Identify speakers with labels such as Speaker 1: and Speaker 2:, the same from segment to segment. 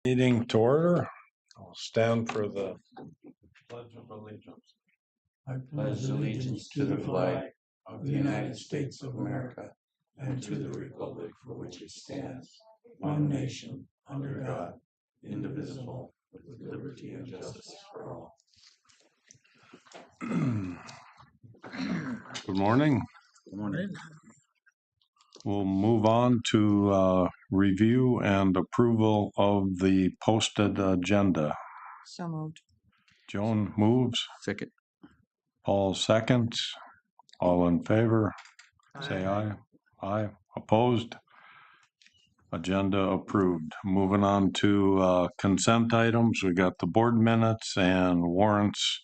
Speaker 1: Meeting to order. I'll stand for the Pledge of Allegiance.
Speaker 2: I pledge allegiance to the flag of the United States of America and to the republic for which it stands, one nation, under God, indivisible, with liberty and justice for all.
Speaker 1: Good morning.
Speaker 2: Good morning.
Speaker 1: We'll move on to review and approval of the posted agenda.
Speaker 3: So moved.
Speaker 1: Joan moves.
Speaker 2: Second.
Speaker 1: Paul seconds. All in favor, say aye. Aye. Opposed? Agenda approved. Moving on to consent items. We got the board minutes and warrants,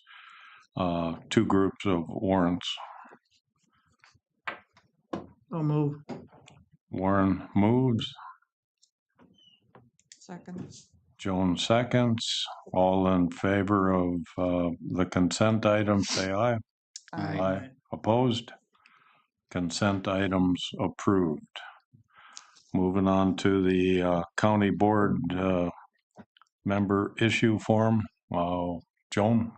Speaker 1: two groups of warrants.
Speaker 2: I'll move.
Speaker 1: Warren moves.
Speaker 3: Second.
Speaker 1: Joan seconds. All in favor of the consent items, say aye.
Speaker 2: Aye.
Speaker 1: Opposed? Consent items approved. Moving on to the county board member issue form. Joan?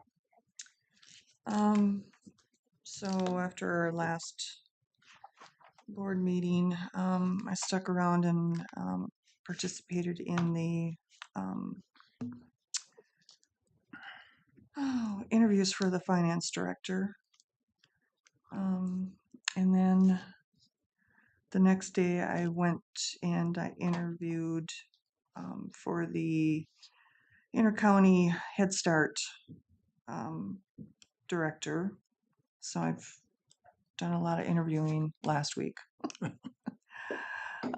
Speaker 3: So after our last board meeting, I stuck around and participated in the interviews for the finance director. And then the next day I went and I interviewed for the Intercounty Head Start director. So I've done a lot of interviewing last week.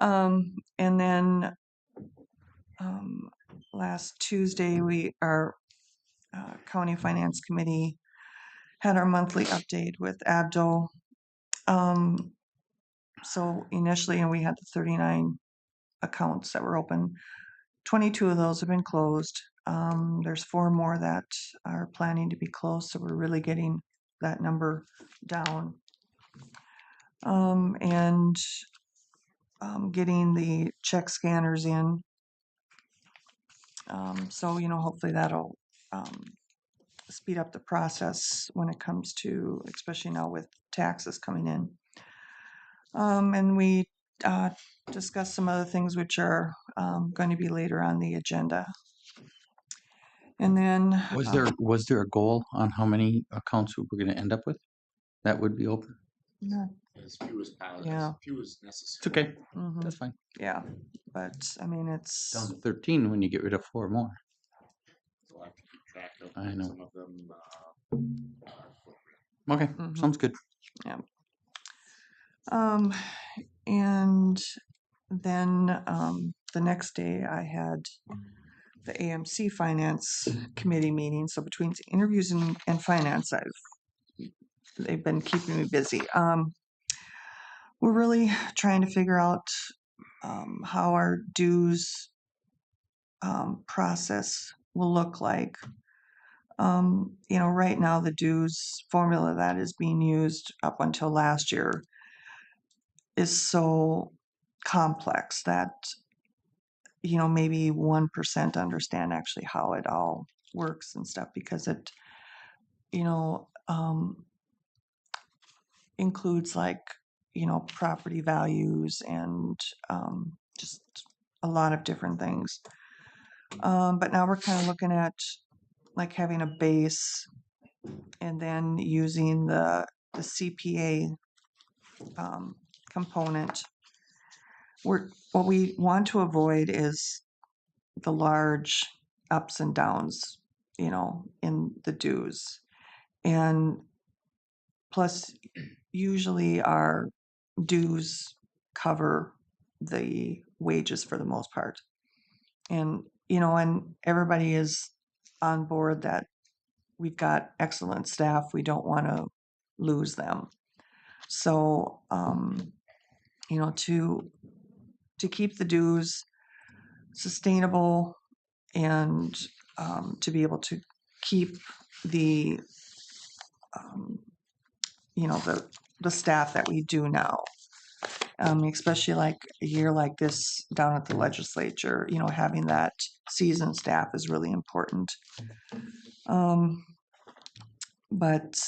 Speaker 3: And then last Tuesday, our county finance committee had our monthly update with Abdo. So initially, and we had the 39 accounts that were open. 22 of those have been closed. There's 4 more that are planning to be closed, so we're really getting that number down. And getting the check scanners in. So, hopefully that'll speed up the process when it comes to, especially now with taxes coming in. And we discussed some other things which are going to be later on the agenda. And then
Speaker 2: Was there a goal on how many accounts we were going to end up with that would be open?
Speaker 3: no,
Speaker 4: As few as possible,
Speaker 3: Yeah.
Speaker 4: as few as necessary.
Speaker 2: It's okay.
Speaker 3: mhm,
Speaker 2: That's fine.
Speaker 3: yeah, but I mean it's
Speaker 2: Down to 13 when you get rid of 4 more.
Speaker 4: So I have to keep track of
Speaker 2: I know.
Speaker 4: some of them. Are appropriate.
Speaker 2: Okay,
Speaker 3: Mhm.
Speaker 2: sounds good.
Speaker 3: and then the next day I had the AMC Finance Committee meeting. So between interviews and finance, they've been keeping me busy. We're really trying to figure out how our dues process will look like. Right now the dues formula that is being used up until last year is so complex that maybe 1% understand actually how it all works and stuff, because it includes property values and just a lot of different things. But now we're kind of looking at like having a base and then using the CPA component. What we want to avoid is the large ups and downs, in the dues. And plus, usually our dues cover the wages for the most part. And, and everybody is on board that we've got excellent staff. We don't want to lose them. So, to keep the dues sustainable and to be able to keep the the staff that we do now. especially like a year like this down at the legislature. Having that seasoned staff is really important. But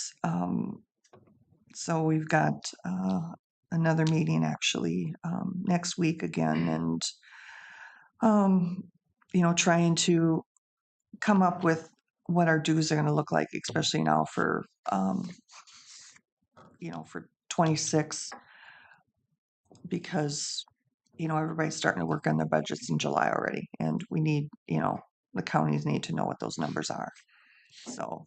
Speaker 3: so we've got another meeting actually next week again, and trying to come up with what our dues are going to look like, especially now for 26, because everybody's starting to work on their budgets in July already, and we need the counties need to know what those numbers are. So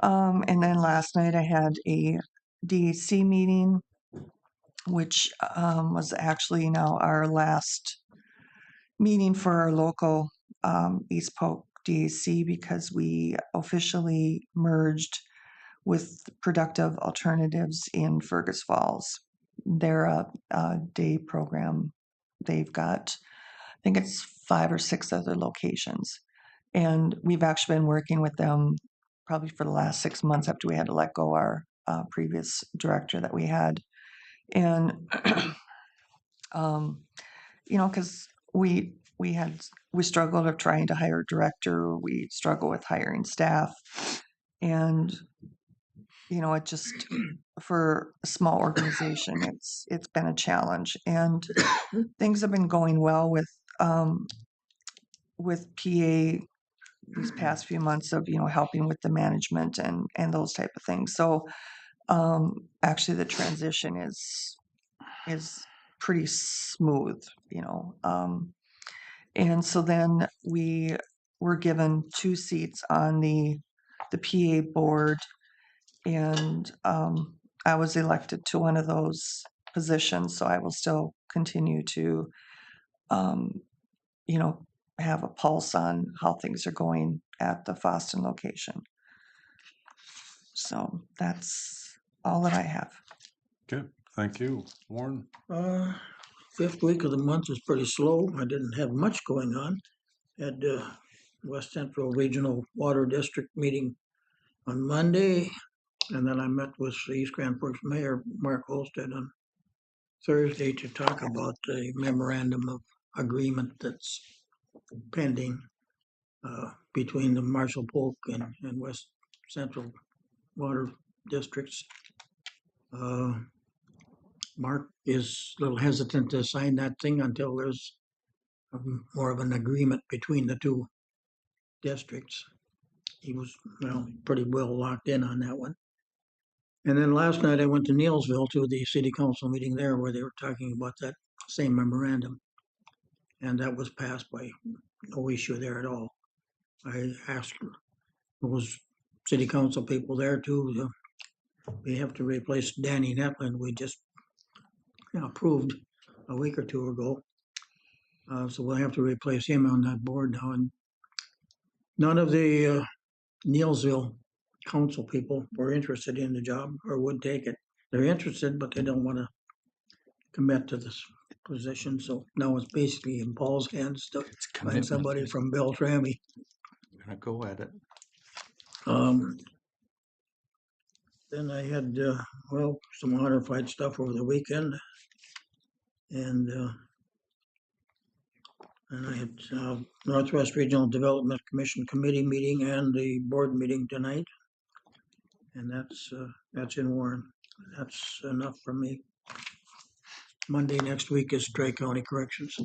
Speaker 3: and then last night I had a DEC meeting, which was actually now our last meeting for our local East Polk DEC, because we officially merged with Productive Alternatives in Fergus Falls. They're a day program. They've got, I think it's 5 or 6 other locations. And we've actually been working with them probably for the last 6 months after we had to let go our previous director that we had. And, because we struggled of trying to hire a director, we struggle with hiring staff, and it just, for a small organization, it's been a challenge. And things have been going well with PA these past few months of helping with the management and those type of things. So actually the transition is pretty smooth. And so then we were given 2 seats on the PA board, and I was elected to one of those positions, so I will still continue to have a pulse on how things are going at the Foston location. So that's all that I have.
Speaker 1: Good, thank you. Warren?
Speaker 2: Fifth week of the month is pretty slow. I didn't have much going on. Had West Central Regional Water District meeting on Monday, and then I met with the East Grand Forks Mayor Mark Holstead on Thursday to talk about the memorandum of agreement that's pending between the Marshall Polk and West Central Water Districts. Mark is a little hesitant to sign that thing until there's more of an agreement between the 2 districts. He was pretty well locked in on that one. And then last night I went to Neilsville to the city council meeting there, where they were talking about that same memorandum, and that was passed by no issue there at all. I asked those city council people there too. We have to replace Danny Netland. We just approved a week or 2 ago. So we'll have to replace him on that board now. And none of the Neilsville council people were interested in the job or would take it. They're interested, but they don't want to commit to this position. So now it's basically in Paul's hands to find somebody from Beltrami.
Speaker 5: I'm gonna go at it.
Speaker 2: Then I had some water fight stuff over the weekend, and I had Northwest Regional Development Commission committee meeting and the board meeting tonight, and that's in Warren. That's enough for me. Monday next week is Tri-County Corrections.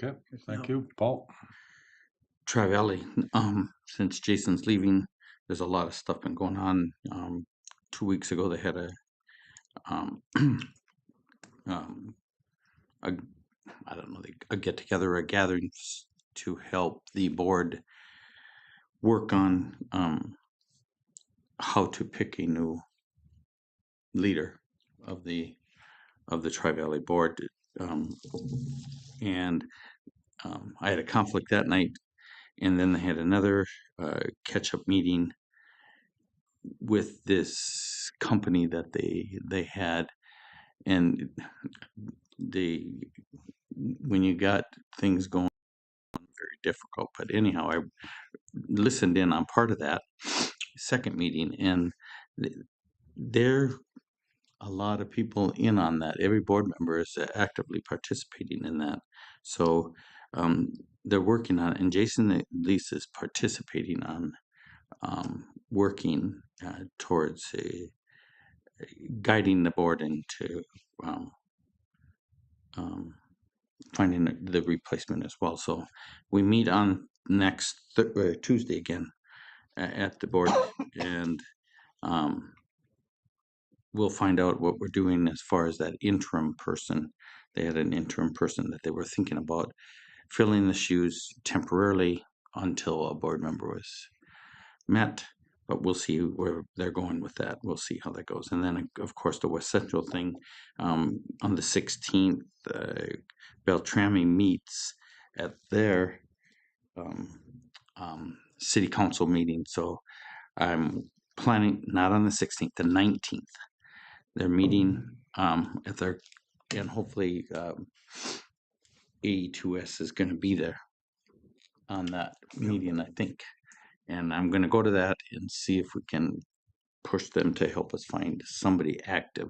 Speaker 1: Okay, thank you. Paul?
Speaker 5: Tri-Valley, since Jason's leaving, there's a lot of stuff been going on. 2 weeks ago, they had a get together, a gathering to help the board work on how to pick a new leader of the Tri-Valley board. And I had a conflict that night, and then they had another catch-up meeting with this company that they had, and when you got things going, very difficult. But anyhow, I listened in on part of that second meeting, and they're a lot of people in on that. Every board member is actively participating in that. So they're working on it, and Jason at least is participating on working towards guiding the board into um, finding the replacement as well. So we meet on next Tuesday again at the board, and we'll find out what we're doing as far as that interim person. They had an interim person that they were thinking about filling the shoes temporarily until a board member was met, but we'll see where they're going with that. We'll see how that goes. And then, of course, the West Central thing on the 16th, Beltrami meets at their city council meeting. So I'm planning not on the 16th, the 19th. They're meeting at their, and hopefully AE2S is going to be there on that meeting, I think. And I'm going to go to that and see if we can push them to help us find somebody active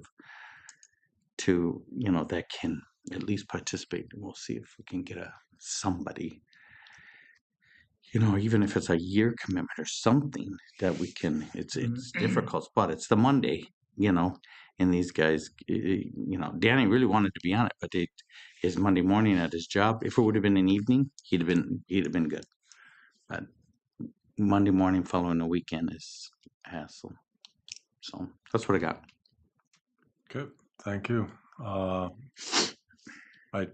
Speaker 5: to, that can at least participate. And we'll see if we can get somebody, even if it's a year commitment or something that we can, it's difficult, but it's the Monday, and these guys, Danny really wanted to be on it, but his Monday morning at his job, if it would have been an evening, he'd have been good. But Monday morning following the weekend is a hassle. So that's what I got.
Speaker 1: Good, thank you. I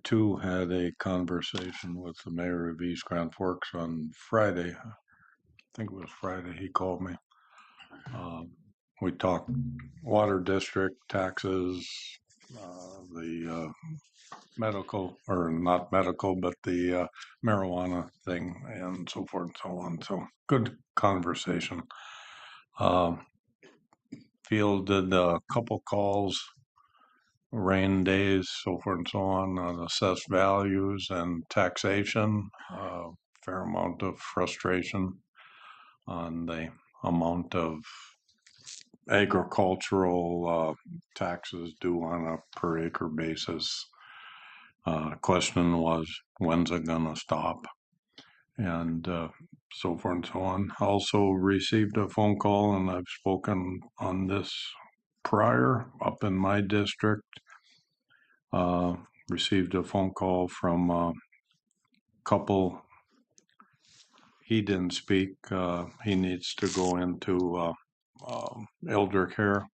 Speaker 1: too had a conversation with the mayor of East Grand Forks on Friday. I think it was Friday he called me. We talked water district, taxes, the medical, or not medical, but the marijuana thing and so forth and so on. So good conversation. Fielded a couple calls, rain days, so forth and so on assessed values and taxation. Fair amount of frustration on the amount of agricultural taxes due on a per acre basis. Question was, when's it gonna stop? And so forth and so on. Also received a phone call, and I've spoken on this prior up in my district. Received a phone call from a couple. He didn't speak. He needs to go into elder care.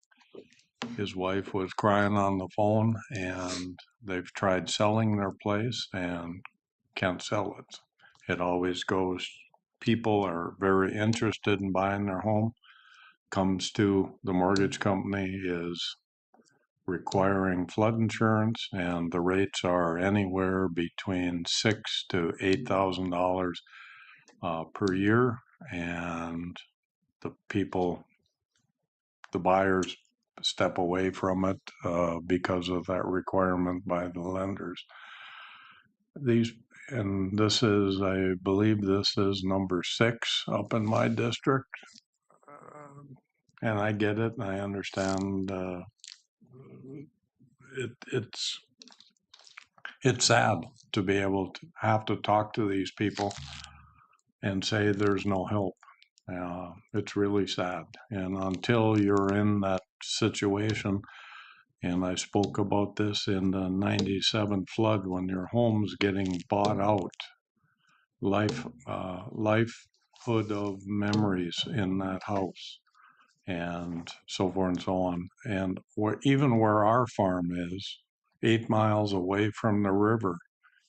Speaker 1: His wife was crying on the phone, and they've tried selling their place and can't sell it. It always goes, people are very interested in buying their home, comes to the mortgage company is requiring flood insurance, and the rates are anywhere between $6,000 to $8,000 per year, and the buyers step away from it because of that requirement by the lenders. I believe this is number 6 up in my district, and I get it, and I understand. It's sad to be able to have to talk to these people and say there's no help. It's really sad. And until you're in that situation, and I spoke about this in the 97 flood, when your home's getting bought out, lifehood of memories in that house, and so forth and so on. And even where our farm is, 8 miles away from the river,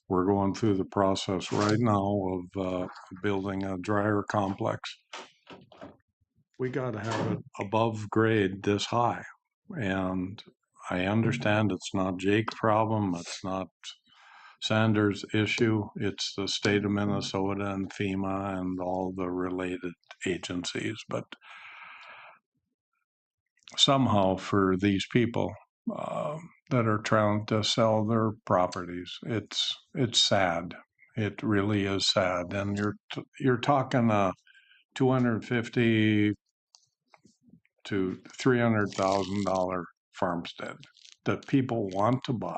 Speaker 1: we're going through the process right now of building a dryer complex. We got to have it above grade this high. And I understand it's not Jake's problem. It's not Sanders' issue. It's the state of Minnesota and FEMA and all the related agencies. But somehow for these people that are trying to sell their properties, it's sad. It really is sad. And you're talking a $250,000 to $300,000 farmstead that people want to buy,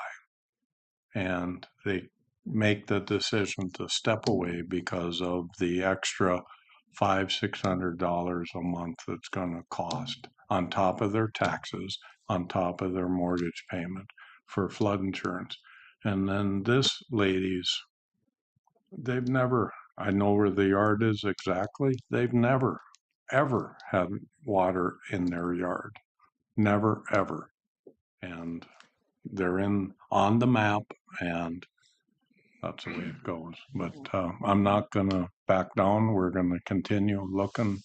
Speaker 1: and they make the decision to step away because of the extra $500-600 a month that's going to cost on top of their taxes, on top of their mortgage payment for flood insurance. And then this lady's, they've never, I know where the yard is exactly, they've never, ever had water in their yard. Never, ever. And they're on the map, and that's the way it goes. But I'm not going to back down. We're going to continue looking,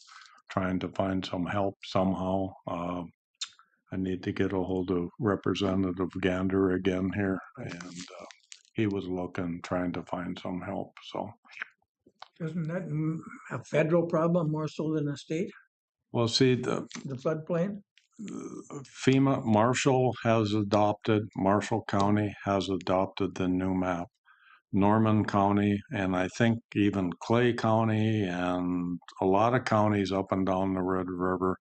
Speaker 1: trying to find some help somehow. I need to get a hold of Representative Gander again here, and he was looking, trying to find some help. So,
Speaker 2: Isn't that a federal problem more so than a state,
Speaker 1: well, see, the
Speaker 2: floodplain?
Speaker 1: Marshall County has adopted the new map. Norman County, and I think even Clay County and a lot of counties up and down the Red River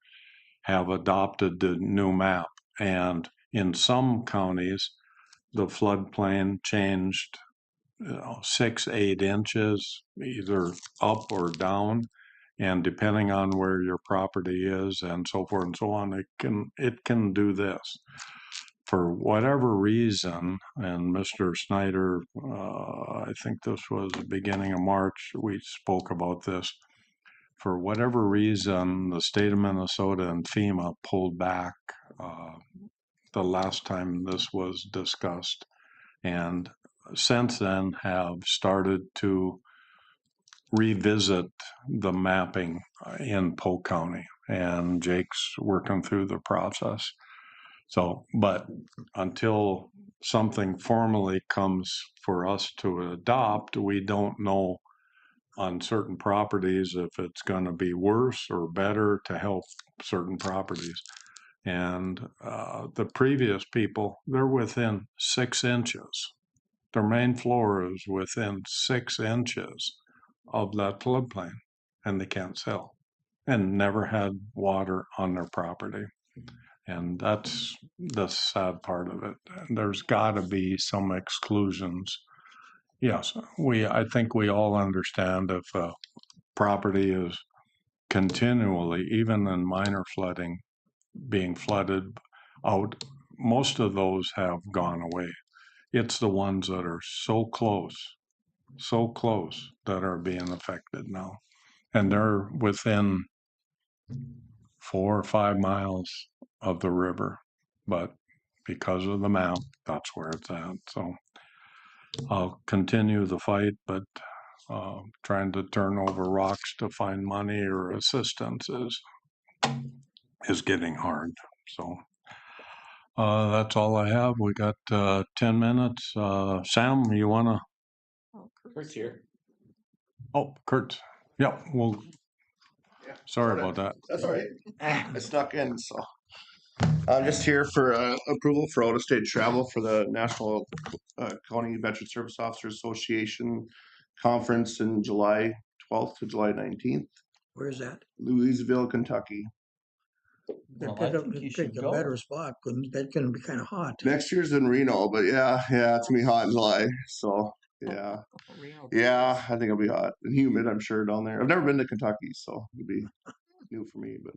Speaker 1: have adopted the new map. And in some counties, the floodplain changed 6-8 inches, either up or down. And depending on where your property is and so forth and so on, it can do this. For whatever reason, and Mr. Snyder, I think this was the beginning of March, we spoke about this. For whatever reason, the state of Minnesota and FEMA pulled back the last time this was discussed, and since then have started to revisit the mapping in Polk County, and Jake's working through the process. So, but until something formally comes for us to adopt, we don't know on certain properties if it's going to be worse or better to help certain properties. And the previous people, they're within 6 inches. Their main floor is within 6 inches of that floodplain, and they can't sell, and never had water on their property. And that's the sad part of it. There's got to be some exclusions. Yes, I think we all understand if a property is continually, even in minor flooding, being flooded out, most of those have gone away. It's the ones that are so close that are being affected now. And they're within 4 or 5 miles of the river, but because of the map, that's where it's at. So I'll continue the fight, but trying to turn over rocks to find money or assistance is getting hard. So that's all I have. We got 10 minutes. Sam, you want to?
Speaker 4: Kurt's here.
Speaker 1: Oh, Kurt. Yep. Well,
Speaker 6: Yeah,
Speaker 1: sorry about that.
Speaker 6: That's all right. I snuck in, so I'm just here for approval for out-of-state travel for the National County Veteran Service Officers Association conference in July 12th to July 19th,
Speaker 2: Where's that?
Speaker 6: Louisville, Kentucky.
Speaker 5: Well, I think you should
Speaker 2: Pick a
Speaker 5: go.
Speaker 2: better spot, couldn't, that's gonna be kinda hot.
Speaker 6: Next year's in Reno, but yeah, it's gonna be hot in July, so yeah, I think it'll be hot and humid, I'm sure, down there. I've never been to Kentucky, so it'll be new for me, but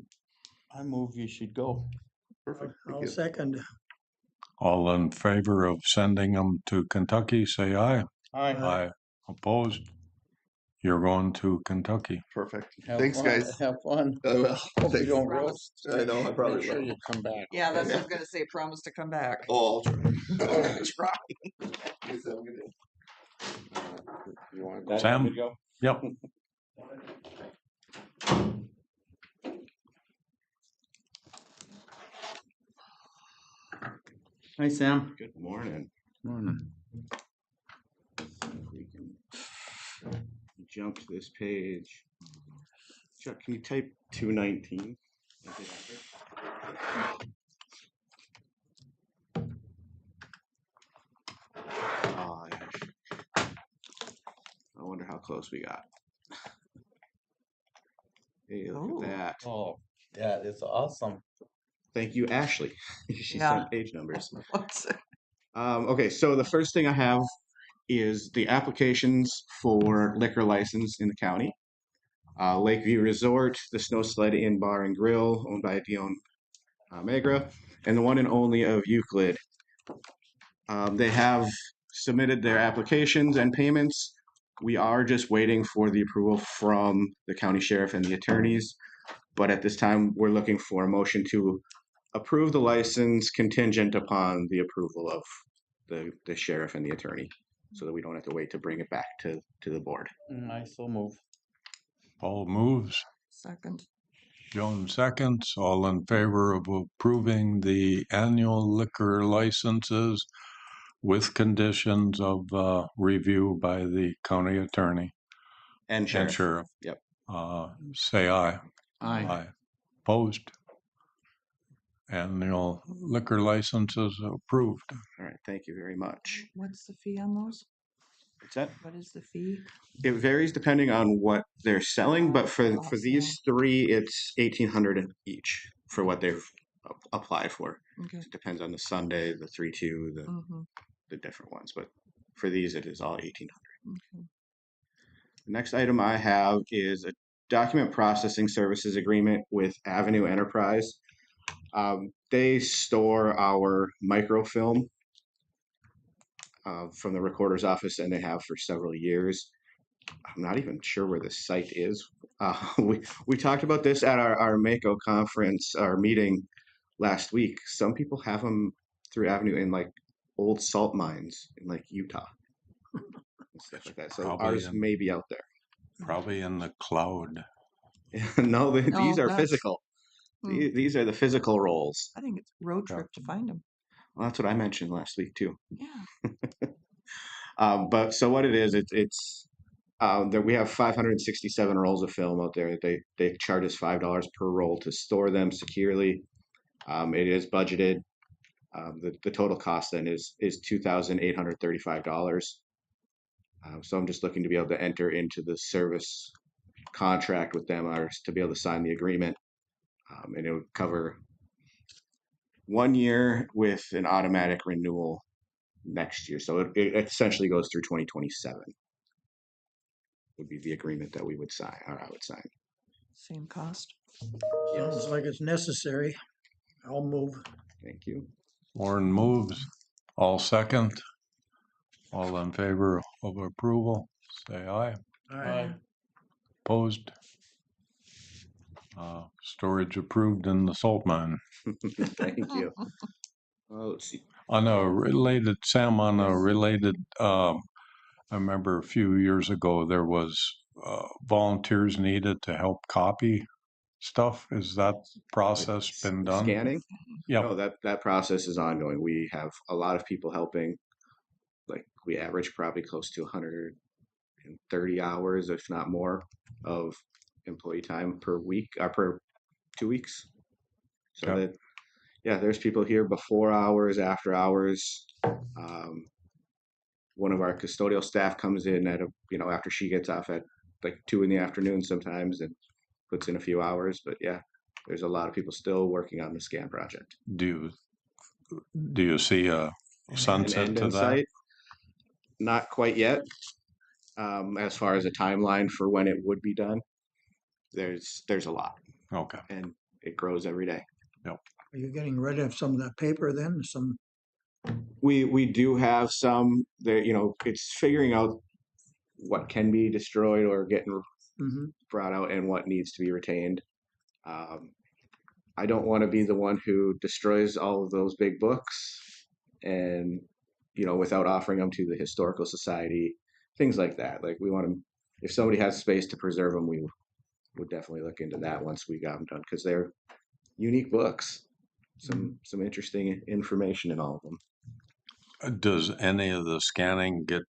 Speaker 5: I move you should go.
Speaker 6: perfect. Thank
Speaker 2: I'll
Speaker 6: you.
Speaker 2: second.
Speaker 1: All in favor of sending them to Kentucky, say aye.
Speaker 5: Aye.
Speaker 1: Aye. Opposed? You're going to Kentucky.
Speaker 6: Perfect.
Speaker 5: Have
Speaker 6: Thanks,
Speaker 5: fun.
Speaker 6: guys.
Speaker 5: Have fun.
Speaker 6: I will.
Speaker 5: Hope you
Speaker 6: Thanks.
Speaker 5: don't roast.
Speaker 6: I know, I
Speaker 4: Make
Speaker 6: probably
Speaker 4: sure
Speaker 6: will.
Speaker 4: you come back.
Speaker 3: Yeah, that's what I was gonna say, promise to come back.
Speaker 6: Oh, I'll try. I'll try. Guess I'm gonna-
Speaker 4: You want that?
Speaker 1: Sam?
Speaker 4: Good to go?
Speaker 1: Yep.
Speaker 5: Hi, Sam.
Speaker 4: Good morning.
Speaker 5: Morning.
Speaker 4: Let's see if we can jump to this page. Chuck, can you type 219? Oh, yeah. I wonder how close we got. Hey, look
Speaker 3: Ooh.
Speaker 4: at that.
Speaker 5: Oh, that is awesome.
Speaker 4: Thank you, Ashley. She
Speaker 3: Yeah.
Speaker 4: sent page numbers.
Speaker 3: What's it?
Speaker 4: Okay, so the first thing I have is the applications for liquor license in the county. Lakeview Resort, the Snow Sled Inn Bar and Grill, owned by Dion Magra, and the one and only of Euclid. They have submitted their applications and payments. We are just waiting for the approval from the county sheriff and the attorneys. But at this time, we're looking for a motion to approve the license contingent upon the approval of the sheriff and the attorney, so that we don't have to wait to bring it back to the board.
Speaker 5: I so move.
Speaker 1: Paul moves,
Speaker 3: Second.
Speaker 1: Joan seconds. All in favor of approving the annual liquor licenses with conditions of review by the county attorney
Speaker 4: And
Speaker 1: and
Speaker 4: sheriff.
Speaker 1: sheriff.
Speaker 4: Yep.
Speaker 1: Say aye.
Speaker 5: Aye.
Speaker 1: Opposed? Annual liquor licenses approved.
Speaker 4: All right, thank you very much.
Speaker 3: What's the fee on those?
Speaker 4: What's that?
Speaker 3: What is the fee?
Speaker 4: It varies depending on what they're selling, but for these three, it's 1,800 each for what they've applied for.
Speaker 3: Okay.
Speaker 4: It depends on the Sunday, the 3-2,
Speaker 3: Mm-hmm.
Speaker 4: the different ones, but for these, it is all 1,800.
Speaker 3: Okay.
Speaker 4: The next item I have is a document processing services agreement with Avenue Enterprise. They store our microfilm from the recorder's office, and they have for several years. I'm not even sure where the site is. We talked about this at our Mako conference, our meeting last week. Some people have them through Avenue in like old salt mines in like Utah and stuff like that. So
Speaker 1: Probably
Speaker 4: ours may be out there.
Speaker 1: Probably in the cloud.
Speaker 4: No, these
Speaker 3: No,
Speaker 4: are
Speaker 3: that's-
Speaker 4: physical. These are the physical rolls.
Speaker 3: I think it's road trip to find them.
Speaker 4: Well, that's what I mentioned last week too.
Speaker 3: Yeah.
Speaker 4: But so what it is, it's that we have 567 rolls of film out there. They charge us $5 per roll to store them securely. It is budgeted. The total cost then is $2,835. So I'm just looking to be able to enter into the service contract with them, or to be able to sign the agreement, and it would cover 1 year with an automatic renewal next year. So it essentially goes through 2027. Would be the agreement that we would sign, or I would sign.
Speaker 3: Same cost.
Speaker 2: Sounds like it's necessary. I'll move.
Speaker 4: Thank you.
Speaker 1: Warren moves. All second. All in favor of approval, say aye.
Speaker 2: Aye.
Speaker 1: Opposed? Storage approved in the salt mine.
Speaker 4: Thank you. Let's see.
Speaker 1: On a related, Sam, on a related, I remember a few years ago, there was volunteers needed to help copy stuff. Is that process been done?
Speaker 4: Scanning?
Speaker 1: Yeah.
Speaker 4: No, that process is ongoing. We have a lot of people helping. Like we average probably close to 130 hours, if not more, of employee time per week or per 2 weeks. So
Speaker 1: Okay.
Speaker 4: that, yeah, there's people here before hours, after hours. One of our custodial staff comes in at after she gets off at like 2 in the afternoon sometimes, and puts in a few hours. But yeah, there's a lot of people still working on the scan project.
Speaker 1: Do you see a sunset
Speaker 4: An end
Speaker 1: to
Speaker 4: in
Speaker 1: that?
Speaker 4: sight? Not quite yet. As far as a timeline for when it would be done, there's a lot,
Speaker 1: Okay.
Speaker 4: and it grows every day.
Speaker 2: Are you getting rid of some of that paper then?
Speaker 4: We do have some there. It's figuring out what can be destroyed or getting
Speaker 2: Mhm.
Speaker 4: brought out, and what needs to be retained. I don't want to be the one who destroys all of those big books, and without offering them to the historical society, things like that. Like we want to, if somebody has space to preserve them, we would definitely look into that once we got them done, because they're unique books. Some interesting information in all of them.
Speaker 1: Does any of the scanning get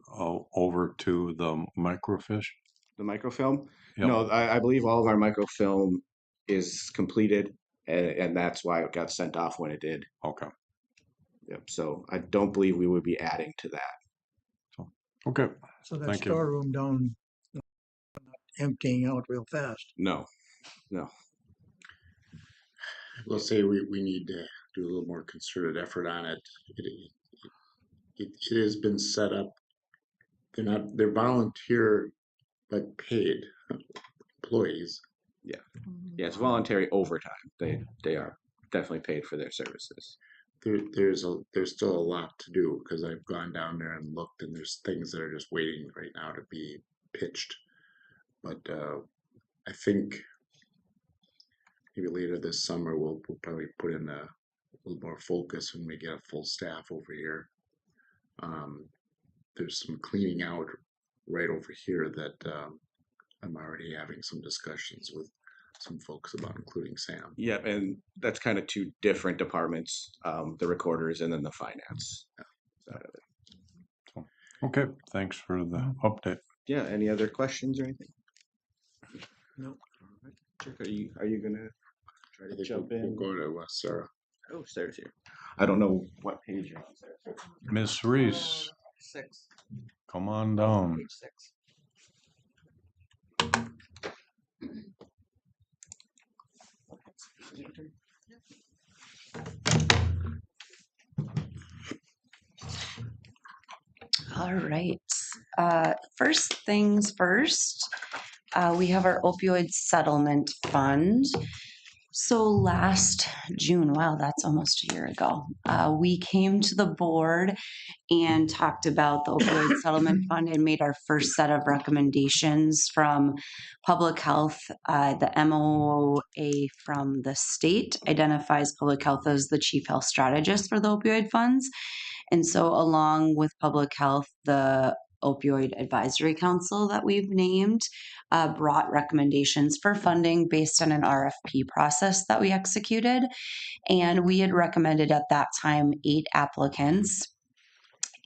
Speaker 1: over to the microfiche?
Speaker 4: The microfilm?
Speaker 1: Yep.
Speaker 4: No, I believe all of our microfilm is completed, and that's why it got sent off when it did.
Speaker 1: Okay.
Speaker 4: Yep. So I don't believe we would be adding to that.
Speaker 1: Okay.
Speaker 2: So that
Speaker 1: Thank you.
Speaker 2: storeroom down emptying out real fast.
Speaker 4: No.
Speaker 7: will say we need to do a little more concerted effort on it. It has been set up. They're volunteer but paid employees.
Speaker 4: Yeah, it's voluntary overtime. They are definitely paid for their services.
Speaker 7: There's still a lot to do because I've gone down there and looked, and there's things that are just waiting right now to be pitched. But I think maybe later this summer we'll probably put in a little more focus when we get a full staff over here. There's some cleaning out right over here that I'm already having some discussions with some folks about, including Sam.
Speaker 4: Yep, and that's kind of two different departments, the recorders and then the finance. side of it.
Speaker 1: Okay, thanks for the update.
Speaker 4: Yeah, any other questions or anything?
Speaker 2: No.
Speaker 4: Chuck, are you gonna try to jump
Speaker 7: We'll
Speaker 4: in?
Speaker 7: go to Sarah.
Speaker 4: Oh, Sarah's here. I don't know what page you're on, Sarah.
Speaker 1: Miss Reese,
Speaker 3: 6,
Speaker 1: come on down.
Speaker 3: page 6.
Speaker 8: All right. First things first, we have our opioid settlement fund. So last June, wow, that's almost a year ago, we came to the board and talked about the opioid settlement fund and made our first set of recommendations from public health. The MOA from the state identifies public health as the chief health strategist for the opioid funds. And so, along with public health, the Opioid Advisory Council that we've named brought recommendations for funding based on an RFP process that we executed. And we had recommended at that time 8 applicants.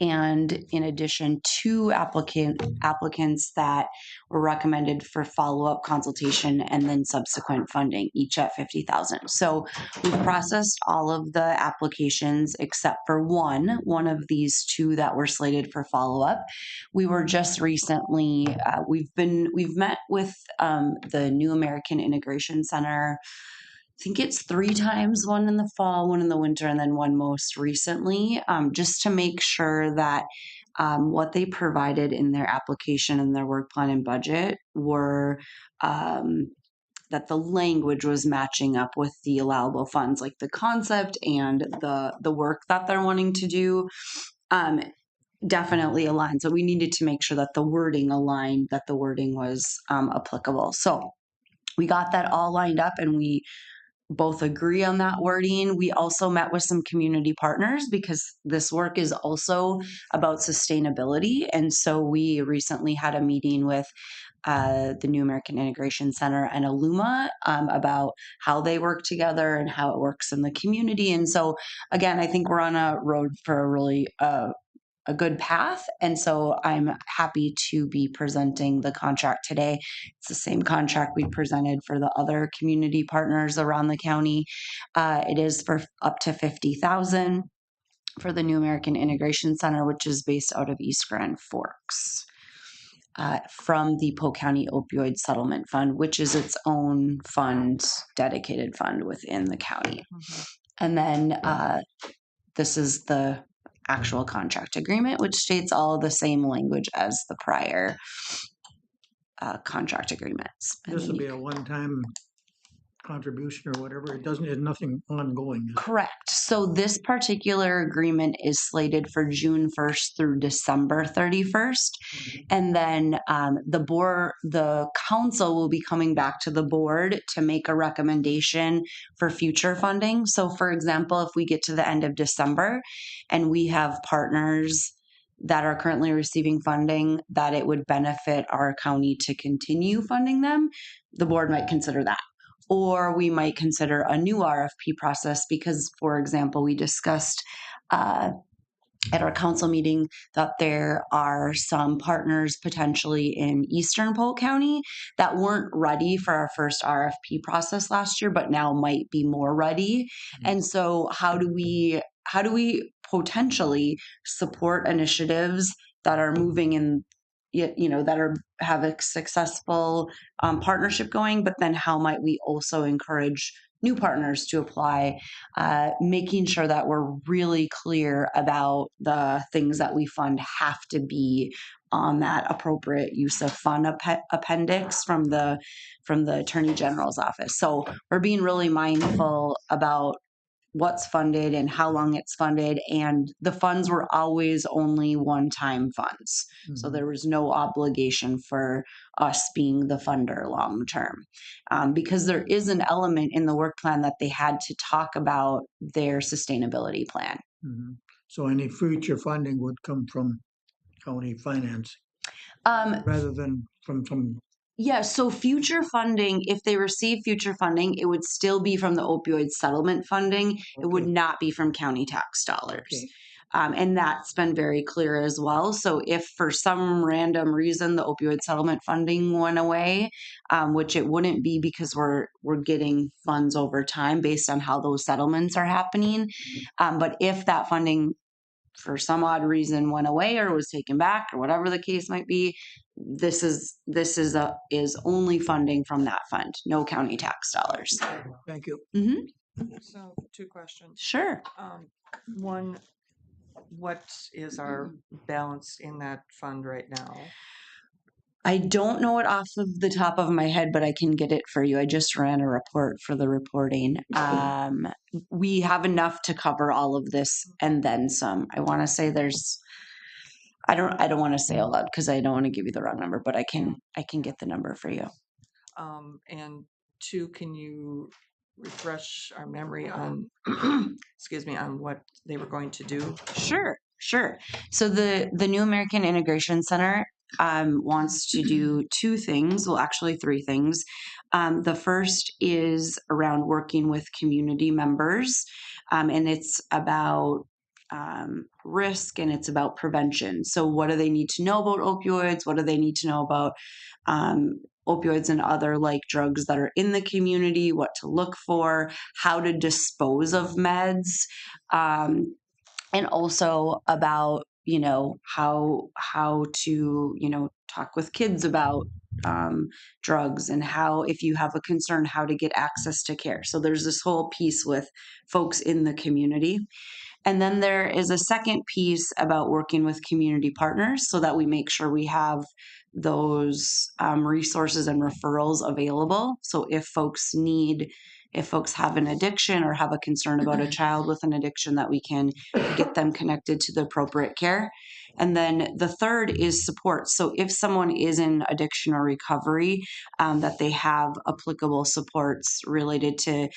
Speaker 8: And in addition, 2 applicants that were recommended for follow-up consultation and then subsequent funding, each at $50,000. So we've processed all of the applications except for one of these 2 that were slated for follow-up. We were just recently we've met with the New American Integration Center. I think it's 3 times, one in the fall, one in the winter, and then one most recently, just to make sure that what they provided in their application and their work plan and budget were that the language was matching up with the allowable funds, like the concept and the work that they're wanting to do. Definitely aligned. So we needed to make sure that the wording aligned, that the wording was applicable. So we got that all lined up and we both agree on that wording. We also met with some community partners because this work is also about sustainability. And so we recently had a meeting with the New American Integration Center and Illuma about how they work together and how it works in the community. And so, again, I think we're on a road for a really a good path. And so I'm happy to be presenting the contract today. It's the same contract we presented for the other community partners around the county. It is for up to $50,000 for the New American Integration Center, which is based out of East Grand Forks. From the Polk County Opioid Settlement Fund, which is its own fund, dedicated fund within the county. And then this is the actual contract agreement, which states all the same language as the prior contract agreements.
Speaker 2: This will be a one-time contribution or whatever. It doesn't, it's nothing ongoing.
Speaker 8: Correct. So this particular agreement is slated for June 1st through December 31st. And then the council will be coming back to the board to make a recommendation for future funding. So for example, if we get to the end of December and we have partners that are currently receiving funding that it would benefit our county to continue funding them, the board might consider that. Or we might consider a new RFP process because, for example, we discussed at our council meeting that there are some partners potentially in Eastern Polk County that weren't ready for our first RFP process last year, but now might be more ready. And so how do we potentially support initiatives that are moving in that have a successful partnership going, but then how might we also encourage new partners to apply, making sure that we're really clear about the things that we fund have to be on that appropriate use of fund appendix from the Attorney General's office. So we're being really mindful about what's funded and how long it's funded, and the funds were always only one-time funds. So there was no obligation for us being the funder long term, because there is an element in the work plan that they had to talk about their sustainability plan.
Speaker 2: So any future funding would come from county finance rather than from
Speaker 8: Yeah, so future funding, if they receive future funding, it would still be from the opioid settlement funding. It would
Speaker 2: Okay.
Speaker 8: not be from county tax dollars.
Speaker 2: Okay.
Speaker 8: And that's been very clear as well. So if for some random reason the opioid settlement funding went away, which it wouldn't be because we're getting funds over time based on how those settlements are happening. But if that funding for some odd reason went away or was taken back or whatever the case might be, this is only funding from that fund, no county tax dollars.
Speaker 2: Thank you.
Speaker 3: So 2 questions.
Speaker 8: Sure.
Speaker 3: One, what is our balance in that fund right now?
Speaker 8: I don't know it off of the top of my head, but I can get it for you. I just ran a report for the reporting. We have enough to cover all of this and then some. I want to say I don't want to say a lot because I don't want to give you the wrong number, but I can get the number for you.
Speaker 3: And 2, can you refresh our memory on, excuse me, on what they were going to do?
Speaker 8: Sure. So the New American Integration Center wants to do 2 things. Well, actually 3 things. The first is around working with community members, and it's about risk and it's about prevention. So what do they need to know about opioids? What do they need to know about opioids and other like drugs that are in the community? What to look for? How to dispose of meds? And also about how to talk with kids about drugs, and how, if you have a concern, how to get access to care. So there's this whole piece with folks in the community. And then there is a second piece about working with community partners so that we make sure we have those resources and referrals available. So if folks have an addiction or have a concern about a child with an addiction, that we can get them connected to the appropriate care. And then the third is support. So if someone is in addiction or recovery, that they have applicable supports related to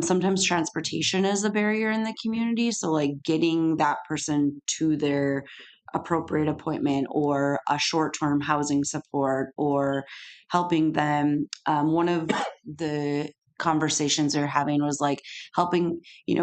Speaker 8: sometimes transportation is a barrier in the community. So like getting that person to their appropriate appointment, or a short-term housing support, or helping them. One of the conversations they're having was like helping,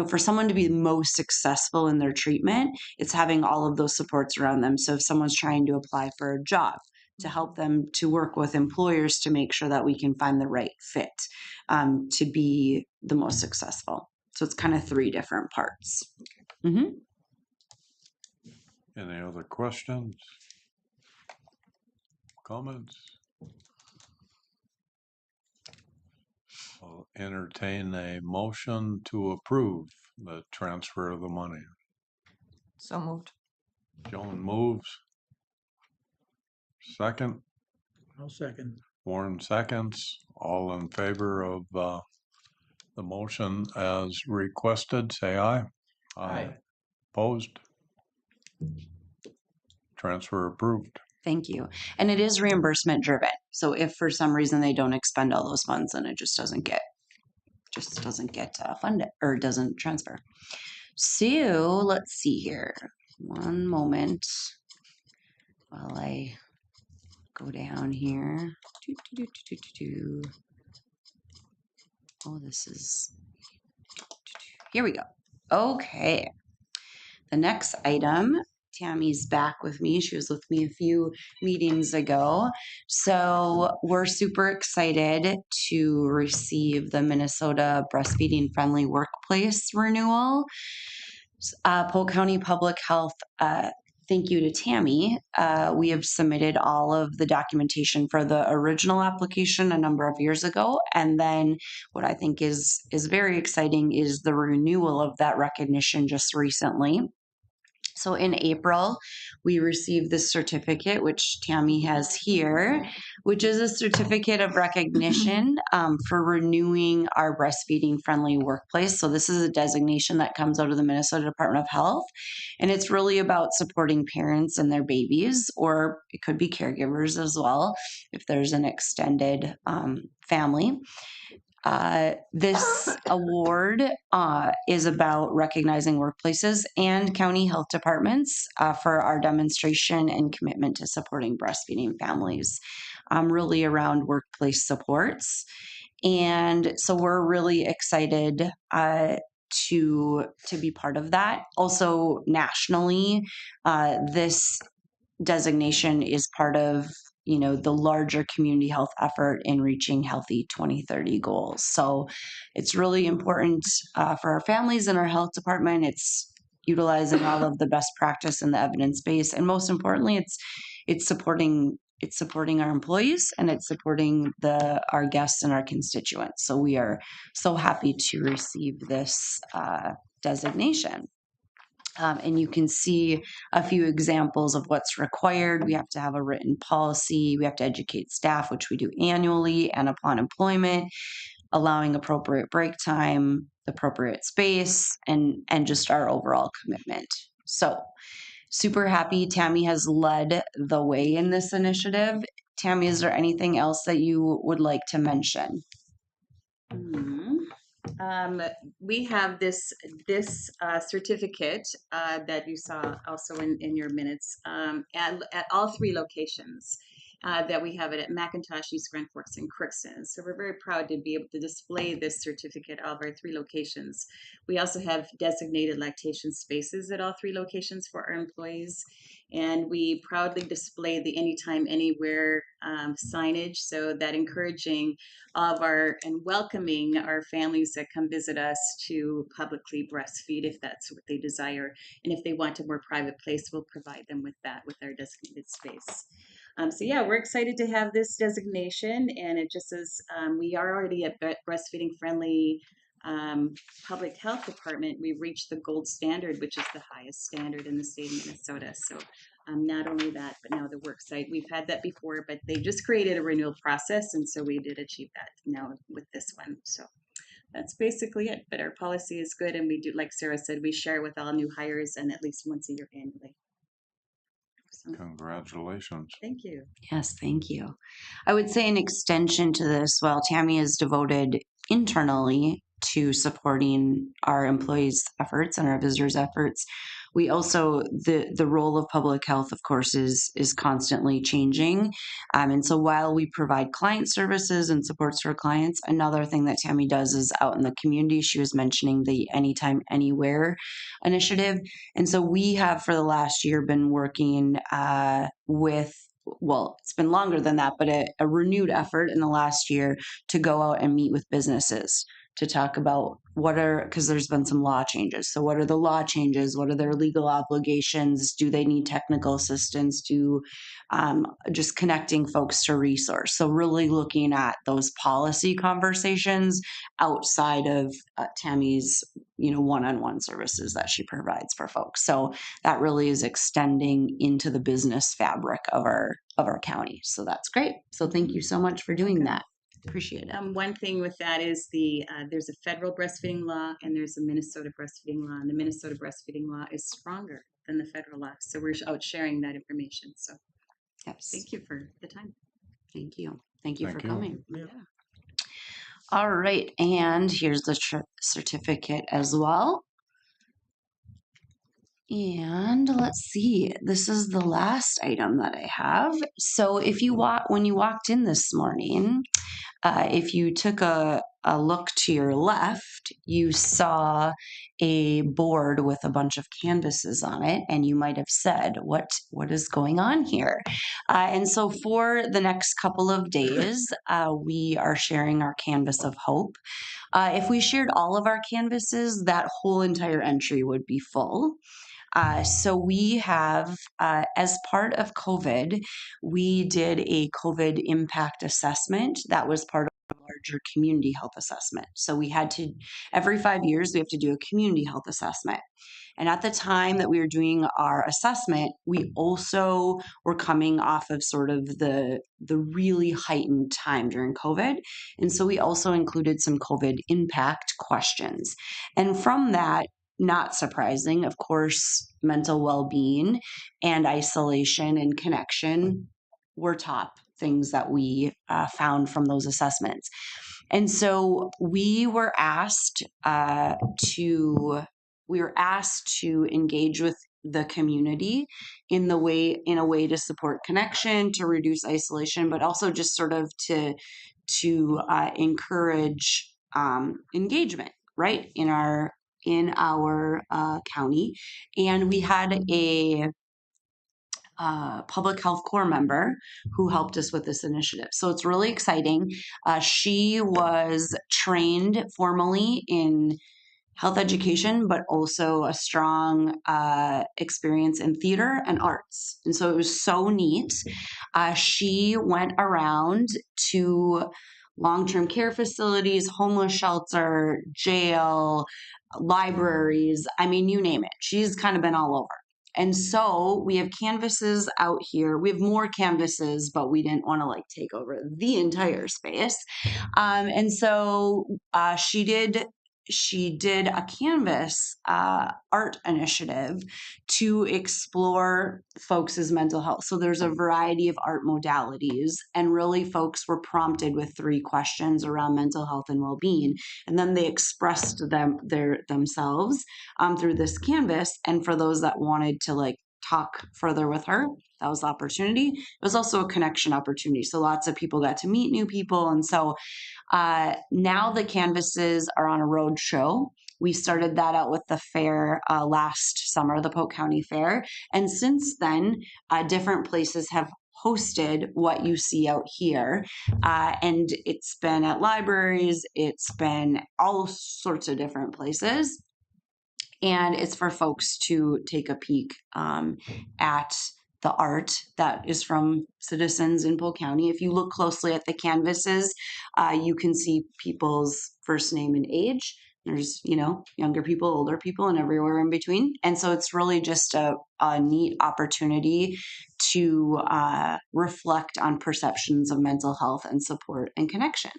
Speaker 8: for someone to be most successful in their treatment, it's having all of those supports around them. So if someone's trying to apply for a job, to help them to work with employers to make sure that we can find the right fit to be the most successful. So it's kind of 3 different parts.
Speaker 1: Any other questions? Comments? I'll entertain a motion to approve the transfer of the money.
Speaker 3: So moved.
Speaker 1: Joan moves. Second.
Speaker 2: I'll second.
Speaker 1: Warren seconds. All in favor of the motion as requested, say aye.
Speaker 2: Aye.
Speaker 1: Opposed? Transfer approved.
Speaker 8: Thank you. And it is reimbursement driven. So if for some reason they don't expend all those funds, then it just doesn't get funded or doesn't transfer. So let's see here. One moment while I go down here. Oh, this is, here we go. Okay. The next item, Tammy's back with me. She was with me a few meetings ago. So we're super excited to receive the Minnesota Breastfeeding Friendly Workplace renewal. Polk County Public Health thank you to Tammy. We have submitted all of the documentation for the original application a number of years ago. And then what I think is very exciting is the renewal of that recognition just recently. So in April, we received this certificate, which Tammy has here, which is a certificate of recognition for renewing our breastfeeding friendly workplace. So this is a designation that comes out of the Minnesota Department of Health, and it's really about supporting parents and their babies, or it could be caregivers as well, if there's an extended family. This award is about recognizing workplaces and county health departments for our demonstration and commitment to supporting breastfeeding families, really around workplace supports. And so we're really excited to be part of that. Also, nationally, this designation is part of the larger community health effort in reaching healthy 2030 goals. So it's really important for our families and our health department. It's utilizing all of the best practice and the evidence base, and most importantly, it's supporting our employees, and it's supporting our guests and our constituents. So we are so happy to receive this designation. And you can see a few examples of what's required. We have to have a written policy. We have to educate staff, which we do annually and upon employment, allowing appropriate break time, appropriate space, and just our overall commitment. So super happy Tammy has led the way in this initiative. Tammy, is there anything else that you would like to mention?
Speaker 9: We have this certificate that you saw also in your minutes at all three locations that we have it at McIntosh, East Grand Forks, and Crookston. So we're very proud to be able to display this certificate at all of our three locations. We also have designated lactation spaces at all three locations for our employees. And we proudly display the anytime, anywhere signage, so that encouraging and welcoming our families that come visit us to publicly breastfeed if that's what they desire. And if they want a more private place, we'll provide them with that with our designated space. So yeah, we're excited to have this designation, and it just says we are already a breastfeeding friendly public health department. We've reached the gold standard, which is the highest standard in the state of Minnesota. So not only that, but now the work site, we've had that before, but they just created a renewal process, and so we did achieve that now with this one. So that's basically it. But our policy is good, and we do, like Sarah said, we share with all new hires and at least once a year annually. So,
Speaker 1: Congratulations.
Speaker 9: thank you.
Speaker 8: Yes, thank you. I would say an extension to this, while Tammy is devoted internally to supporting our employees' efforts and our visitors' efforts, we also, the role of public health, of course, is constantly changing. And so while we provide client services and supports for clients, another thing that Tammy does is out in the community. She was mentioning the Anytime, Anywhere initiative. And so we have for the last year been working with, well, it's been longer than that, but a renewed effort in the last year to go out and meet with businesses to talk about because there's been some law changes. So what are the law changes? What are their legal obligations? Do they need technical assistance? Just connecting folks to resource. So really looking at those policy conversations outside of Tammy's, one-on-one services that she provides for folks. So that really is extending into the business fabric of our county. So that's great. So thank you so much for doing that. Appreciate it.
Speaker 9: One thing with that is there's a federal breastfeeding law and there's a Minnesota breastfeeding law, and the Minnesota breastfeeding law is stronger than the federal law. So we're out sharing that information. So
Speaker 8: Yes.
Speaker 9: thank you for the time.
Speaker 8: Thank you. Thank you for
Speaker 1: Thank you.
Speaker 8: coming. Yeah. All right. And here's the certificate as well. And let's see, this is the last item that I have. So when you walked in this morning, if you took a look to your left, you saw a board with a bunch of canvases on it, and you might have said, what is going on here? And so for the next couple of days, we are sharing our canvas of hope. If we shared all of our canvases, that whole entire entry would be full. So we have, as part of COVID, we did a COVID impact assessment that was part of a larger community health assessment. So we had to, every 5 years, we have to do a community health assessment. And at the time that we were doing our assessment, we also were coming off of sort of the really heightened time during COVID. And so we also included some COVID impact questions. And from that, not surprising, of course, mental well-being and isolation and connection were top things that we found from those assessments. And so we were asked to engage with the community in a way to support connection, to reduce isolation, but also just sort of to encourage engagement, right, in our county. And we had a public health corps member who helped us with this initiative. So it's really exciting. She was trained formally in health education, but also a strong experience in theater and arts. And so it was so neat. She went around to long-term care facilities, homeless shelter, jail, libraries. I mean, you name it. She's kind of been all over. And so we have canvases out here. We have more canvases, but we didn't want to like take over the entire space. And so she did a canvas art initiative to explore folks' mental health. So there's a variety of art modalities, and really folks were prompted with 3 questions around mental health and well-being, and then they expressed themselves through this canvas. And for those that wanted to like talk further with her, that was the opportunity. It was also a connection opportunity. So lots of people got to meet new people. And so now the canvases are on a road show. We started that out with the fair last summer, the Polk County Fair. And since then, different places have hosted what you see out here. And it's been at libraries, it's been all sorts of different places. And it's for folks to take a peek at the art that is from citizens in Polk County. If you look closely at the canvases, you can see people's first name and age. There's, younger people, older people, and everywhere in between. And so it's really just a neat opportunity to reflect on perceptions of mental health and support and connection.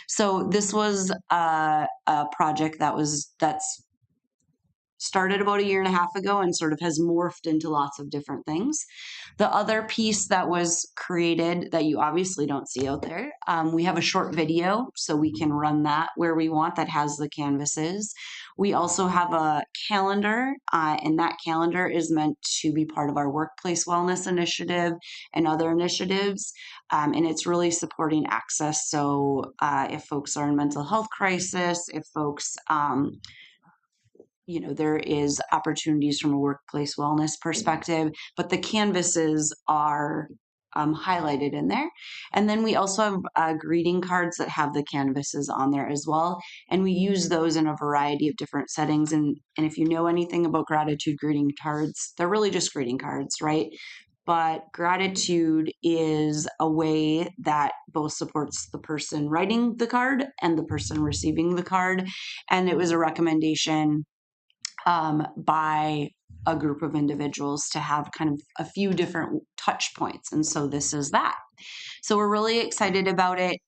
Speaker 8: So this was a project that's started about a year and a half ago and sort of has morphed into lots of different things. The other piece that was created that you obviously don't see out there, we have a short video, so we can run that where we want, that has the canvases. We also have a calendar, and that calendar is meant to be part of our workplace wellness initiative and other initiatives. And it's really supporting access. So if folks are in mental health crisis, if folks there is opportunities from a workplace wellness perspective, but the canvases are highlighted in there. And then we also have greeting cards that have the canvases on there as well. And we use those in a variety of different settings. And if you know anything about gratitude greeting cards, they're really just greeting cards, right? But gratitude is a way that both supports the person writing the card and the person receiving the card. And it was a recommendation by a group of individuals to have kind of a few different touch points. And so this is that. So we're really excited about it.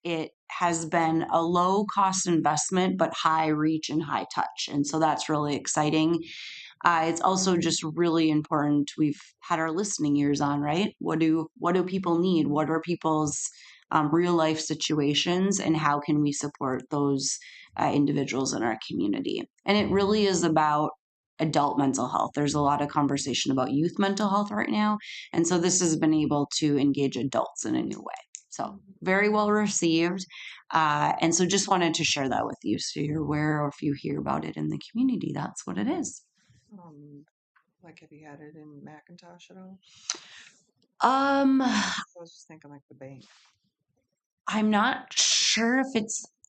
Speaker 8: It has been a low cost investment, but high reach and high touch. And so that's really exciting. It's also just really important. We've had our listening ears on, right? What do people need? What are people's real life situations, and how can we support those individuals in our community? And it really is about adult mental health. There's a lot of conversation about youth mental health right now. And so this has been able to engage adults in a new way. So very well received. And so just wanted to share that with you so you're aware, or if you hear about it in the community, that's what it is.
Speaker 3: Like, have you had it in Macintosh at all?
Speaker 8: I
Speaker 3: was just thinking like the bank.
Speaker 8: I'm not sure if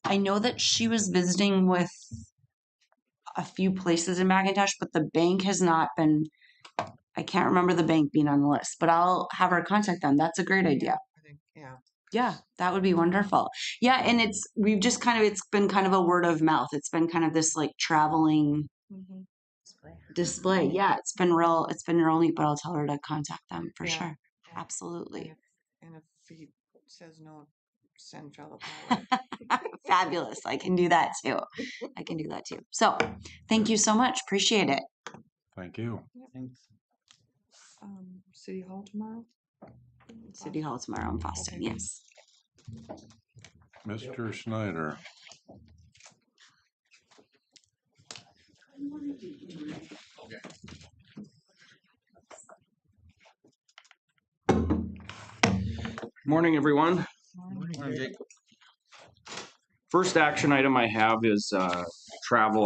Speaker 8: I know that she was visiting with a few places in McIntosh, but the bank has not been. I can't remember the bank being on the list, but I'll have her contact them. That's a great idea.
Speaker 3: I think, yeah.
Speaker 8: Yeah, that would be wonderful. Yeah, and it's been kind of a word of mouth. It's been kind of this like traveling
Speaker 3: Mhm.
Speaker 8: display. Yeah, it's been real neat, but I'll tell her to contact them for
Speaker 3: Yeah.
Speaker 8: sure.
Speaker 3: And
Speaker 8: Absolutely.
Speaker 3: if he says no, send fellow pilot.
Speaker 8: Fabulous. I can do that too. So thank you so much. Appreciate it.
Speaker 1: Thank you.
Speaker 5: Thanks.
Speaker 3: City Hall tomorrow?
Speaker 8: City Hall tomorrow in Boston.
Speaker 3: Okay.
Speaker 8: Yes.
Speaker 1: Mr. Schneider.
Speaker 10: Morning, everyone. First action item I have is travel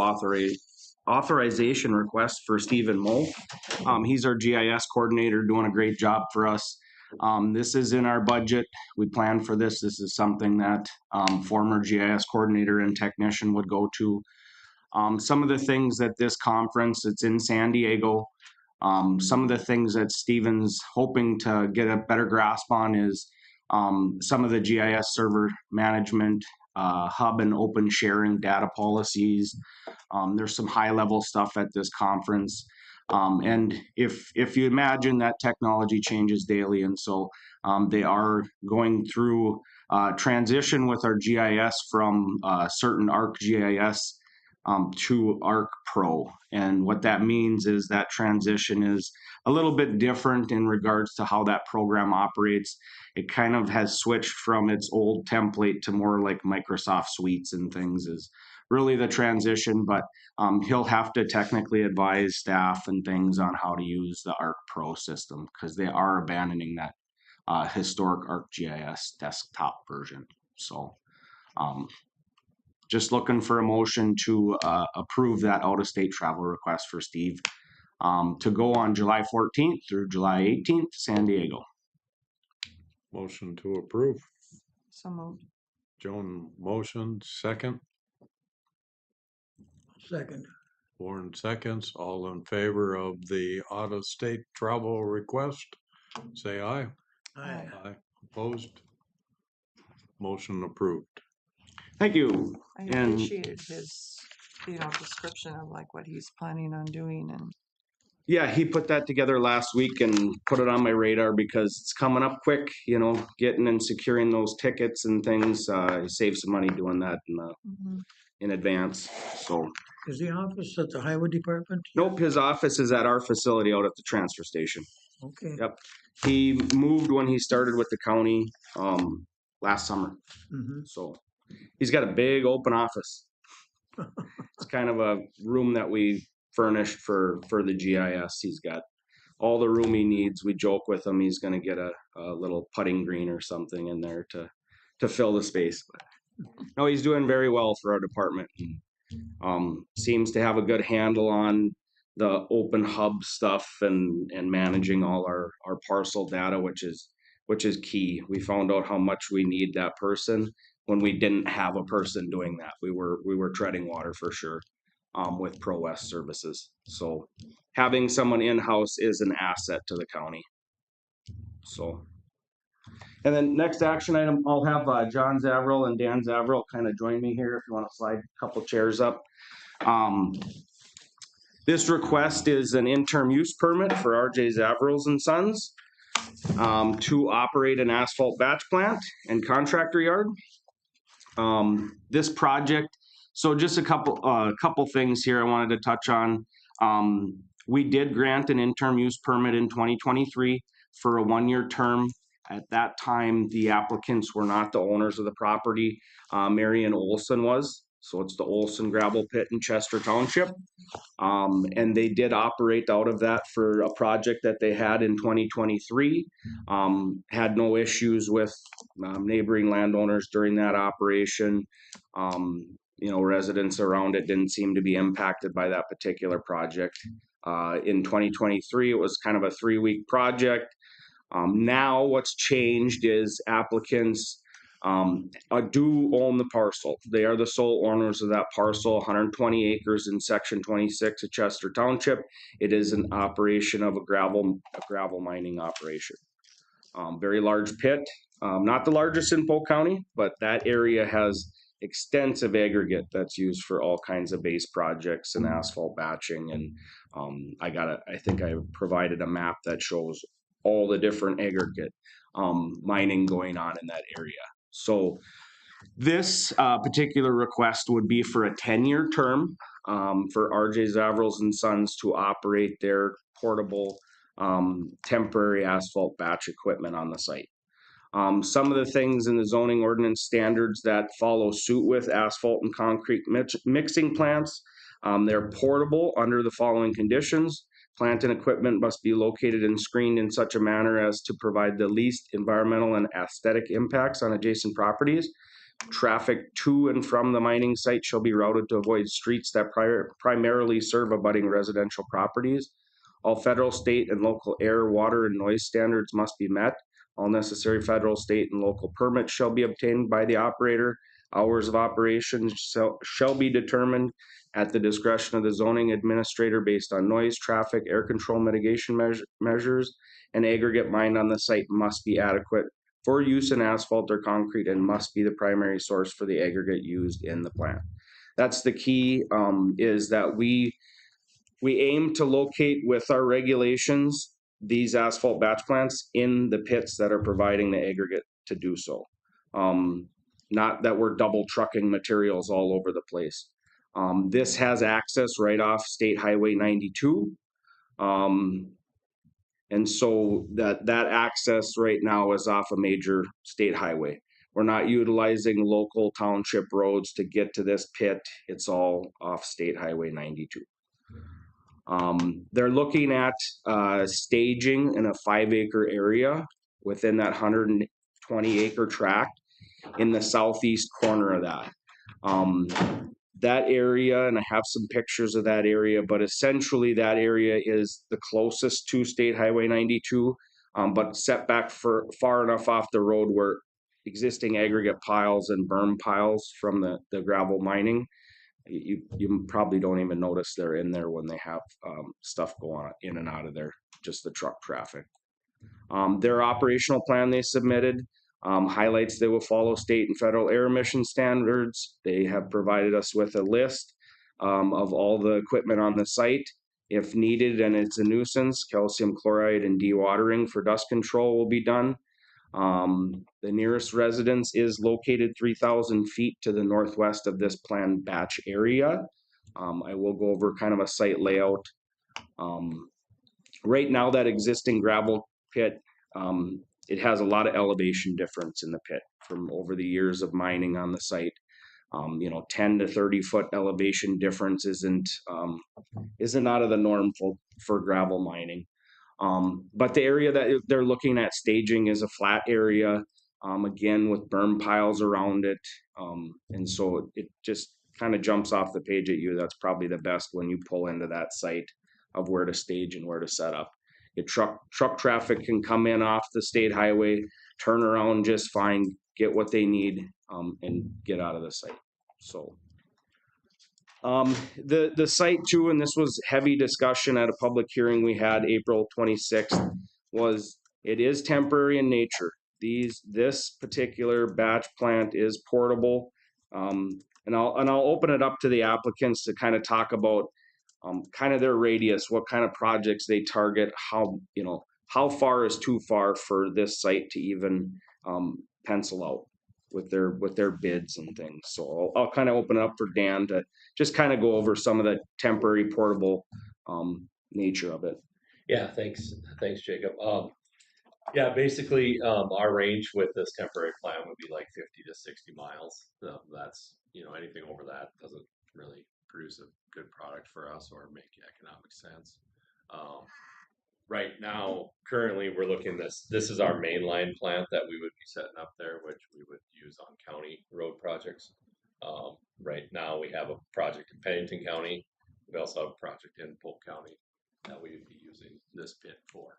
Speaker 10: authorization request for Stephen Moe. He's our GIS coordinator, doing a great job for us. This is in our budget. We planned for this. This is something that former GIS coordinator and technician would go to. Some of the things at this conference, it's in San Diego. Some of the things that Stephen's hoping to get a better grasp on is some of the GIS server management, hub and open sharing data policies. There's some high level stuff at this conference. And if you imagine that technology changes daily, and so they are going through transition with our GIS from certain ArcGIS to Arc Pro. And what that means is that transition is a little bit different in regards to how that program operates. It kind of has switched from its old template to more like Microsoft suites and things is really the transition, but he'll have to technically advise staff and things on how to use the Arc Pro system because they are abandoning that historic ArcGIS desktop version. So just looking for a motion to approve that out-of-state travel request for Steve to go on July 14th through July 18th, San Diego.
Speaker 1: Motion to approve.
Speaker 3: So moved.
Speaker 1: Joan motion, second.
Speaker 2: Second.
Speaker 1: Warren seconds. All in favor of the out-of-state travel request, say aye.
Speaker 2: Aye.
Speaker 1: Aye. Opposed? Motion approved.
Speaker 10: Thank you.
Speaker 3: I
Speaker 10: And
Speaker 3: appreciated his, description of like what he's planning on doing and
Speaker 10: yeah, he put that together last week and put it on my radar because it's coming up quick, getting and securing those tickets and things. He saved some money doing that in advance. So
Speaker 2: Is the office at the highway department?
Speaker 10: nope, his office is at our facility out at the transfer station.
Speaker 2: Okay.
Speaker 10: Yep. He moved when he started with the county last summer.
Speaker 2: Mm-hmm.
Speaker 10: So he's got a big open office. It's kind of a room that we furnished for the GIS. He's got all the room he needs. We joke with him he's going to get a little putting green or something in there to fill the space. But no, he's doing very well for our department. Seems to have a good handle on the open hub stuff and managing all our parcel data, which is key. We found out how much we need that person when we didn't have a person doing that. We were treading water for sure with Pro West services. So having someone in-house is an asset to the county. So, and then next action item, I'll have John Zavril and Dan Zavril kind of join me here if you want to slide a couple chairs up. This request is an interim use permit for RJ Zavrils and Sons to operate an asphalt batch plant and contractor yard. This project, so just a couple things here I wanted to touch on. We did grant an interim use permit in 2023 for a 1-year term. At that time, the applicants were not the owners of the property. Marion Olson was. So it's the Olson gravel pit in Chester Township. And they did operate out of that for a project that they had in 2023. Had no issues with neighboring landowners during that operation. Residents around it didn't seem to be impacted by that particular project. In 2023, it was kind of a 3-week project. Now what's changed is applicants do own the parcel. They are the sole owners of that parcel, 120 acres in section 26 of Chester Township. It is an operation of a gravel mining operation. Very large pit, not the largest in Polk County, but that area has extensive aggregate that's used for all kinds of base projects and asphalt batching. And I think I provided a map that shows all the different aggregate mining going on in that area. So this particular request would be for a 10-year term for RJ Zavrels and Sons to operate their portable temporary asphalt batch equipment on the site. Some of the things in the zoning ordinance standards that follow suit with asphalt and concrete mixing plants, they're portable under the following conditions. Plant and equipment must be located and screened in such a manner as to provide the least environmental and aesthetic impacts on adjacent properties. Traffic to and from the mining site shall be routed to avoid streets that primarily serve abutting residential properties. All federal, state, and local air, water, and noise standards must be met. All necessary federal, state, and local permits shall be obtained by the operator. Hours of operation shall be determined at the discretion of the zoning administrator based on noise, traffic, air control mitigation measures, and aggregate mined on the site must be adequate for use in asphalt or concrete and must be the primary source for the aggregate used in the plant. That's the key, is that we aim to locate with our regulations these asphalt batch plants in the pits that are providing the aggregate to do so. Not that we're double trucking materials all over the place. This has access right off State Highway 92. And so that access right now is off a major state highway. We're not utilizing local township roads to get to this pit. It's all off State Highway 92. They're looking at staging in a 5-acre area within that 120-acre tract in the southeast corner of that. That area, and I have some pictures of that area, but essentially that area is the closest to State Highway 92, but set back far enough off the road where existing aggregate piles and berm piles from the gravel mining, you probably don't even notice they're in there when they have stuff going in and out of there, just the truck traffic. Their operational plan they submitted highlights they will follow state and federal air emission standards. They have provided us with a list of all the equipment on the site. If needed and it's a nuisance, calcium chloride and dewatering for dust control will be done. The nearest residence is located 3,000 feet to the northwest of this planned batch area. I will go over kind of a site layout. Right now, that existing gravel pit, it has a lot of elevation difference in the pit from over the years of mining on the site. 10 to 30 foot elevation difference isn't out of the norm for gravel mining. But the area that they're looking at staging is a flat area, again, with berm piles around it. And so it just kind of jumps off the page at you. That's probably the best when you pull into that site of where to stage and where to set up. Truck traffic can come in off the state highway, turn around just fine, get what they need, and get out of the site. So the site too, and this was heavy discussion at a public hearing we had April 26th, was it is temporary in nature. This particular batch plant is portable, and I'll open it up to the applicants to kind of talk about kind of their radius, what kind of projects they target, how far is too far for this site to even pencil out with their bids and things. So I'll kind of open it up for Dan to just kind of go over some of the temporary portable nature of it.
Speaker 11: Yeah, thanks, Jacob. Yeah, basically, our range with this temporary plan would be like 50 to 60 miles. That's, anything over that doesn't really produce a good product for us or make economic sense. Right now, currently, we're looking this is our mainline plant that we would be setting up there, which we would use on county road projects. Right now, we have a project in Pennington County. We also have a project in Polk County that we would be using this pit for.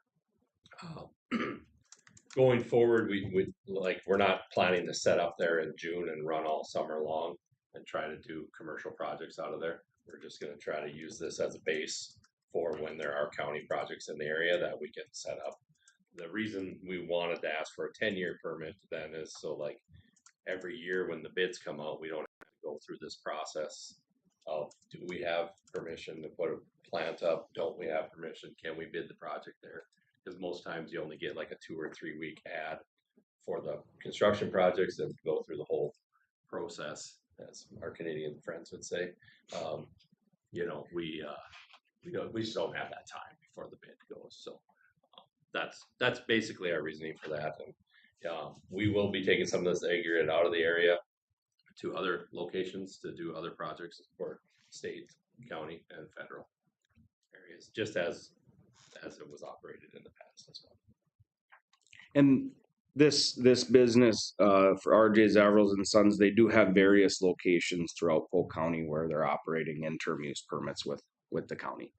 Speaker 11: going forward, we're not planning to set up there in June and run all summer long and try to do commercial projects out of there. We're just gonna try to use this as a base for when there are county projects in the area that we can set up. The reason we wanted to ask for a 10-year permit then is so like every year when the bids come out, we don't have to go through this process of, do we have permission to put a plant up? Don't we have permission? Can we bid the project there? Because most times you only get like a 2 or 3 week ad for the construction projects and go through the whole process, as our Canadian friends would say. You know, we just don't have that time before the bid goes. So that's basically our reasoning for that. And we will be taking some of this aggregate out of the area to other locations to do other projects for state, county, and federal areas, just as it was operated in the past as well.
Speaker 10: And this business for RJ Zavros and Sons, they do have various locations throughout Polk County where they're operating interim use permits with the county.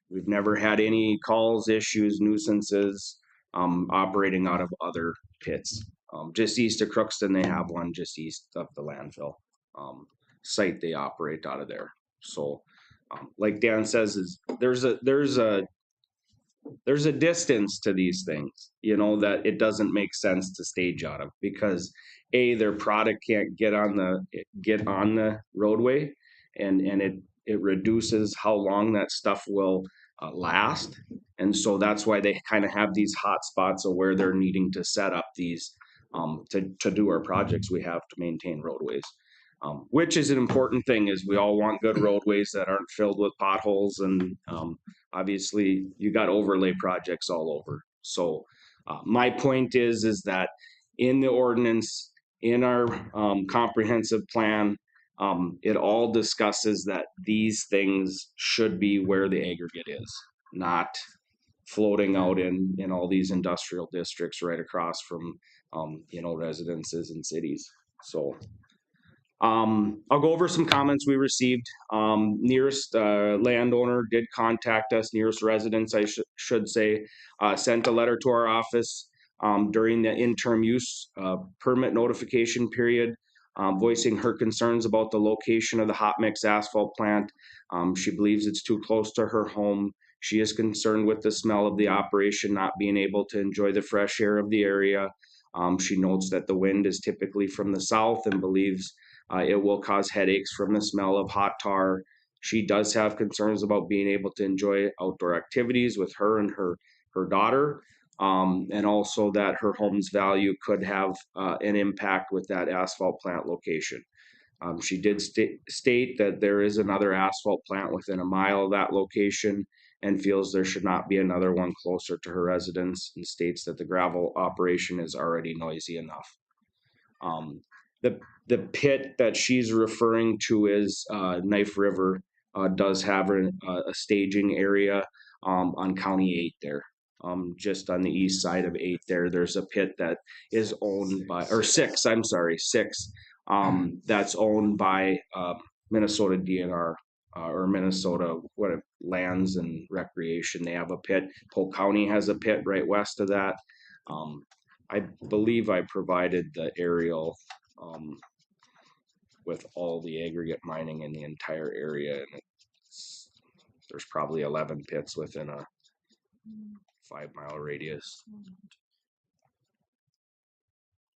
Speaker 10: We've never had any calls, issues, nuisances operating out of other pits. Just east of Crookston, they have one just east of the landfill site they operate out of there. So like Dan says, is there's a distance to these things, you know, that it doesn't make sense to stage out of, because their product can't get on the roadway, and it reduces how long that stuff will last. And so that's why they kind of have these hot spots of where they're needing to set up these to do our projects. We have to maintain roadways, which is an important thing. Is we all want good roadways that aren't filled with potholes, and obviously you got overlay projects all over. So my point is that in the ordinance, in our comprehensive plan, it all discusses that these things should be where the aggregate is, not floating out in all these industrial districts right across from residences and cities. So I'll go over some comments we received. Nearest landowner did contact us. Nearest residents, I should say, sent a letter to our office during the interim use permit notification period, voicing her concerns about the location of the hot mix asphalt plant. She believes it's too close to her home. She is concerned with the smell of the operation, not being able to enjoy the fresh air of the area. She notes that the wind is typically from the south and believes it will cause headaches from the smell of hot tar. She does have concerns about being able to enjoy outdoor activities with her and her daughter, and also that her home's value could have an impact with that asphalt plant location. She did state that there is another asphalt plant within a mile of that location and feels there should not be another one closer to her residence, and states that the gravel operation is already noisy enough. The pit that she's referring to is Knife River does have a staging area on County 8 there. Just on the east side of 8 there's a pit that is owned by, or 6, I'm sorry, 6, that's owned by Minnesota DNR or Minnesota Lands and Recreation. They have a pit. Polk County has a pit right west of that. I believe I provided the aerial with all the aggregate mining in the entire area, and there's probably 11 pits within a 5-mile radius.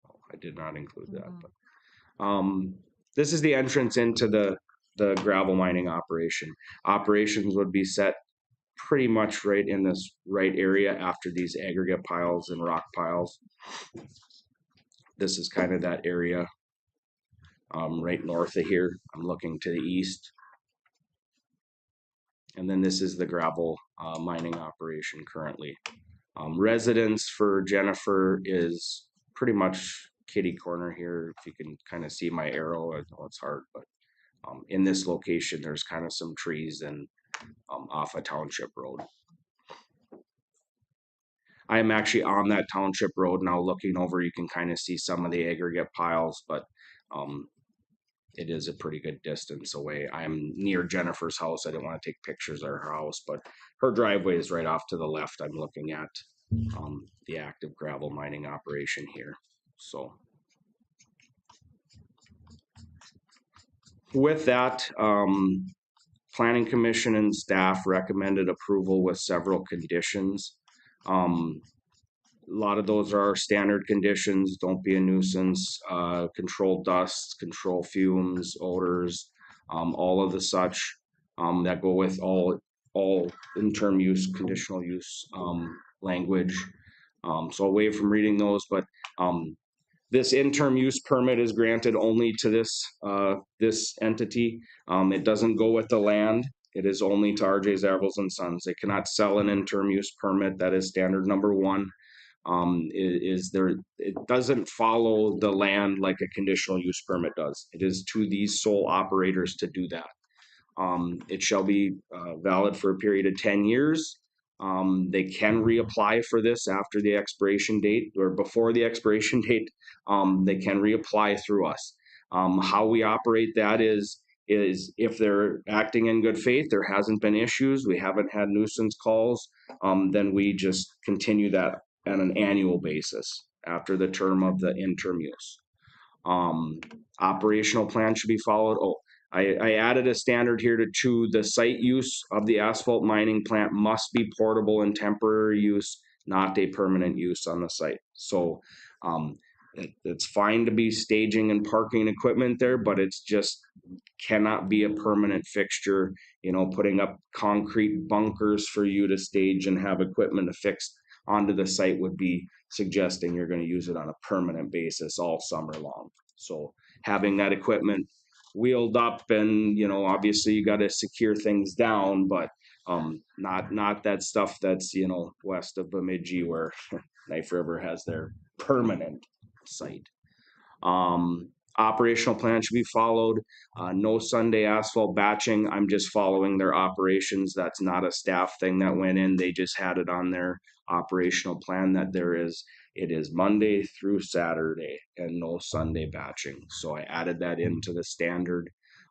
Speaker 10: Oh, I did not include that, but this is the entrance into the gravel mining operation. Operations would be set pretty much right in this right area after these aggregate piles and rock piles. This is kind of that area right north of here. I'm looking to the east. And then this is the gravel mining operation currently. Residence for Jennifer is pretty much kitty corner here. If you can kind of see my arrow, I know it's hard, but in this location, there's kind of some trees and off a township road. I am actually on that township road now looking over. You can kind of see some of the aggregate piles, but it is a pretty good distance away. I am near Jennifer's house. I didn't want to take pictures of her house, but her driveway is right off to the left I'm looking at. the active gravel mining operation here. So with that, Planning Commission and staff recommended approval with several conditions. A lot of those are standard conditions: don't be a nuisance, control dust, control fumes, odors, all of the such that go with all in-term use, conditional use language. So away from reading those, but this interim use permit is granted only to this entity. It doesn't go with the land. It is only to RJ Zavels and Sons. They cannot sell an interim use permit. That is standard number one. It doesn't follow the land like a conditional use permit does. It is to these sole operators to do that. It shall be valid for a period of 10 years. They can reapply for this after the expiration date or before the expiration date. They can reapply through us. How we operate that is if they're acting in good faith, there hasn't been issues, we haven't had nuisance calls, then we just continue that on an annual basis after the term of the interim use. Operational plan should be followed. I added a standard here to the site use of the asphalt mining plant must be portable and temporary use, not a permanent use on the site. So it's fine to be staging and parking equipment there, but it's just cannot be a permanent fixture, putting up concrete bunkers for you to stage and have equipment affixed onto the site would be suggesting you're going to use it on a permanent basis all summer long. So having that equipment wheeled up and, obviously you got to secure things down, but not that stuff that's, west of Bemidji where Knife River has their permanent site. Operational plan should be followed. No Sunday asphalt batching. I'm just following their operations. That's not a staff thing that went in. They just had it on their operational plan that it is Monday through Saturday and no Sunday batching. So I added that into the standard,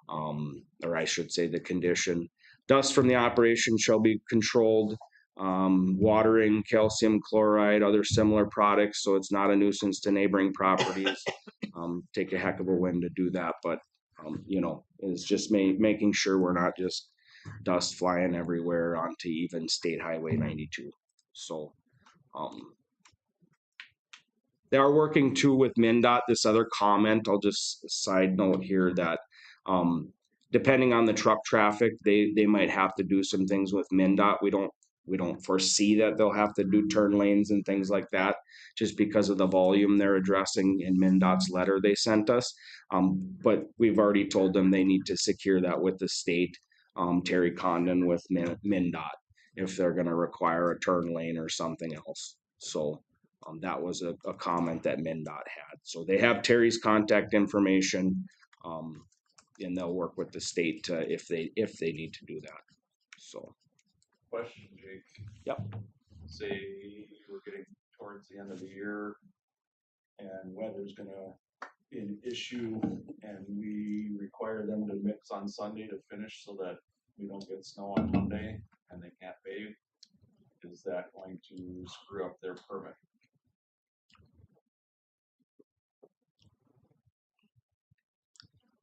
Speaker 10: or I should say the condition. Dust from the operation shall be controlled. Watering, calcium chloride, other similar products, so it's not a nuisance to neighboring properties. Take a heck of a wind to do that, but it's just making sure we're not just dust flying everywhere onto even State Highway 92. So they are working too with MnDOT. This other comment, I'll just side note here that depending on the truck traffic, they might have to do some things with MnDOT. We don't foresee that they'll have to do turn lanes and things like that just because of the volume they're addressing in MnDOT's letter they sent us. But we've already told them they need to secure that with the state, Terry Condon with MnDOT, if they're going to require a turn lane or something else. So that was a comment that MnDOT had. So they have Terry's contact information, and they'll work with the state if they need to do that. So.
Speaker 11: Question, Jake.
Speaker 10: Yep.
Speaker 11: Say we're getting towards the end of the year and weather's gonna be an issue and we require them to mix on Sunday to finish so that we don't get snow on Monday and they can't pave. Is that going to screw up their permit?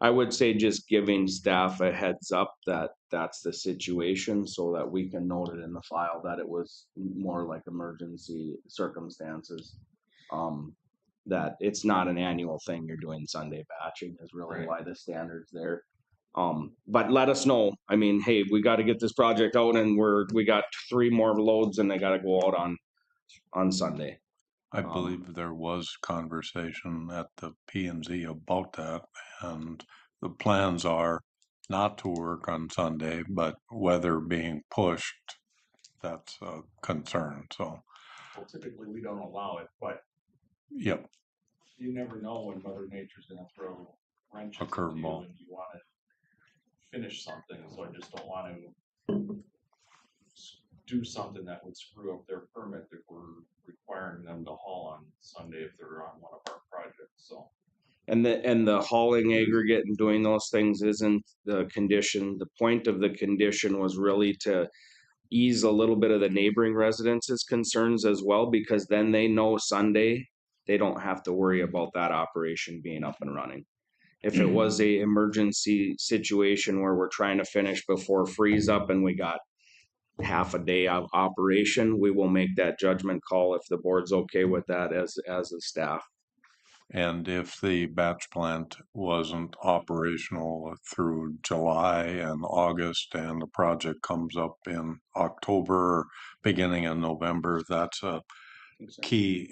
Speaker 10: I would say just giving staff a heads up that that's the situation so that we can note it in the file that it was more like emergency circumstances. That it's not an annual thing you're doing Sunday batching is really why the standard's there. But let us know. I mean, hey, we got to get this project out and we got 3 more loads and they got to go out on Sunday.
Speaker 1: I believe there was conversation at the P&Z about that, and the plans are not to work on Sunday, but weather being pushed, that's a concern, so.
Speaker 11: Well, typically we don't allow it, but
Speaker 1: yep,
Speaker 11: you never know when Mother Nature's gonna throw wrenches
Speaker 1: a curveball.
Speaker 11: and you wanna finish something, so I just don't want to do something that would screw up their permit if we're requiring them to haul on Sunday if they're on one of our projects, so.
Speaker 10: And the hauling aggregate and doing those things isn't the condition. The point of the condition was really to ease a little bit of the neighboring residents' concerns as well, because then they know Sunday, they don't have to worry about that operation being up and running. If it was a emergency situation where we're trying to finish before freeze up and we got half a day of operation, we will make that judgment call if the board's okay with that as a staff.
Speaker 1: And if the batch plant wasn't operational through July and August and the project comes up in October, beginning of November, that's a key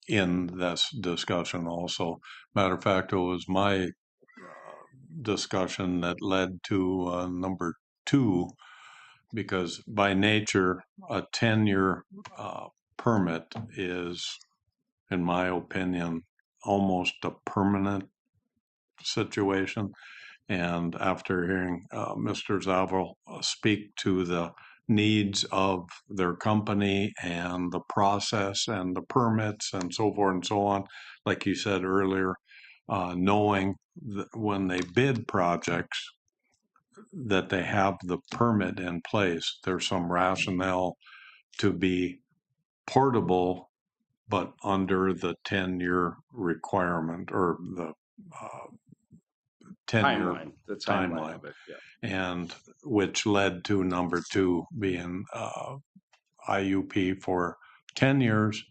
Speaker 1: in this discussion also. Matter of fact, it was my discussion that led to number 2, because by nature, a 10-year permit is, in my opinion, almost a permanent situation. And after hearing Mr. Zavel speak to the needs of their company and the process and the permits and so forth and so on, like you said earlier, knowing that when they bid projects, that they have the permit in place, there's some rationale to be portable, but under the 10-year requirement or the 10-year
Speaker 10: The timeline
Speaker 1: timeline,
Speaker 10: of it, yeah.
Speaker 1: and which led to number 2 being IUP for 10 years,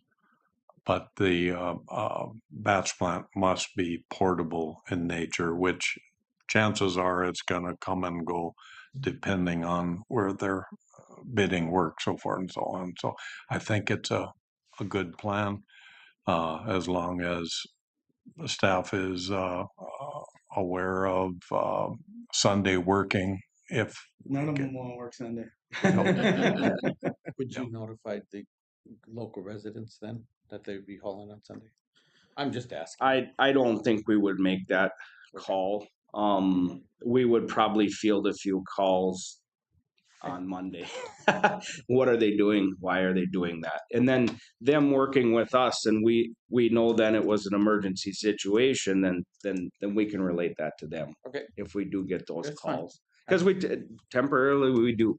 Speaker 1: but the batch plant must be portable in nature, which chances are it's going to come and go depending on where they're bidding work, so forth and so on. So I think it's a good plan, as long as the staff is aware of Sunday working. If
Speaker 2: None of them won't work Sunday.
Speaker 5: Would you notify the local residents then that they'd be hauling on Sunday? I'm just asking.
Speaker 10: I don't think we would make that call. We would probably field a few calls on Monday. What are they doing? Why are they doing that? And then them working with us, and we know then it was an emergency situation, then we can relate that to them.
Speaker 5: Okay.
Speaker 10: If we do get those
Speaker 5: That's fine.
Speaker 10: calls. Because temporarily we do,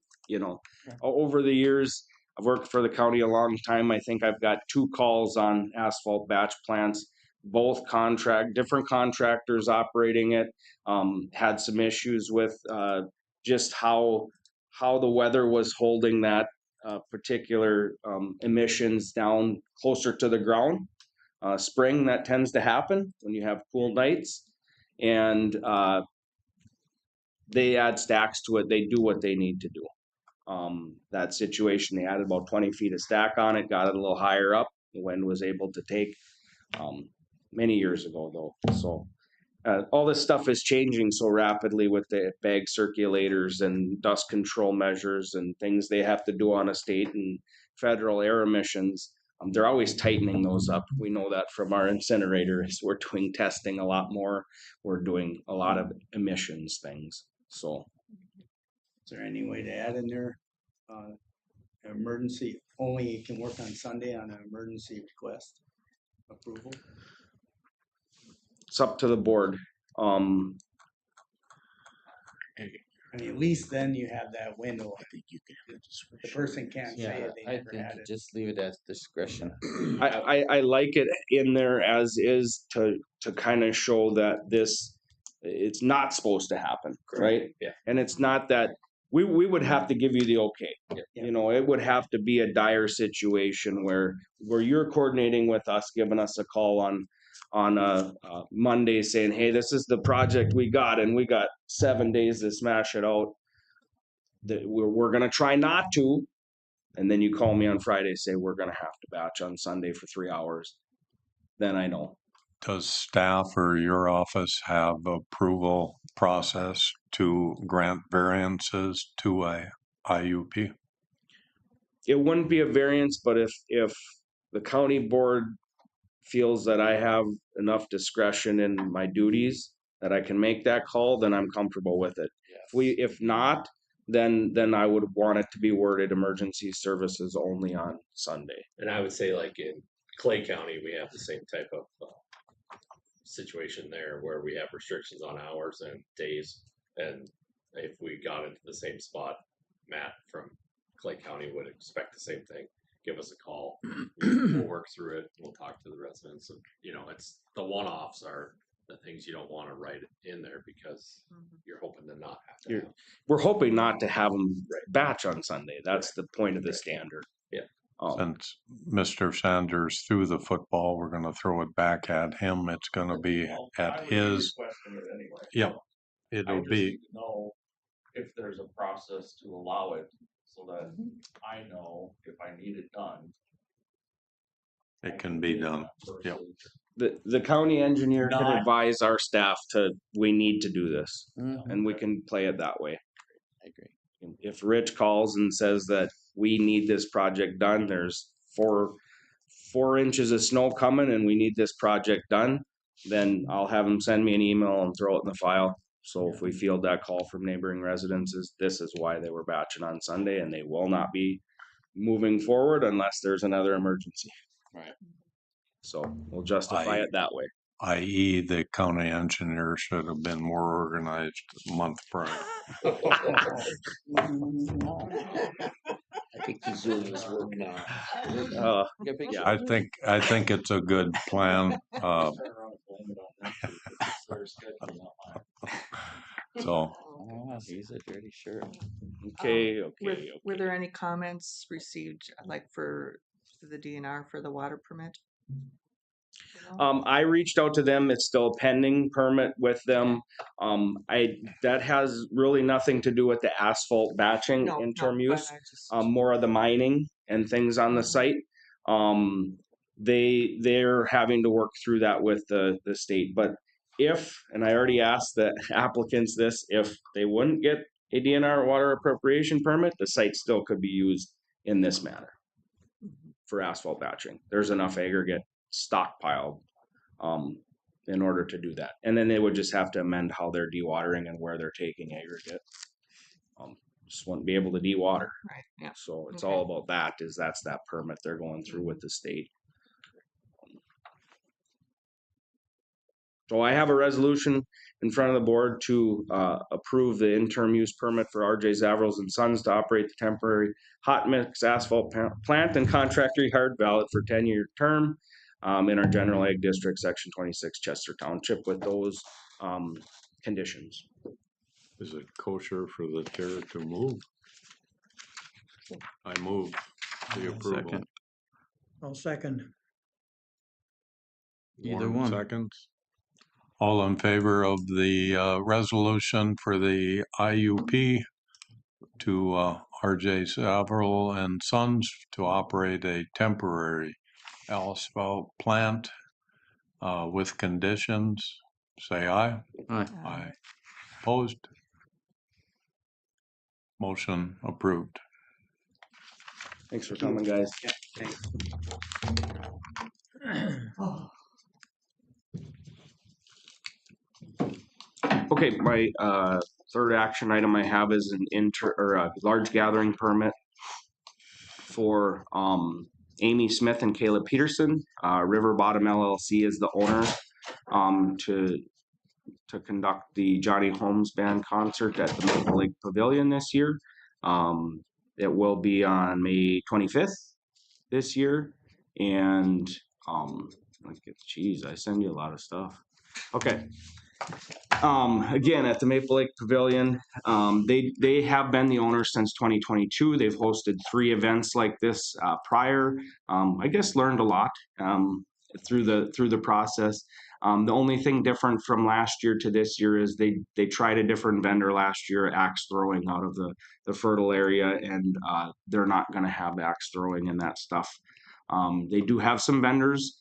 Speaker 10: over the years, I've worked for the county a long time. I think I've got 2 calls on asphalt batch plants, both different contractors operating it. Had some issues with just how the weather was holding that particular emissions down closer to the ground. Spring, that tends to happen when you have cool nights, and they add stacks to it. They do what they need to do. That situation, they added about 20 feet of stack on it, got it a little higher up. The wind was able to take many years ago, though. So all this stuff is changing so rapidly with the bag circulators and dust control measures and things they have to do on a state and federal air emissions. They're always tightening those up. We know that from our incinerators. We're doing testing a lot more. We're doing a lot of emissions things. So,
Speaker 2: Is there any way to add in there, emergency, only can work on Sunday on an emergency request approval?
Speaker 10: it's up to the board.
Speaker 2: I mean, at least then you have that window. I think you can have discretion. The person can't say
Speaker 5: Yeah,
Speaker 2: they
Speaker 5: I
Speaker 2: never
Speaker 5: think
Speaker 2: had
Speaker 5: you
Speaker 2: it.
Speaker 5: just leave it as discretion.
Speaker 10: I like it in there as is to kind of show that it's not supposed to happen, right?
Speaker 11: Yeah.
Speaker 10: And it's not that we would have to give you the okay.
Speaker 2: Yeah.
Speaker 10: It would have to be a dire situation where you're coordinating with us, giving us a call on a Monday saying, hey, this is the project we got, and we got 7 days to smash it out. That we're gonna try not to. And then you call me on Friday, say we're gonna have to batch on Sunday for 3 hours. Then I know.
Speaker 1: does staff or your office have approval process to grant variances to a IUP?
Speaker 10: It wouldn't be a variance, but if the county board feels that I have enough discretion in my duties that I can make that call, then I'm comfortable with it. If not, then I would want it to be worded emergency services only on Sunday.
Speaker 11: And I would say like in Clay County, we have the same type of situation there where we have restrictions on hours and days. And if we got into the same spot, Matt from Clay County would expect the same thing. Give us a call. We'll work through it. We'll talk to the residents. And, you know, it's the one-offs are the things you don't want to write in there because you're hoping to not have to.
Speaker 10: We're hoping not to have them batch on Sunday. That's the point of the standard.
Speaker 11: Yeah.
Speaker 1: Since Mr. Sanders threw the football, we're gonna throw it back at him. It's gonna be at his, yep, it'll be,
Speaker 2: Know if there's a process to allow it so that I know if I need it done.
Speaker 1: it can be done. Yep.
Speaker 10: The county engineer can
Speaker 2: Not-
Speaker 10: advise our staff we need to do this,
Speaker 5: Mhm.
Speaker 10: and we can play it that way.
Speaker 5: I agree.
Speaker 10: If Rich calls and says that we need this project done, there's 4 inches of snow coming and we need this project done, then I'll have him send me an email and throw it in the file. So if we field that call from neighboring residents, this is why they were batching on Sunday, and they will not be moving forward unless there's another emergency.
Speaker 5: Right.
Speaker 10: So we'll justify it that way.
Speaker 1: i.e. the county engineer should have been more organized a month prior.
Speaker 5: I think the Zoom is working out.
Speaker 10: Yeah.
Speaker 1: I think it's a good plan. So
Speaker 5: Oh, he's a dirty shirt.
Speaker 10: Okay,
Speaker 3: Were there any comments received, like for the DNR for the water permit?
Speaker 10: I reached out to them. It's still a pending permit with them. That has really nothing to do with the asphalt batching
Speaker 3: No,
Speaker 10: interim
Speaker 3: but
Speaker 10: use.
Speaker 3: I just-
Speaker 10: More of the mining and things on the site. They're having to work through that with the state. But and I already asked the applicants this, if they wouldn't get a DNR water appropriation permit, the site still could be used in this manner for asphalt batching. There's enough aggregate stockpiled in order to do that. And then they would just have to amend how they're dewatering and where they're taking aggregate. Just wouldn't be able to dewater.
Speaker 3: Right, yeah.
Speaker 10: So it's
Speaker 3: Okay.
Speaker 10: all about that's that permit they're going through with the state. So I have a resolution in front of the board to approve the interim use permit for RJ Zavros and Sons to operate the temporary hot mix asphalt plant and contractor yard valid for 10-year term in our general ag district, section 26, Chester Township, with those conditions.
Speaker 1: is it kosher for the chair to move? I move the approval.
Speaker 5: Second.
Speaker 2: I'll second.
Speaker 5: Either
Speaker 1: Warren
Speaker 5: one.
Speaker 1: seconds. All in favor of the resolution for the IUP to RJ Savril and Sons to operate a temporary asphalt plant with conditions, say aye.
Speaker 5: Aye.
Speaker 1: Aye. Opposed? Motion approved.
Speaker 10: Thanks for coming, guys. Okay, my third action item I have is a large gathering permit for Amy Smith and Caleb Peterson. River Bottom LLC is the owner to conduct the Johnny Holmes Band concert at the Maple Lake Pavilion this year. It will be on May 25th this year, and geez, I send you a lot of stuff. Okay. Again, at the Maple Lake Pavilion, they have been the owners since 2022. They've hosted 3 events like this prior. I guess learned a lot through the process. The only thing different from last year to this year is they tried a different vendor last year, axe throwing out of the fertile area, and they're not going to have axe throwing and that stuff. They do have some vendors.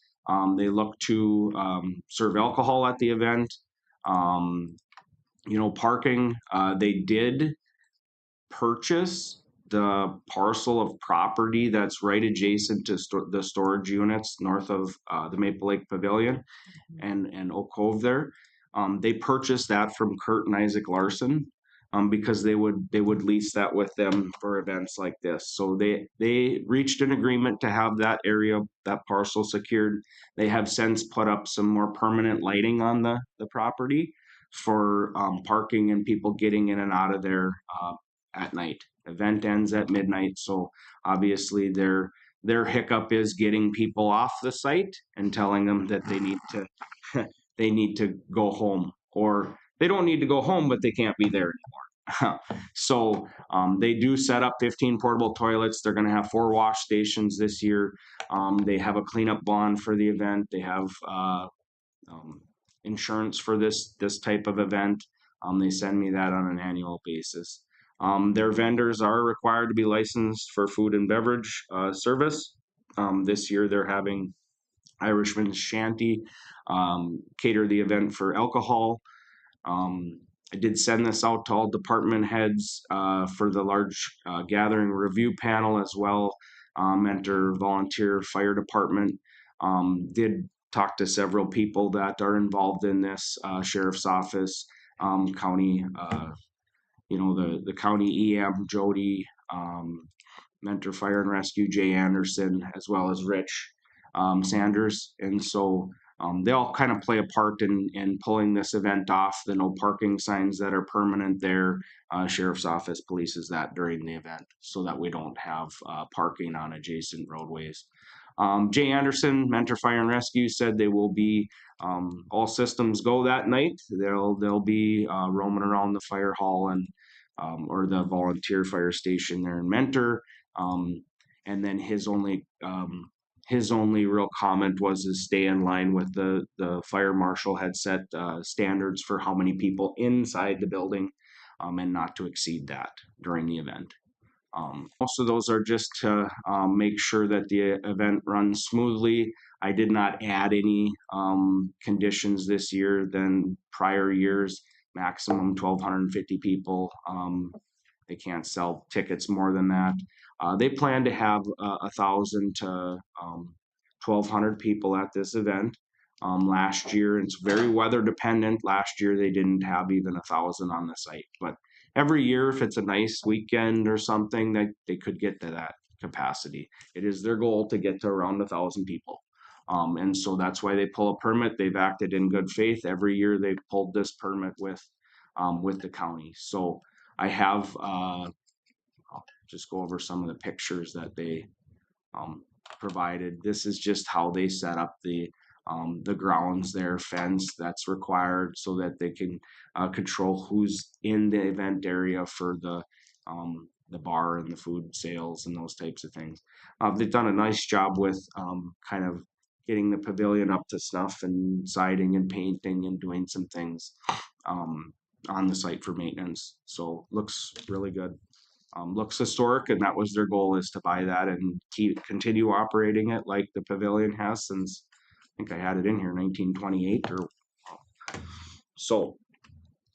Speaker 10: They look to serve alcohol at the event. Parking, they did purchase the parcel of property that's right adjacent to the storage units north of the Maple Lake Pavilion and Oak Cove there. They purchased that from Kurt and Isaac Larson because they would lease that with them for events like this. So they reached an agreement to have that area, that parcel secured. They have since put up some more permanent lighting on the property for parking and people getting in and out of there at night. event ends at midnight. So obviously their hiccup is getting people off the site and telling them that they need to they need to go home, or they don't need to go home, but they can't be there anymore. So they do set up 15 portable toilets. They're going to have 4 wash stations this year. They have a cleanup bond for the event. They have insurance for this type of event. They send me that on an annual basis. Their vendors are required to be licensed for food and beverage service. This year they're having Irishman's Shanty cater the event for alcohol. I did send this out to all department heads for the large gathering review panel as well. Enter volunteer fire department. Did talk to several people that are involved in this, sheriff's office, county, the county EM, Jody, Mentor Fire and Rescue, Jay Anderson, as well as Rich Sanders. And so they all kind of play a part in pulling this event off. The no parking signs that are permanent there, sheriff's office polices that during the event so that we don't have parking on adjacent roadways. Jay Anderson, Mentor Fire and Rescue, said they will be all systems go that night. They'll be roaming around the fire hall and or the volunteer fire station there in Mentor. And then his only real comment was to stay in line with the fire marshal had set standards for how many people inside the building, and not to exceed that during the event. Most of those are just to make sure that the event runs smoothly. I did not add any conditions this year than prior years. Maximum 1,250 people. They can't sell tickets more than that. They plan to have 1,000 to 1,200 people at this event. Last year, it's very weather dependent. Last year they didn't have even 1,000 on the site, but every year, if it's a nice weekend or something, they could get to that capacity. It is their goal to get to around 1,000 people. And so that's why they pull a permit. They've acted in good faith. Every year they've pulled this permit with the county. So I have, I'll just go over some of the pictures that they provided. This is just how they set up the grounds there, fence that's required so that they can control who's in the event area for the bar and the food sales and those types of things. They've done a nice job with kind of getting the pavilion up to snuff and siding and painting and doing some things on the site for maintenance. So looks really good. Looks historic, and that was their goal, is to buy that and continue operating it like the pavilion has since, I think I had it in here, 1928 or so.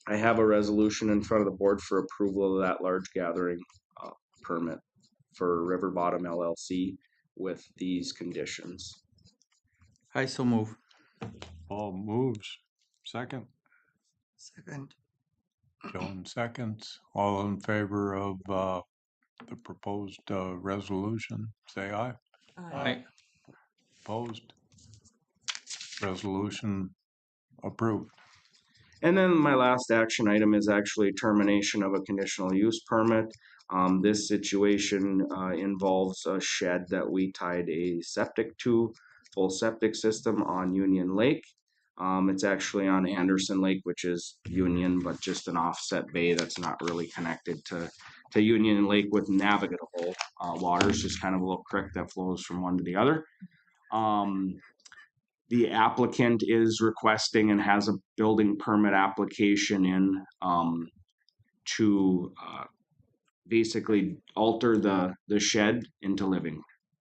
Speaker 10: I have a resolution in front of the board for approval of that large gathering permit for River Bottom LLC with these conditions.
Speaker 5: I so move.
Speaker 1: Paul moves. Second.
Speaker 3: Second.
Speaker 1: Joan seconds. All in favor of the proposed resolution, say aye.
Speaker 5: Aye.
Speaker 1: Opposed? Resolution approved.
Speaker 10: And then my last action item is actually termination of a conditional use permit. This situation involves a shed that we tied a septic to, full septic system on Union Lake. It's actually on Anderson Lake, which is Union, but just an offset bay that's not really connected to Union Lake with navigable waters, just kind of a little creek that flows from one to the other. The applicant is requesting and has a building permit application in to basically alter the shed into living,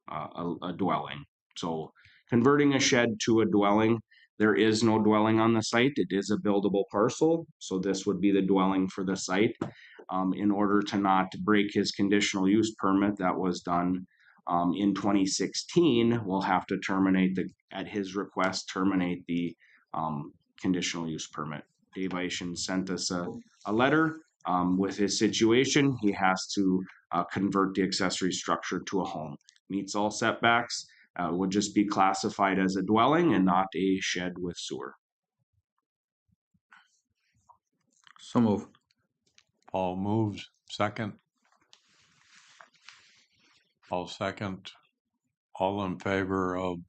Speaker 10: a dwelling. So converting a shed to a dwelling. There is no dwelling on the site. It is a buildable parcel. So this would be the dwelling for the site. In order to not break his conditional use permit that was done in 2016, we'll have to terminate at his request, terminate the conditional use permit. Dave Eischen sent us a letter with his situation. He has to convert the accessory structure to a home. Meets all setbacks. Would just be classified as a dwelling and not a shed with sewer.
Speaker 5: So move.
Speaker 1: Paul moves. Second. I'll second. All in favor of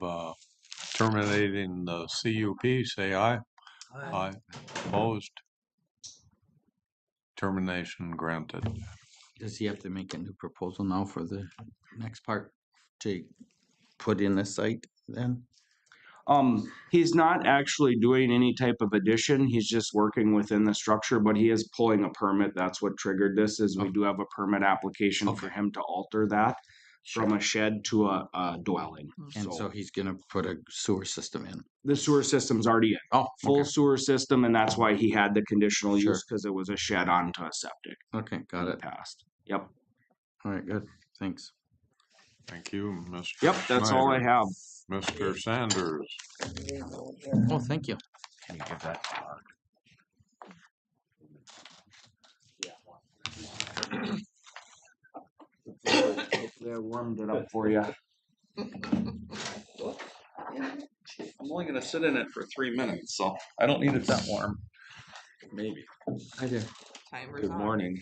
Speaker 1: terminating the CUP, say aye. Aye. Opposed? Termination granted.
Speaker 5: Does he have to make a new proposal now for the next part to put in the site then?
Speaker 10: He's not actually doing any type of addition. He's just working within the structure, but he is pulling a permit. That's what triggered this, is we do have a permit application for him to alter that from a shed to a dwelling.
Speaker 5: And so he's gonna put a sewer system in.
Speaker 10: The sewer system's already in.
Speaker 5: Oh,
Speaker 10: Full
Speaker 5: okay.
Speaker 10: sewer system, and that's why he had the conditional
Speaker 5: Sure.
Speaker 10: use, because it was a shed onto a septic
Speaker 5: Okay, got it.
Speaker 10: passed. Yep.
Speaker 5: All right, good. Thanks.
Speaker 1: Thank you, Mr.
Speaker 10: Yep, that's all I
Speaker 1: Schneider.
Speaker 10: have.
Speaker 1: Mr. Sanders.
Speaker 5: Oh, thank you.
Speaker 11: Can you give that to Mark?
Speaker 10: Hopefully I warmed it up for you.
Speaker 2: I'm only gonna sit in it for 3 minutes, so I don't need it that warm. Maybe.
Speaker 5: Hi there.
Speaker 3: Timer's
Speaker 2: Good
Speaker 3: on.
Speaker 2: morning.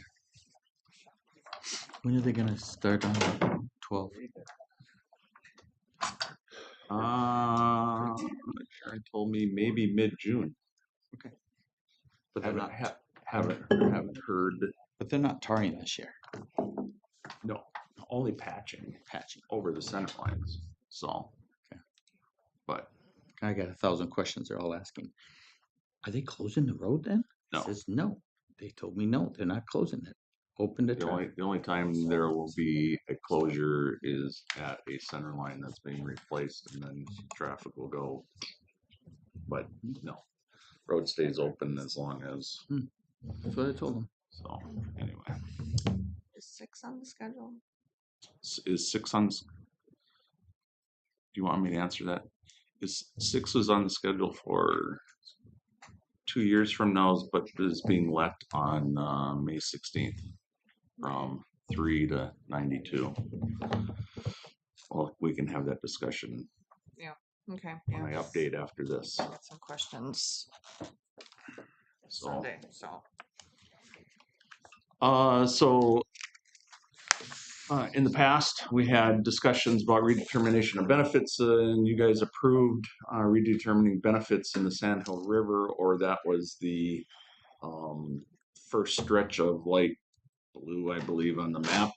Speaker 5: When are they gonna start on 12?
Speaker 2: Sharon told me maybe mid-June.
Speaker 5: But they're
Speaker 2: Haven't,
Speaker 5: not,
Speaker 2: haven't heard.
Speaker 5: but they're not tarring this year.
Speaker 2: No, only patching over the center lines. So, but
Speaker 5: I got 1,000 questions they're all asking. Are they closing the road then?
Speaker 2: No.
Speaker 5: It says no. They told me no, they're not closing it. Open to traffic.
Speaker 2: the only time there will be a closure is at a center line that's being replaced, and then traffic will go. But no, road stays open as long as.
Speaker 5: That's what I told them.
Speaker 2: So anyway,
Speaker 3: Is 6 on the schedule?
Speaker 2: is 6 on? Do you want me to answer that? Is 6 is on the schedule for 2 years from now, but is being let on May 16th from 3 to 92. Well, we can have that discussion
Speaker 3: Okay.
Speaker 2: when I update after this.
Speaker 3: Got some questions
Speaker 2: So,
Speaker 3: Sunday, so.
Speaker 2: In the past, we had discussions about redetermination of benefits, and you guys approved redetermining benefits in the Sand Hill River, or that was the first stretch of light blue, I believe, on the map.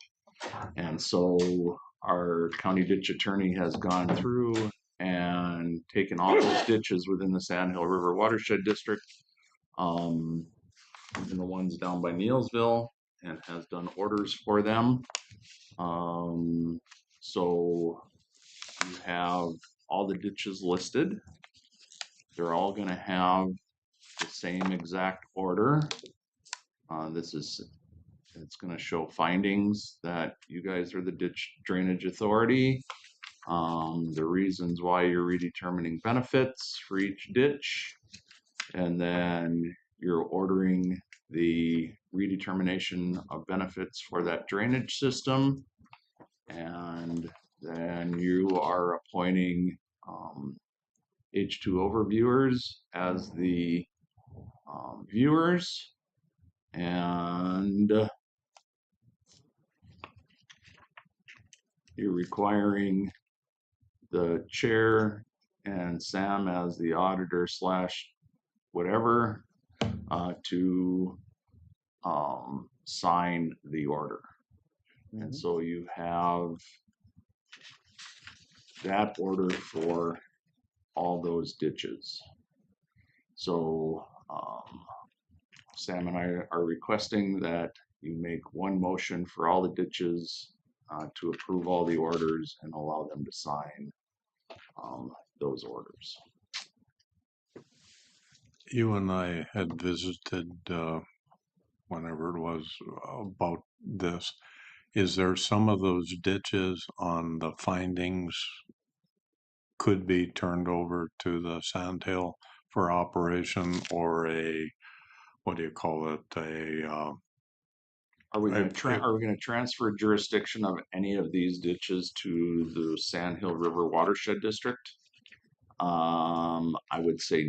Speaker 2: And so our county ditch attorney has gone through and taken all those ditches within the Sand Hill River watershed district, even the ones down by Neilsville, and has done orders for them. So you have all the ditches listed. They're all going to have the same exact order. It's going to show findings that you guys are the ditch drainage authority. The reasons why you're redetermining benefits for each ditch, and then you're ordering the redetermination of benefits for that drainage system, and then you are appointing H2 overviewers as the viewers, and you're requiring the chair and Sam as the auditor slash whatever to sign the order. And so you have that order for all those ditches. So Sam and I are requesting that you make one motion for all the ditches to approve all the orders and allow them to sign those orders.
Speaker 1: You and I had visited, whenever it was, about this. Is there some of those ditches on the findings could be turned over to the Sandhill for operation, or a, what do you call it,
Speaker 2: Are we going to transfer jurisdiction of any of these ditches to the Sand Hill River Watershed District? I would say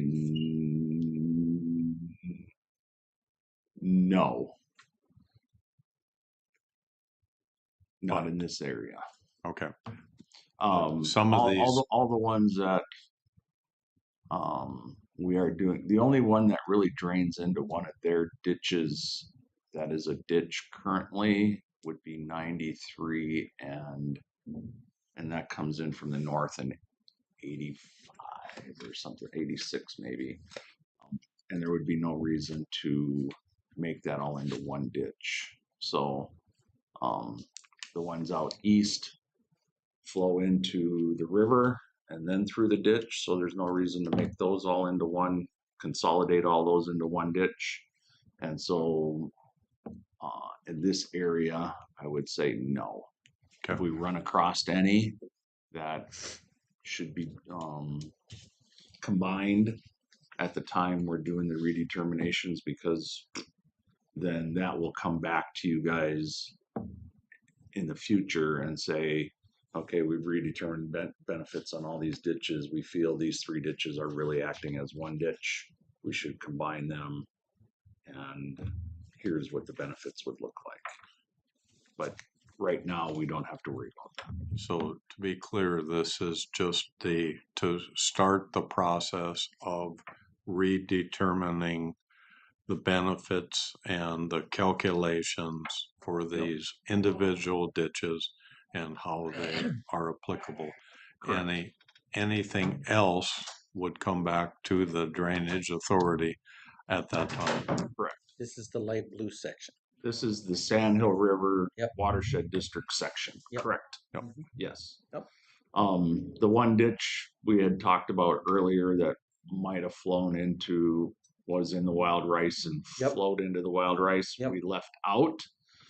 Speaker 2: no. Not in this area.
Speaker 1: Okay.
Speaker 10: Some
Speaker 1: of
Speaker 10: all,
Speaker 1: these-
Speaker 10: all the ones that we are doing. The only one that really drains into one of their ditches that is a ditch currently would be 93, and that comes in from the north and 85 or something, 86 maybe. And there would be no reason to make that all into one ditch. So the ones out east flow into the river and then through the ditch. So there's no reason to make those all into one, consolidate all those into one ditch. And so in this area, I would say no.
Speaker 1: Okay.
Speaker 10: If we run across any that should be combined at the time we're doing the redeterminations, because then that will come back to you guys in the future and say, okay, we've redetermined benefits on all these ditches. We feel these 3 ditches are really acting as one ditch. We should combine them. And here's what the benefits would look like. But right now, we don't have to worry about that.
Speaker 1: So to be clear, this is just to start the process of redetermining the benefits and the calculations for these individual ditches and how they are applicable.
Speaker 10: Correct.
Speaker 1: Anything else would come back to the drainage authority at that time.
Speaker 10: Correct.
Speaker 5: This is the light blue section.
Speaker 10: This is the Sand Hill River
Speaker 5: Yep.
Speaker 10: Watershed District section.
Speaker 5: Yep.
Speaker 10: Correct.
Speaker 1: Yep.
Speaker 10: Yes.
Speaker 5: Yep.
Speaker 10: The one ditch we had talked about earlier that might have flown into, was in the wild rice and
Speaker 5: Yep.
Speaker 10: flowed into the wild rice,
Speaker 5: Yep.
Speaker 10: we left out.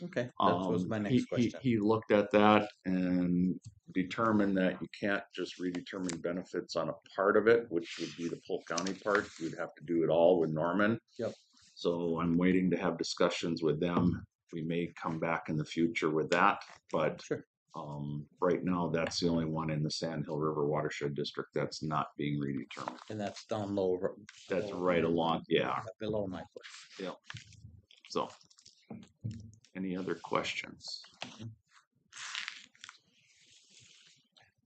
Speaker 5: Okay, that was my next question.
Speaker 10: He looked at that and determined that you can't just redetermine benefits on a part of it, which would be the Polk County part. You'd have to do it all with Norman.
Speaker 5: Yep.
Speaker 10: So I'm waiting to have discussions with them. We may come back in the future with that, but
Speaker 5: Sure.
Speaker 10: right now that's the only one in the Sand Hill River Watershed District that's not being redetermined.
Speaker 5: And that's down low.
Speaker 10: That's right along, yeah.
Speaker 5: Below my place.
Speaker 10: Yep. So, any other questions?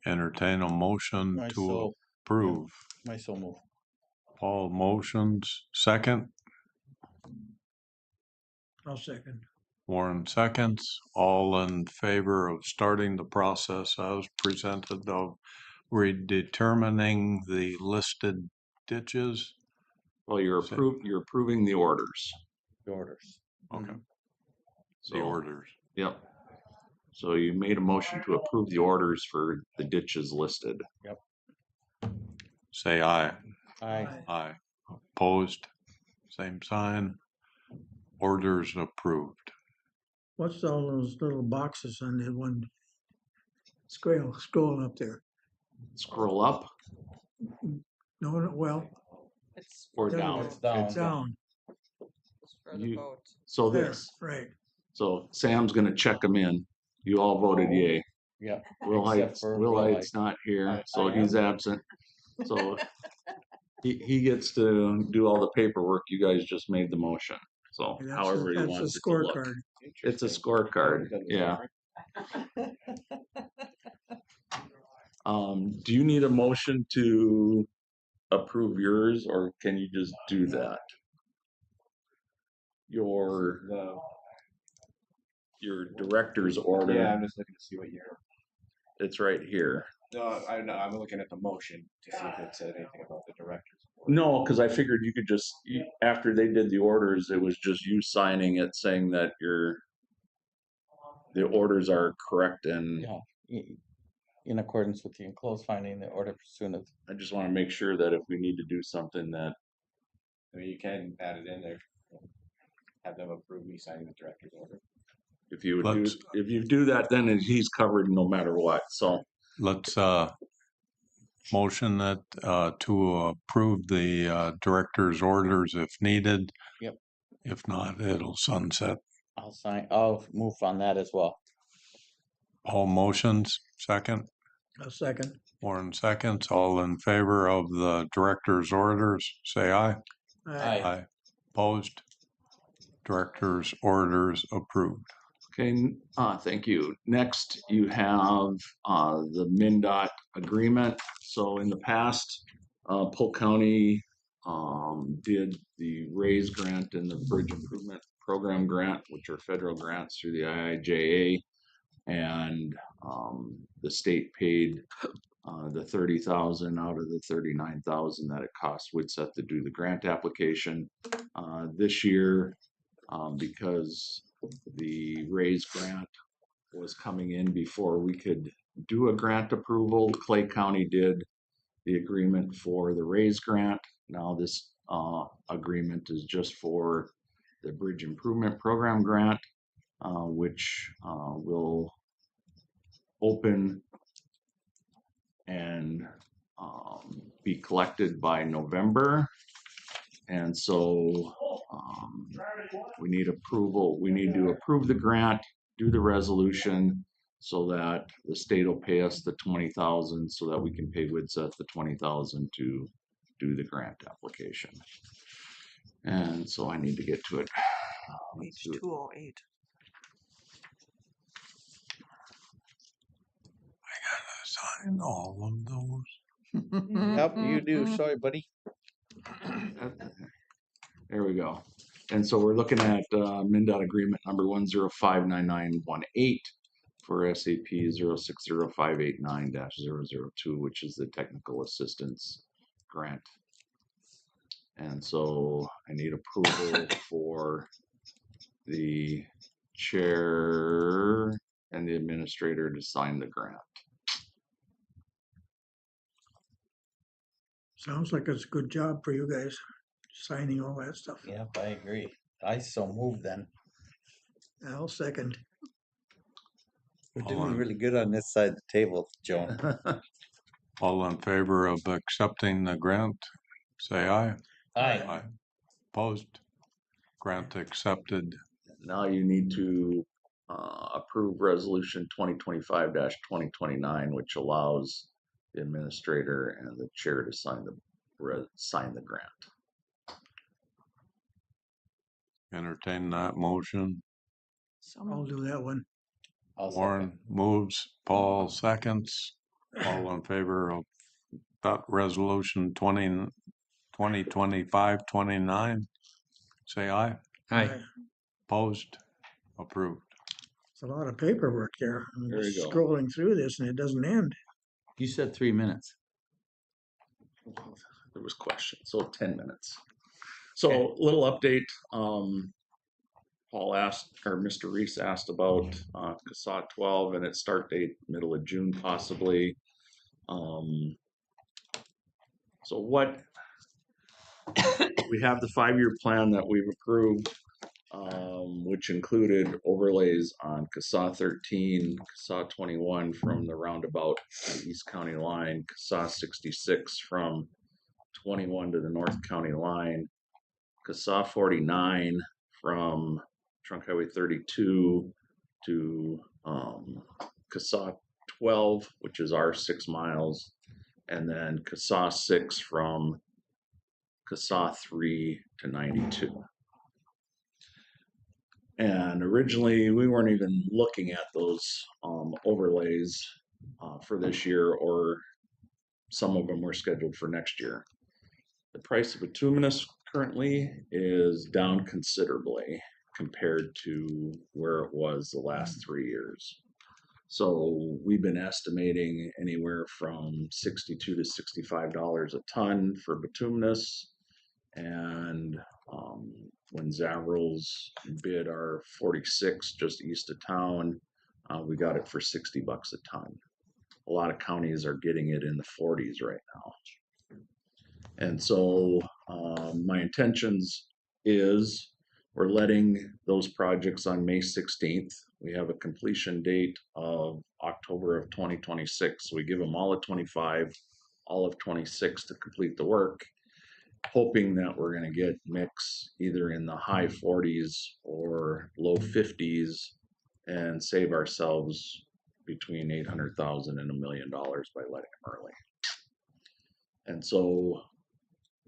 Speaker 1: Entertain a motion
Speaker 5: My
Speaker 1: to
Speaker 5: so-
Speaker 1: approve.
Speaker 5: My so move.
Speaker 1: Paul motions, second.
Speaker 2: I'll second.
Speaker 1: Warren seconds. All in favor of starting the process as presented of redetermining the listed ditches?
Speaker 10: Well, you're approving the orders.
Speaker 5: The orders.
Speaker 1: Okay,
Speaker 10: So,
Speaker 1: the orders.
Speaker 10: Yep. So you made a motion to approve the orders for the ditches listed.
Speaker 1: Say aye.
Speaker 5: Aye.
Speaker 1: Aye. Opposed? Same sign. Orders approved.
Speaker 2: What's all those little boxes on that one? Scroll up there.
Speaker 10: Scroll up
Speaker 2: No, well,
Speaker 10: or
Speaker 2: there
Speaker 10: down.
Speaker 2: we
Speaker 5: It's
Speaker 2: go.
Speaker 5: down.
Speaker 2: Down.
Speaker 10: So
Speaker 2: There,
Speaker 10: this.
Speaker 2: right.
Speaker 10: So Sam's gonna check them in. You all voted yay.
Speaker 5: Yeah.
Speaker 10: Will
Speaker 5: Except
Speaker 10: Heights,
Speaker 5: for
Speaker 10: Will
Speaker 5: Will
Speaker 10: Heights not here,
Speaker 5: I
Speaker 10: so he's absent. So he gets to do all the paperwork. You guys just made the motion. So
Speaker 2: That's
Speaker 10: however he
Speaker 2: that's
Speaker 10: wants
Speaker 2: a
Speaker 10: it to look.
Speaker 2: scorecard.
Speaker 10: It's a scorecard, yeah. Do you need a motion to approve yours, or can you just do that? Your director's order.
Speaker 4: Yeah, I'm just looking to see what year.
Speaker 10: It's right here.
Speaker 4: No, I'm looking at the motion to see if it said anything about the directors.
Speaker 10: No, because I figured you could just, after they did the orders, it was just you signing it saying that the orders are correct, and
Speaker 5: Yeah. In accordance with the enclosed finding, the order pursuant of.
Speaker 10: I just want to make sure that if we need to do something that,
Speaker 4: I mean, you can add it in there. Have them approve me signing the director's order.
Speaker 10: if you do that, then he's covered no matter what, so.
Speaker 1: Let's motion that to approve the director's orders if needed.
Speaker 5: Yep.
Speaker 1: If not, it'll sunset.
Speaker 5: I'll move on that as well.
Speaker 1: All motions, second.
Speaker 2: A second.
Speaker 1: Warren seconds. All in favor of the director's orders, say aye.
Speaker 5: Aye.
Speaker 1: Aye. Opposed? Director's orders approved.
Speaker 10: Okay, thank you. Next, you have the MnDOT agreement. So in the past, Polk County did the RAISE grant and the Bridge Improvement Program grant, which are federal grants through the IIJA. And the state paid the 30,000 out of the 39,000 that it cost Woodset to do the grant application. This year, because the RAISE grant was coming in before we could do a grant approval, Clay County did the agreement for the RAISE grant. Now this agreement is just for the Bridge Improvement Program grant, which will open and be collected by November. And so we need approval. We need to approve the grant, do the resolution so that the state will pay us the 20,000 so that we can pay Woodset the 20,000 to do the grant application. And so I need to get to it.
Speaker 3: Page 208.
Speaker 1: Sign all of those.
Speaker 2: Yep, you do. Sorry, buddy.
Speaker 10: There we go. And so we're looking at MnDOT agreement number 1059918 for SAP 060589-002, which is the technical assistance grant. And so I need approval for the chair and the administrator to sign the grant.
Speaker 12: Sounds like it's a good job for you guys, signing all that stuff.
Speaker 2: Yep, I agree. I so move then.
Speaker 12: I'll second.
Speaker 2: We're doing really good on this side of the table, Joan.
Speaker 1: All in favor of accepting the grant, say aye.
Speaker 2: Aye.
Speaker 1: Opposed? Grant accepted.
Speaker 10: Now you need to approve resolution 2025-2029, which allows the administrator and the chair to sign the grant.
Speaker 1: Entertain that motion.
Speaker 12: I'll do that one.
Speaker 1: Warren moves, Paul seconds. All in favor of that resolution 2025-29, say aye.
Speaker 2: Aye.
Speaker 1: Opposed? Approved.
Speaker 12: It's a lot of paperwork there. I'm
Speaker 10: There you
Speaker 12: just
Speaker 10: go.
Speaker 12: scrolling through this and it doesn't end.
Speaker 5: You said 3 minutes.
Speaker 10: There was questions, so 10 minutes. So little update. Paul asked, or Mr. Reese asked about CASA 12 and its start date middle of June possibly. So what we have the 5-year plan that we've approved, which included overlays on CASA 13, CASA 21 from the roundabout to East County line, CASA 66 from 21 to the North County line, CASA 49 from Trunk Highway 32 to CASA 12, which is our 6 miles, and then CASA 6 from CASA 3 to 92. And originally, we weren't even looking at those overlays for this year, or some of them were scheduled for next year. The price of bituminous currently is down considerably compared to where it was the last 3 years. So we've been estimating anywhere from $62 to $65 a ton for bituminous. And when Zavrel's bid our 46 just east of town, we got it for $60 a ton. A lot of counties are getting it in the 40s right now. And so my intentions is we're letting those projects on May 16th. We have a completion date of October of 2026. So we give them all of 25, all of 26 to complete the work, hoping that we're going to get mix either in the high 40s or low 50s and save ourselves between $800,000 and $1 million by letting them early. And so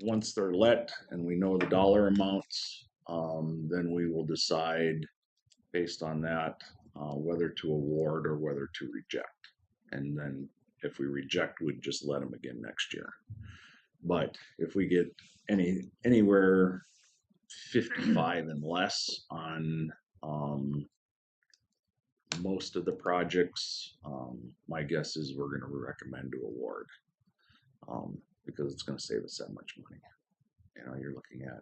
Speaker 10: once they're let and we know the dollar amounts, then we will decide
Speaker 5: based on that, whether to award or whether to reject. And then if we reject, we'd just let them again next year. But if we get anywhere 55 and less on most of the projects, my guess is we're going to recommend to award, because it's going to save us that much money. You know, you're looking at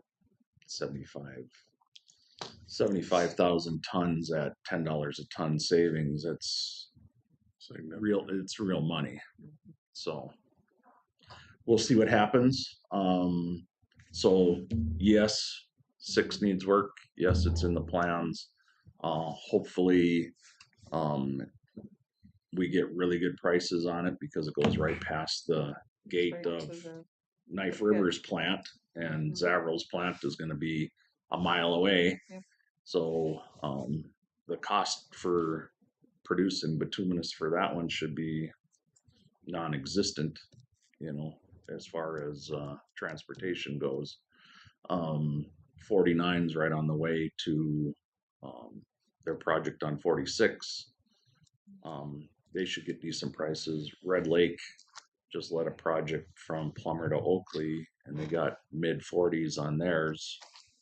Speaker 5: 75,000 tons at $10 a ton savings. It's real money. So we'll see what happens. So yes, 6 needs work. Yes, it's in the plans. Hopefully, we get really good prices on it because it goes right past the gate of Knife River's plant, and Zavrel's plant is going to be a mile away. So the cost for producing bituminous for that one should be non-existent, you know, as far as transportation goes. 49's right on the way to their project on 46. They should get decent prices. Red Lake just led a project from Plummer to Oakley, and they got mid-40s on theirs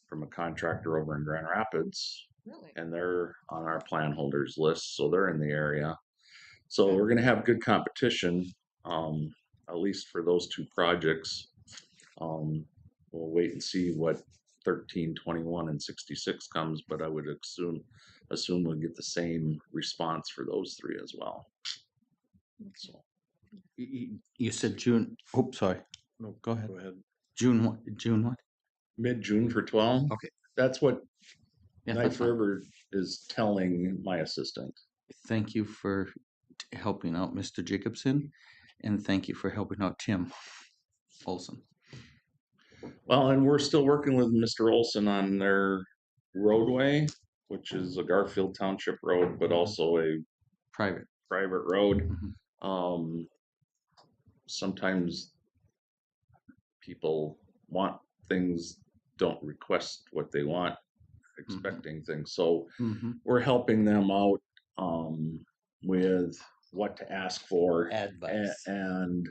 Speaker 5: from a contractor over in Grand Rapids.
Speaker 3: Really?
Speaker 5: And they're on our plan holders list, so they're in the area. So we're going to have good competition, at least for those 2 projects. We'll wait and see what 13, 21, and 66 comes, but I would assume we'll get the same response for those 3 as well. So
Speaker 2: You said June, oh, sorry. No, go ahead.
Speaker 1: Go ahead.
Speaker 2: June what? June what?
Speaker 5: mid-June for 12.
Speaker 2: Okay.
Speaker 5: That's what
Speaker 2: Yeah, that's
Speaker 5: Knife
Speaker 2: fine.
Speaker 5: River is telling my assistant.
Speaker 2: Thank you for helping out Mr. Jacobson, and thank you for helping out Tim Olson.
Speaker 5: Well, and we're still working with Mr. Olson on their roadway, which is a Garfield Township road, but also a
Speaker 2: Private.
Speaker 5: road.
Speaker 2: Mhm.
Speaker 5: Sometimes people want things, don't request what they want, expecting things. So we're helping them out with what to ask for
Speaker 2: Advice.
Speaker 5: and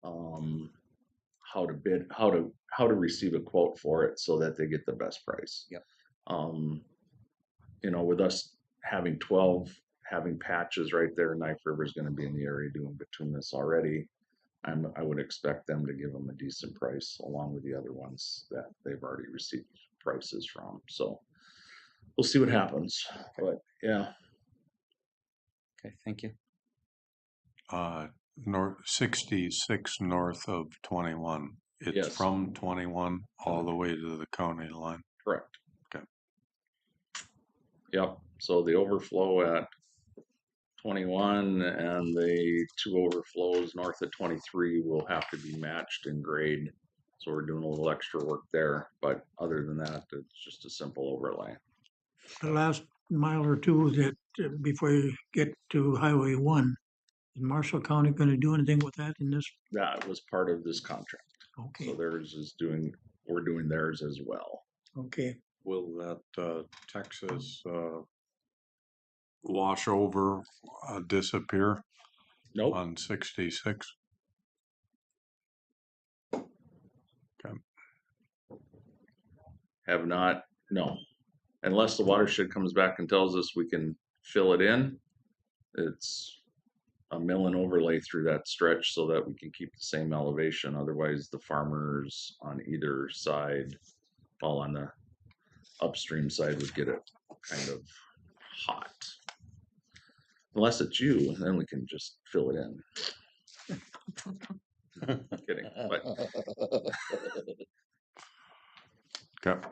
Speaker 5: how to bid, how to receive a quote for it so that they get the best price.
Speaker 2: Yep.
Speaker 5: You know, with us having 12, having patches right there, Knife River is going to be in the area doing bituminous already. I would expect them to give them a decent price along with the other ones that they've already received prices from. So we'll see what happens. But yeah.
Speaker 2: Okay, thank you.
Speaker 1: North 66 north of 21. It's
Speaker 5: Yes.
Speaker 1: from 21 all the way to the county line.
Speaker 5: Correct.
Speaker 1: Okay.
Speaker 5: Yep. So the overflow at 21 and the 2 overflows north of 23 will have to be matched in grade. So we're doing a little extra work there. But other than that, it's just a simple overlay.
Speaker 12: The last mile or 2 that before you get to Highway 1, is Marshall County going to do anything with that in this?
Speaker 5: That was part of this contract.
Speaker 12: Okay,
Speaker 5: So theirs is we're doing theirs as well.
Speaker 12: okay.
Speaker 1: Will that Texas wash over disappear
Speaker 5: Nope.
Speaker 1: on 66?
Speaker 5: Have not, no. Unless the watershed comes back and tells us we can fill it in, it's a mill and overlay through that stretch so that we can keep the same elevation. Otherwise, the farmers on either side, all on the upstream side, would get it kind of hot. Unless it's you, then we can just fill it in. Kidding, but
Speaker 1: Okay.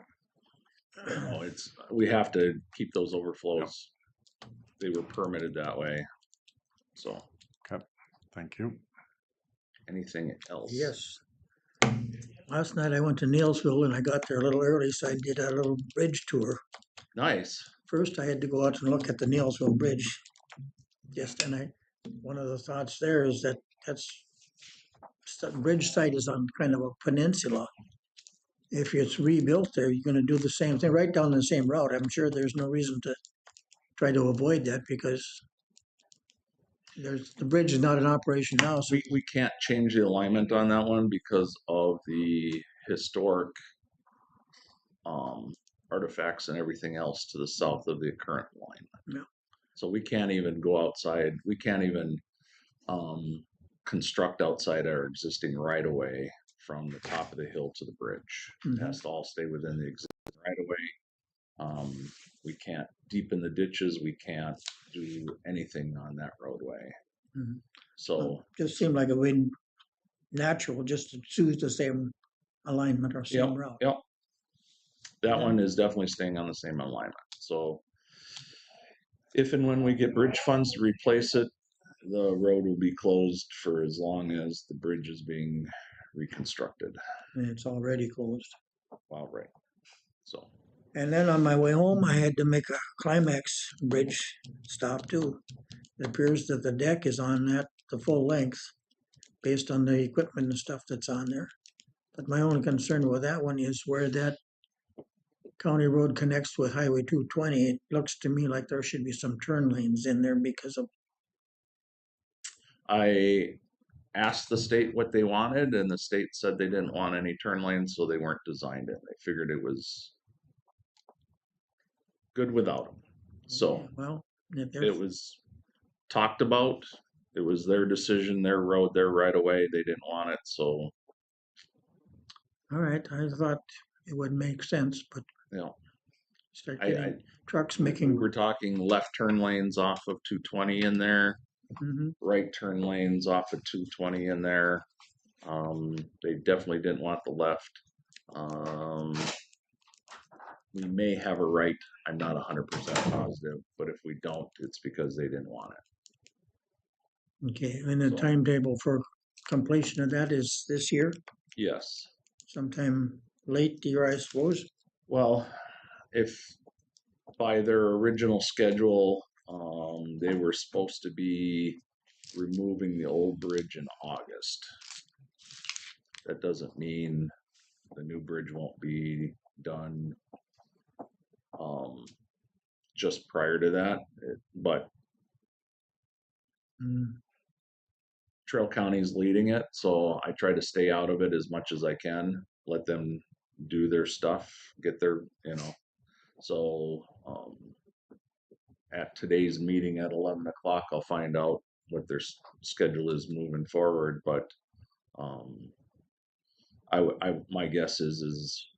Speaker 5: no, we have to keep those overflows. They were permitted that way. So,
Speaker 1: Thank you.
Speaker 5: anything else?
Speaker 12: Yes. Last night I went to Neilsville and I got there a little early, so I did a little bridge tour.
Speaker 5: Nice.
Speaker 12: First, I had to go out and look at the Neilsville Bridge. One of the thoughts there is that the bridge site is on kind of a peninsula. If it's rebuilt there, you're going to do the same thing, right down the same route. I'm sure there's no reason to try to avoid that because the bridge is not in operation now, so
Speaker 2: We can't change the alignment on that one because of the historic artifacts and everything else to the south of the current alignment.
Speaker 12: Yeah.
Speaker 2: So we can't even go outside, we can't even construct outside our existing right of way from the top of the hill to the bridge. It has to all stay within the existing right of way. We can't deepen the ditches, we can't do anything on that roadway.
Speaker 12: Mhm.
Speaker 2: So,
Speaker 12: just seemed like it would be natural just to choose the same alignment or same
Speaker 2: yep,
Speaker 12: route.
Speaker 2: yep. That
Speaker 12: Yeah.
Speaker 2: one is definitely staying on the same alignment. So if and when we get bridge funds to replace it, the road will be closed for as long as the bridge is being reconstructed.
Speaker 12: And it's already closed.
Speaker 2: Wow, right. So,
Speaker 12: And then on my way home, I had to make a climax bridge stop too. It appears that the deck is on that the full length based on the equipment and stuff that's on there. But my only concern with that one is where that county road connects with Highway 220. It looks to me like there should be some turn lanes in there because of,
Speaker 2: I asked the state what they wanted, and the state said they didn't want any turn lanes, so they weren't designed it. They figured it was good without them. So
Speaker 12: well, if
Speaker 2: it
Speaker 12: there's,
Speaker 2: was talked about. It was their decision, their road, their right of way. They didn't want it, so
Speaker 12: all right, I thought it would make sense, but
Speaker 2: you know,
Speaker 12: start
Speaker 2: I
Speaker 12: getting trucks
Speaker 2: we
Speaker 12: making,
Speaker 2: were talking left turn lanes off of 220 in there,
Speaker 12: mhm,
Speaker 2: right turn lanes off of 220 in there. They definitely didn't want the left. We may have a right. I'm not 100% positive, but if we don't, it's because they didn't want it.
Speaker 12: okay, and the
Speaker 2: So,
Speaker 12: timetable for completion of that is this year,
Speaker 2: yes.
Speaker 12: sometime late year, I suppose.
Speaker 2: Well, if by their original schedule, they were supposed to be removing the old bridge in August. That doesn't mean the new bridge won't be done just prior to that, but
Speaker 12: Mm,
Speaker 2: Trail County's leading it, so I try to stay out of it as much as I can, let them do their stuff, get their, so at today's meeting at 11 o'clock, I'll find out what their schedule is moving forward, but my guess is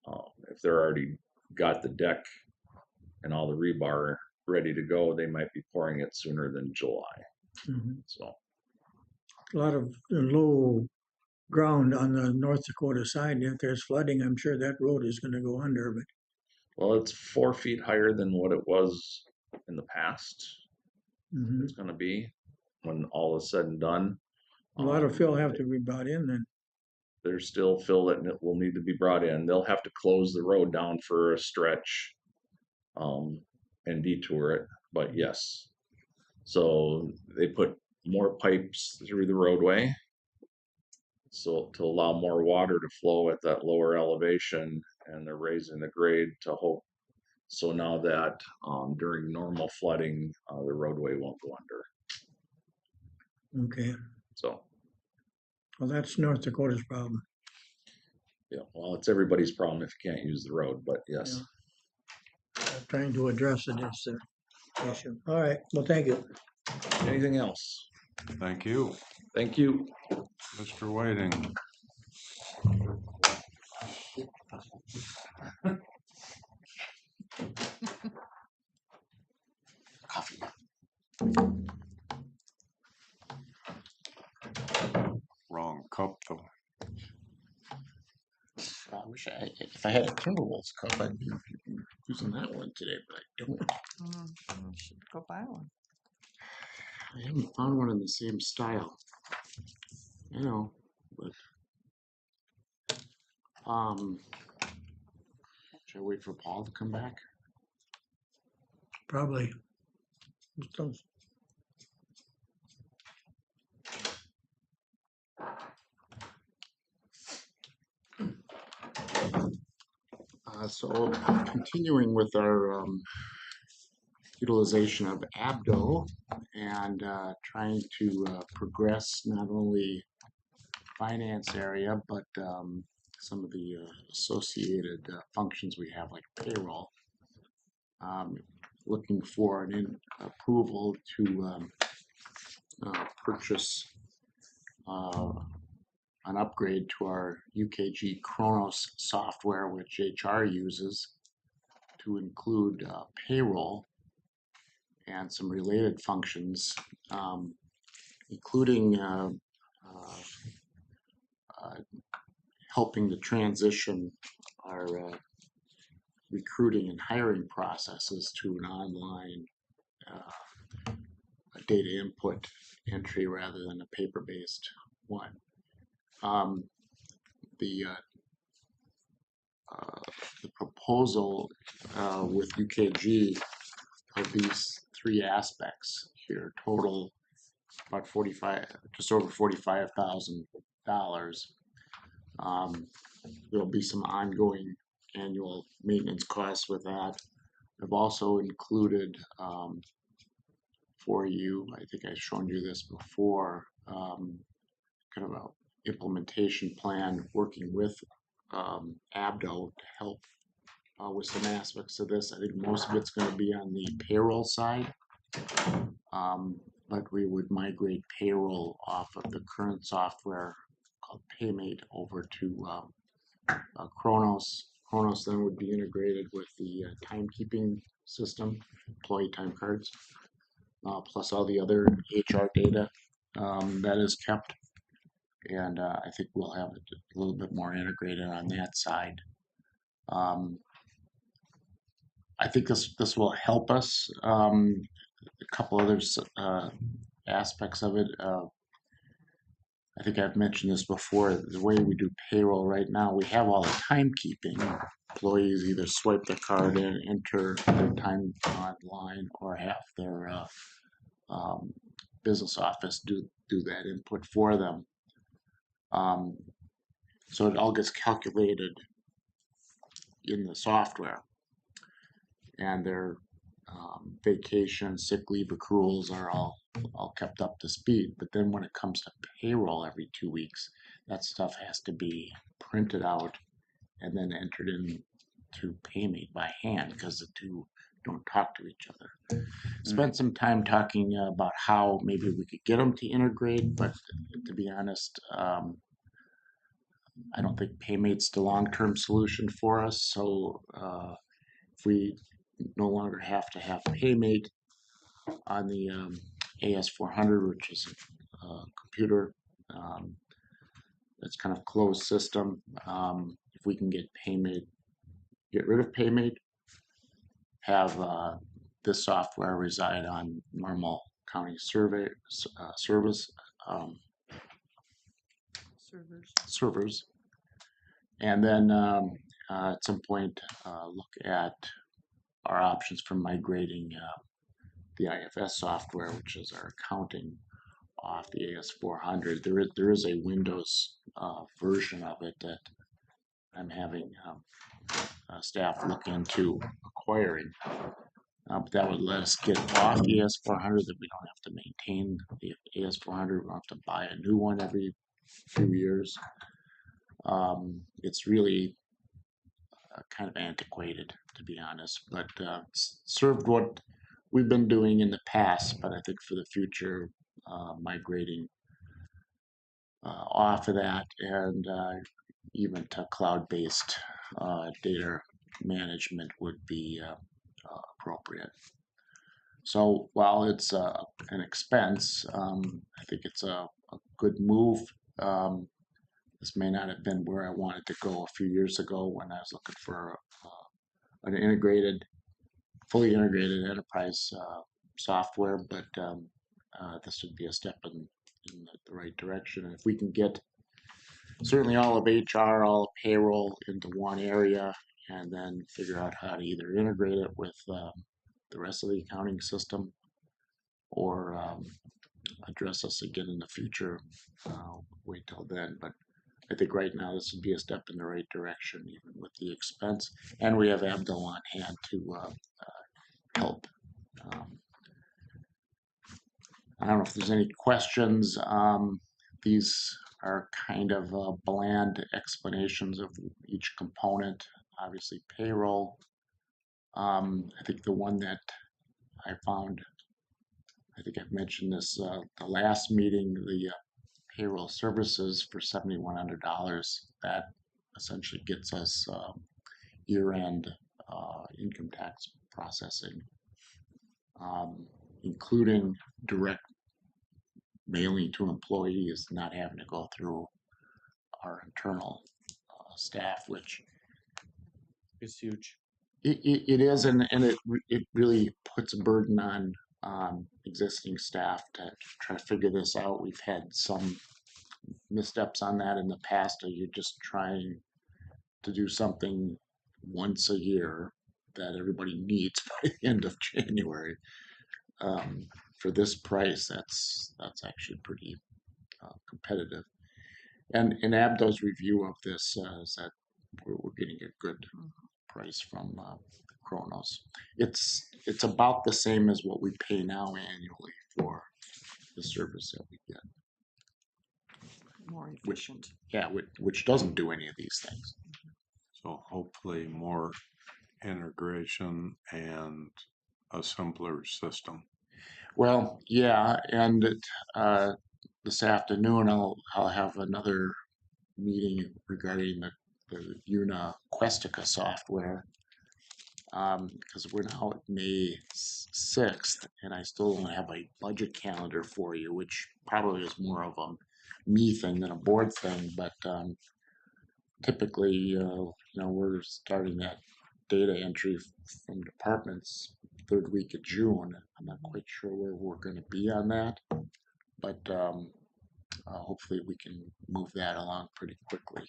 Speaker 2: if they're already got the deck and all the rebar ready to go, they might be pouring it sooner than July.
Speaker 12: mhm.
Speaker 2: So
Speaker 12: A lot of low ground on the North Dakota side. If there's flooding, I'm sure that road is gonna go under, but
Speaker 2: well, it's 4 feet higher than what it was in the past.
Speaker 12: mhm.
Speaker 2: It's going to be when all is said and done.
Speaker 12: A lot of fill have to be brought in then.
Speaker 2: There's still fill that will need to be brought in. They'll have to close the road down for a stretch and detour it. But yes, so they put more pipes through the roadway, so to allow more water to flow at that lower elevation, and they're raising the grade to hope. So now that during normal flooding, the roadway won't go under.
Speaker 12: Okay,
Speaker 2: So
Speaker 12: well, that's North Dakota's problem.
Speaker 2: yeah, well, it's everybody's problem if you can't use the road, but yes.
Speaker 12: Trying to address it is the issue. All right, well, thank you.
Speaker 2: Anything else?
Speaker 1: Thank you,
Speaker 2: Thank you.
Speaker 1: Mr. Whiting. Wrong cup though.
Speaker 7: I wish if I had a Timberwolves cup, I'd be using that one today, but I don't.
Speaker 3: Should go buy one.
Speaker 7: I haven't found one in the same style. I know, but should I wait for Paul to come back?
Speaker 12: Probably.
Speaker 7: So continuing with our utilization of Abdo and trying to progress not only finance area, but some of the associated functions we have, like payroll. Looking for approval to purchase an upgrade to our UKG Kronos software, which HR uses, to include payroll and some related functions, including helping to transition our recruiting and hiring processes to an online data input entry rather than a paper-based one. The proposal with UKG of these three aspects here total about just over $45,000. There'll be some ongoing annual maintenance costs with that. I've also included for you, I think I've shown you this before, kind of a implementation plan working with Abdo to help with some aspects of this. I think most of it's going to be on the payroll side, but we would migrate payroll off of the current software called Paymate over to Kronos. Kronos then would be integrated with the timekeeping system, employee time cards, plus all the other HR data that is kept. And I think we'll have it a little bit more integrated on that side. I think this will help us. A couple other aspects of it. I think I've mentioned this before. The way we do payroll right now, we have all the timekeeping. Employees either swipe their card in, enter their time online, or have their business office do that input for them. So it all gets calculated in the software, and their vacation, sick leave accruals are all kept up to speed. But then when it comes to payroll every 2 weeks, that stuff has to be printed out and then entered in through Paymate by hand, because the two don't talk to each other. Spent some time talking about how maybe we could get them to integrate, but to be honest, I don't think Paymate's the long-term solution for us. So if we no longer have to have Paymate on the AS400, which is a computer that's kind of closed system, if we can get rid of Paymate, have this software reside on normal county servers, and then at some point look at our options for migrating the IFS software, which is our accounting, off the AS400. There is a Windows version of it that I'm having staff look into acquiring. But that would let us get off the AS400, that we don't have to maintain the AS400. We don't have to buy a new one every few years. It's really kind of antiquated, to be honest, but served what we've been doing in the past. But I think for the future, migrating off of that and even to cloud-based data management would be appropriate. So while it's an expense, I think it's a good move. This may not have been where I wanted to go a few years ago when I was looking for an fully integrated enterprise software, but this would be a step in the right direction. And if we can get certainly all of HR, all of payroll into one area, and then figure out how to either integrate it with the rest of the accounting system, or address us again in the future, wait till then. But I think right now this would be a step in the right direction, even with the expense. And we have Abdul on hand to help Um, I don't know if there's any questions. These are kind of bland explanations of each component. Obviously, payroll. I think the one that I found, I think I've mentioned this the last meeting, the payroll services for $7,100. That essentially gets us year-end income tax processing, including direct mailing to employees, not having to go through our internal staff, which
Speaker 10: It's huge.
Speaker 7: it is, and it really puts a burden on existing staff to try to figure this out. We've had some missteps on that in the past. You're just trying to do something once a year that everybody needs by the end of January. For this price, that's actually pretty competitive. And Abdo's review of this is that we're getting a good price from Kronos. It's about the same as what we pay now annually for the service that we get.
Speaker 3: More efficient.
Speaker 7: Yeah, which doesn't do any of these things.
Speaker 1: So hopefully more integration and a simpler system.
Speaker 7: Well, yeah, and this afternoon I'll have another meeting regarding the Una Questica software, because we're now at May 6th, and I still don't have a budget calendar for you, which probably is more of a me thing than a board thing. But typically, we're starting that data entry from departments third week of June. I'm not quite sure where we're going to be on that, but hopefully we can move that along pretty quickly.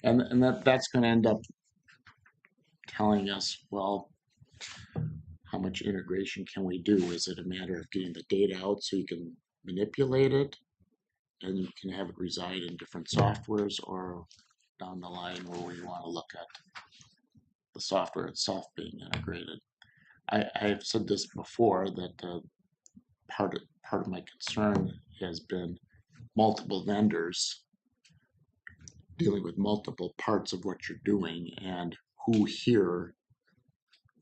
Speaker 7: And that's going to end up telling us, well, how much integration can we do? Is it a matter of getting the data out so you can manipulate it and you can have it reside in different softwares, or down the line where we want to look at the software itself being integrated? I've said this before, that part of my concern has been multiple vendors dealing with multiple parts of what you're doing, and who here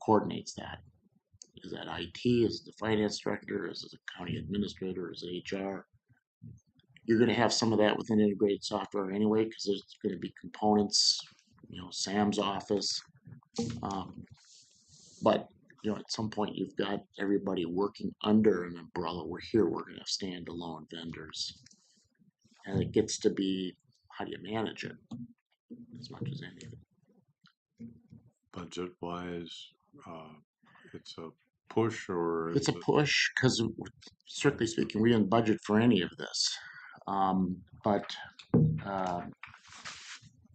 Speaker 7: coordinates that. Is that IT? Is it the finance director? Is it the county administrator? Is it HR? You're going to have some of that within integrated software anyway, because there's going to be components, Sam's office. But at some point you've got everybody working under an umbrella. We're going to have standalone vendors, and it gets to be, how do you manage it as much as anything?
Speaker 1: Budget wise, it's a push, or
Speaker 7: It's a push, because strictly speaking, we didn't budget for any of this. But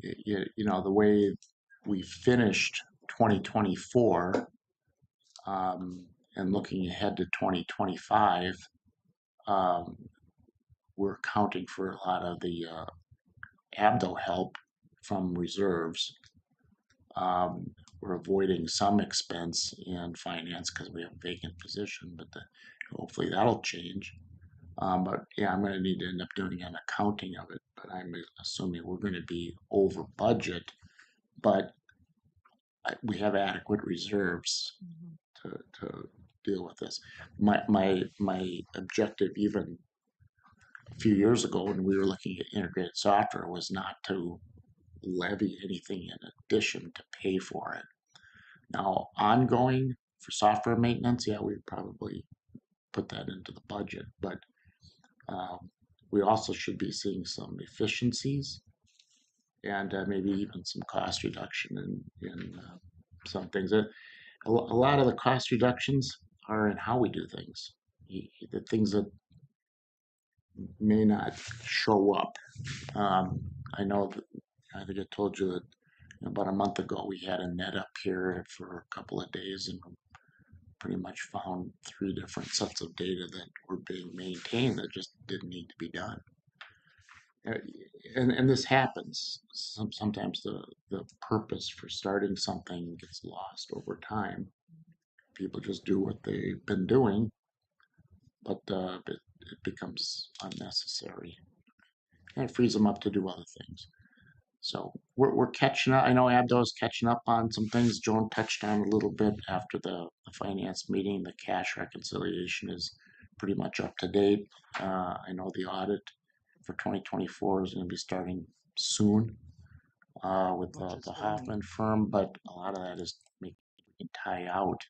Speaker 7: the way we finished 2024, and looking ahead to 2025, we're accounting for a lot of the Abdo help from reserves. We're avoiding some expense in finance because we have a vacant position, but hopefully that'll change. But yeah, I'm going to need to end up doing an accounting of it, but I'm assuming we're going to be over budget, but we have adequate reserves to deal with this. My objective, even a few years ago when we were looking at integrated software, was not to levy anything in addition to pay for it. Now, ongoing for software maintenance, yeah, we'd probably put that into the budget, but we also should be seeing some efficiencies and maybe even some cost reduction in some things. A lot of the cost reductions are in how we do things, the things that may not show up. I know that, I think I told you that about a month ago we had a net up here for a couple of days, and pretty much found 3 different sets of data that were being maintained that just didn't need to be done. And this happens. Sometimes the purpose for starting something gets lost over time. people just do what they've been doing, but it becomes unnecessary. And it frees them up to do other things. So we're catching up. I know Abdo's catching up on some things. Joan touched on a little bit after the finance meeting. The cash reconciliation is pretty much up to date. I know the audit for 2024 is going to be starting soon with the Hoffman firm, but a lot of that is making we can tie out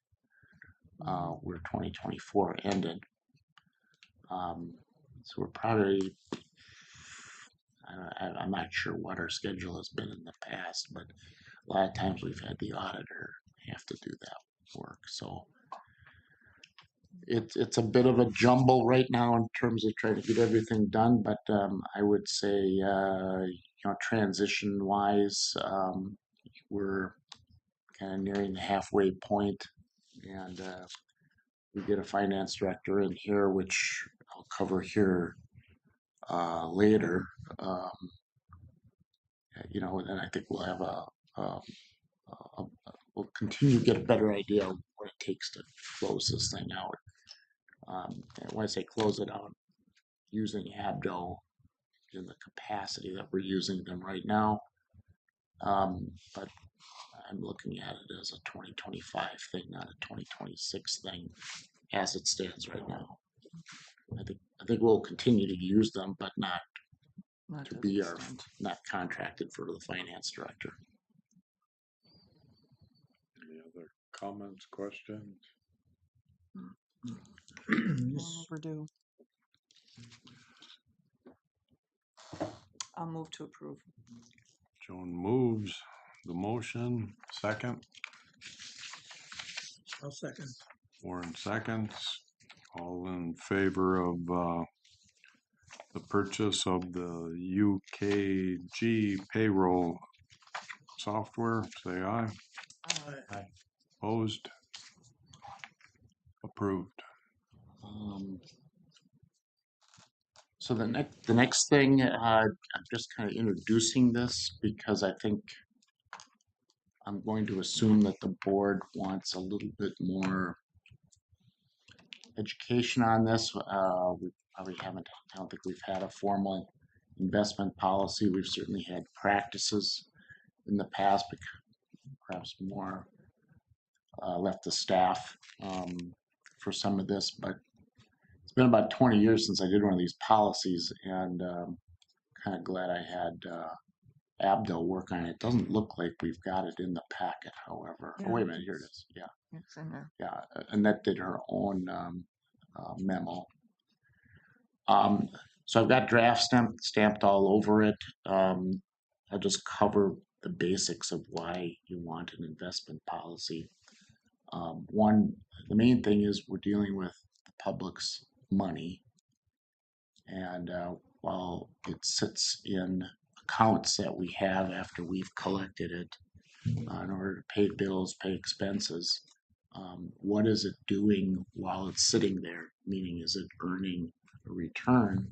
Speaker 7: where 2024 ended. So we're probably, I'm not sure what our schedule has been in the past, but a lot of times we've had the auditor have to do that work. So it's a bit of a jumble right now in terms of trying to get everything done, but I would say, transition wise, we're kind of nearing the halfway point, and we get a finance director in here, which I'll cover here later. And I think we'll have we'll continue to get a better idea of what it takes to close this thing out. And when I say close it out, using Abdo in the capacity that we're using them right now, but I'm looking at it as a 2025 thing, not a 2026 thing, as it stands right now. I think we'll continue to use them, but not to be not contracted for the finance director.
Speaker 1: Any other comments, questions?
Speaker 3: Overdue. I'll move to approve.
Speaker 1: Joan moves the motion. Second.
Speaker 12: I'll second.
Speaker 1: Warren seconds. All in favor of the purchase of the UKG payroll software, say aye.
Speaker 12: Aye.
Speaker 1: Opposed? Approved.
Speaker 7: So the next thing, I'm just kind of introducing this because I think I'm going to assume that the board wants a little bit more education on this. We probably haven't, I don't think we've had a formal investment policy. We've certainly had practices in the past, but perhaps more left to staff for some of this. But it's been about 20 years since I did one of these policies, and kind of glad I had Abdo work on it. It doesn't look like we've got it in the packet, however.
Speaker 3: Yeah,
Speaker 7: oh, wait a minute, here it is. Yeah.
Speaker 3: It's in there.
Speaker 7: Yeah, Annette did her own memo. So I've got draft stamped all over it. I'll just cover the basics of why you want an investment policy. One, the main thing is we're dealing with the public's money, and while it sits in accounts that we have after we've collected it in order to pay bills, pay expenses, what is it doing while it's sitting there? Meaning, is it earning a return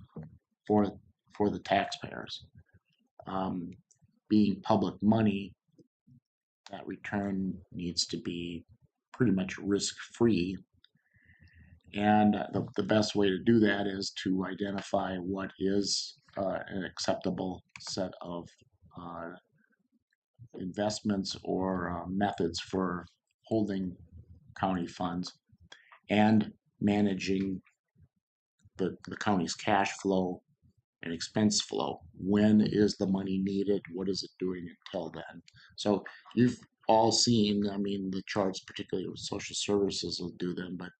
Speaker 7: for the taxpayers? Being public money, that return needs to be pretty much risk-free. And the best way to do that is to identify what is an acceptable set of investments or methods for holding county funds and managing the county's cash flow and expense flow. When is the money needed? What is it doing until then? So you've all seen, I mean, the charts, particularly with social services will do them, but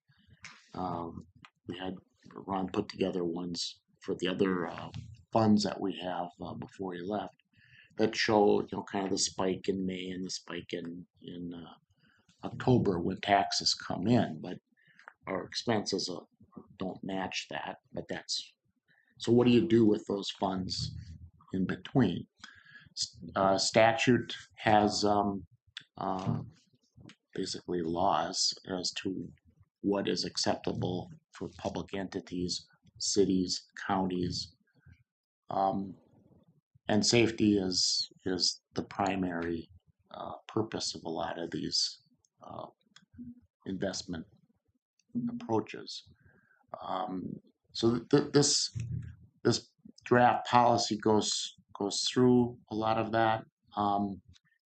Speaker 7: we had Ron put together ones for the other funds that we have before he left that show, kind of the spike in May and the spike in October when taxes come in, but our expenses don't match that. But that's, so what do you do with those funds in between? Statute has basically laws as to what is acceptable for public entities, cities, counties, and safety is the primary purpose of a lot of these investment approaches. So this draft policy goes through a lot of that.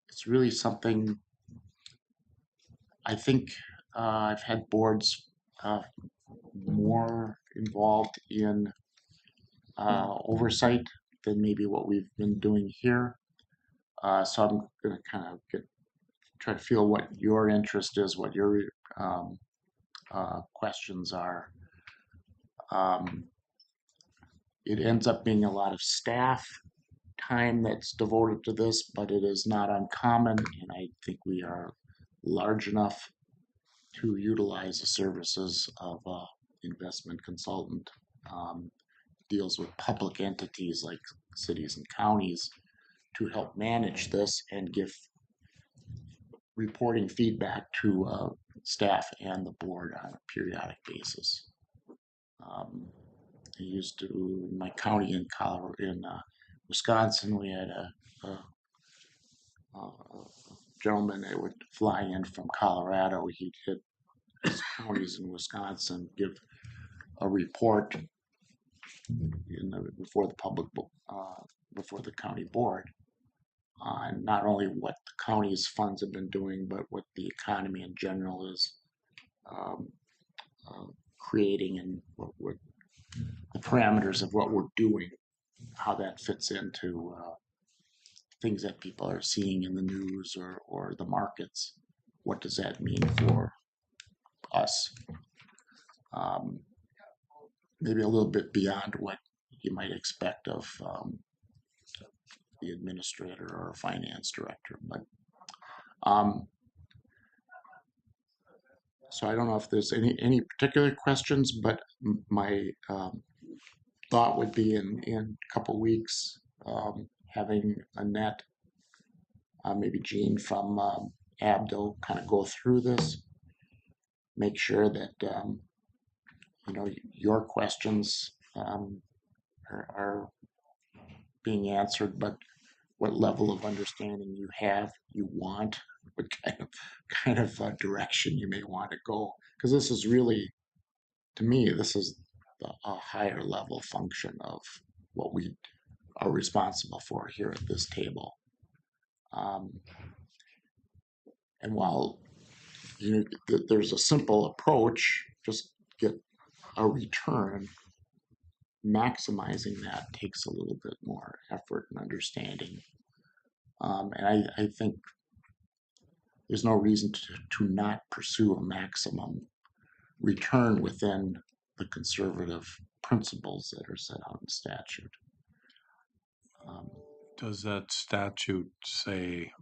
Speaker 7: It's really something I think I've had boards more involved in oversight than maybe what we've been doing here. So I'm going to kind of try to feel what your interest is, what your questions are. It ends up being a lot of staff time that's devoted to this, but it is not uncommon, and I think we are large enough to utilize the services of an investment consultant. Deals with public entities like cities and counties to help manage this and give reporting feedback to staff and the board on a periodic basis. I used to, in my county in Colorado, in Wisconsin, we had a gentleman that would fly in from Colorado. He'd hit counties in Wisconsin, give a report before the public, before the county board, on not only what the county's funds have been doing, but what the economy in general is creating, and what the parameters of what we're doing, how that fits into things that people are seeing in the news or the markets. What does that mean for us? Maybe a little bit beyond what you might expect of the administrator or finance director. But so I don't know if there's any particular questions, but my thought would be in a couple weeks, having Annette, maybe Jean from Abdo, kind of go through this, make sure that your questions are being answered, but what level of understanding you want, what kind of direction you may want to go, because this is really, to me, this is a higher level function of what we are responsible for here at this table. And while there's a simple approach, just get a return, maximizing that takes a little bit more effort and understanding. And I think there's no reason to not pursue a maximum return within the conservative principles that are set out in statute.
Speaker 1: Does that statute say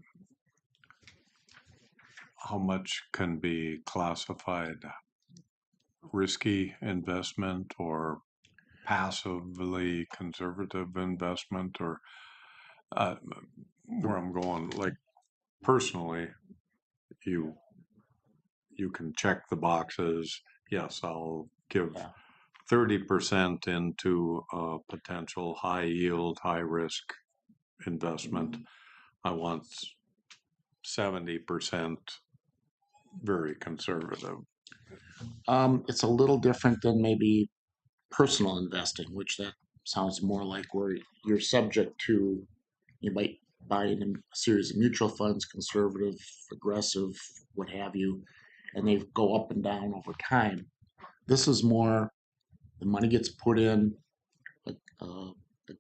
Speaker 1: how much can be classified risky investment or passively conservative investment, or where I'm going, like personally, you can check the boxes. Yes, I'll give 30% into a potential high yield, high risk investment. I want 70% very conservative.
Speaker 7: It's a little different than maybe personal investing, which that sounds more like where you're subject to, you might buy in a series of mutual funds, conservative, aggressive, what have you, and they go up and down over time. This is more, the money gets put in, a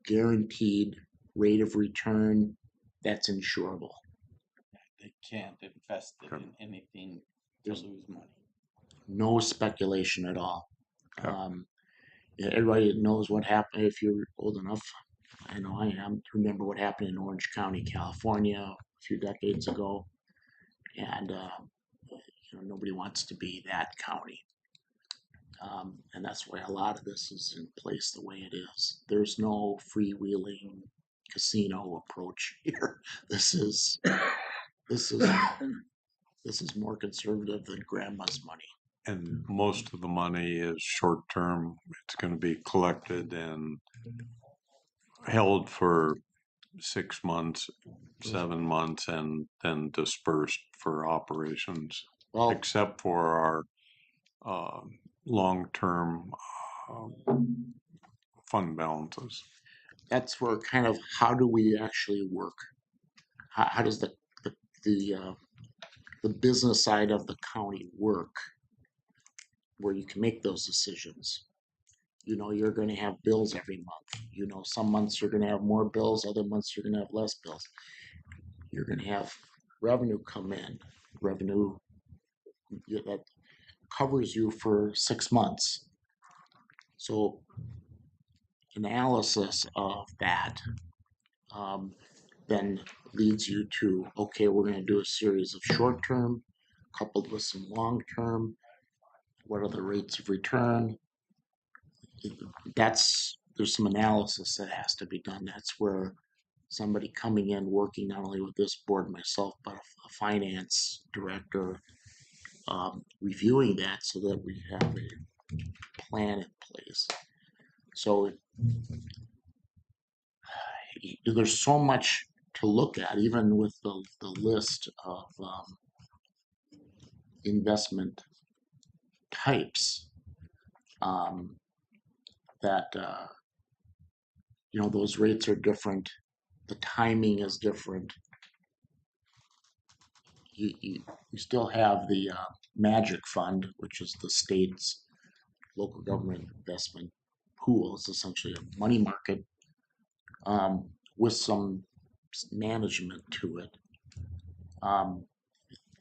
Speaker 7: guaranteed rate of return that's insurable.
Speaker 5: They can't invest it in anything to lose money.
Speaker 7: No speculation at all.
Speaker 1: Okay.
Speaker 7: Everybody knows what happened, if you're old enough, I know I am, to remember what happened in Orange County, California a few decades ago. And nobody wants to be that county. And that's why a lot of this is in place the way it is. There's no freewheeling casino approach here. This is more conservative than grandma's money.
Speaker 1: And most of the money is short term. It's going to be collected and held for 6 months, 7 months, and then dispersed for operations.
Speaker 7: Well,
Speaker 1: except for our long-term fund balances.
Speaker 7: that's where kind of how do we actually work? How does the business side of the county work where you can make those decisions? You know, you're going to have bills every month. You know, some months you're going to have more bills, other months you're going to have less bills. You're going to have revenue come in, revenue that covers you for 6 months. So analysis of that then leads you to, okay, we're going to do a series of short-term coupled with some long-term. What are the rates of return? There's some analysis that has to be done. That's where somebody coming in, working not only with this board, myself, but a finance director, reviewing that so that we have a plan in place. So there's so much to look at, even with the list of investment types, that those rates are different, the timing is different. You still have the magic fund, which is the state's local government investment pool. It's essentially a money market with some management to it.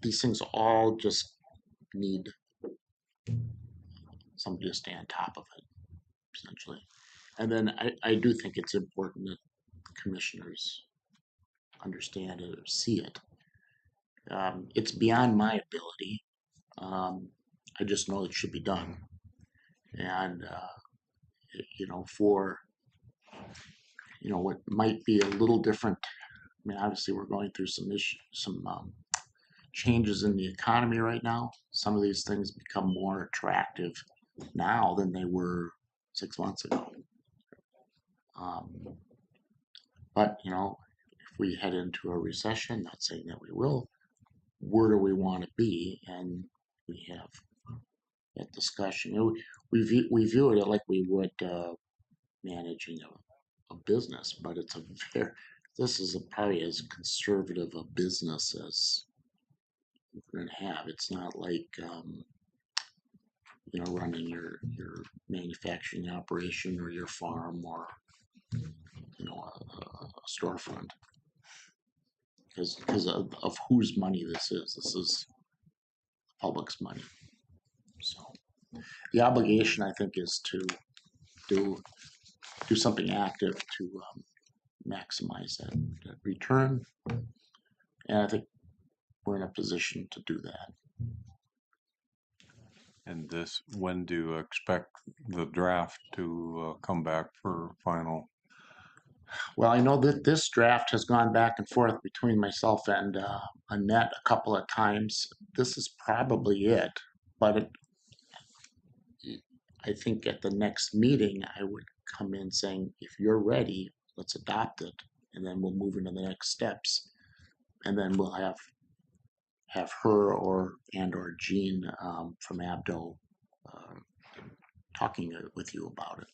Speaker 7: These things all just need somebody to stay on top of it, essentially. And then I do think it's important that commissioners understand it or see it. It's beyond my ability. I just know it should be done. And, for, what might be a little different. I mean, obviously we're going through some changes in the economy right now. Some of these things become more attractive now than they were 6 months ago. But, if we head into a recession, not saying that we will, where do we want to be? And we have that discussion. We view it like we would managing a business, but this is probably as conservative a business as we're going to have. It's not like running your manufacturing operation or your farm or a storefront, because of whose money this is. This is the public's money. So the obligation, I think, is to do something active to maximize that return, and I think we're in a position to do that.
Speaker 1: And when do you expect the draft to come back for final?
Speaker 7: Well, I know that this draft has gone back and forth between myself and Annette a couple of times. This is probably it, but I think at the next meeting I would come in saying, if you're ready, let's adopt it, and then we'll move into the next steps, and then we'll have her or Jean from Abdo talking with you about it.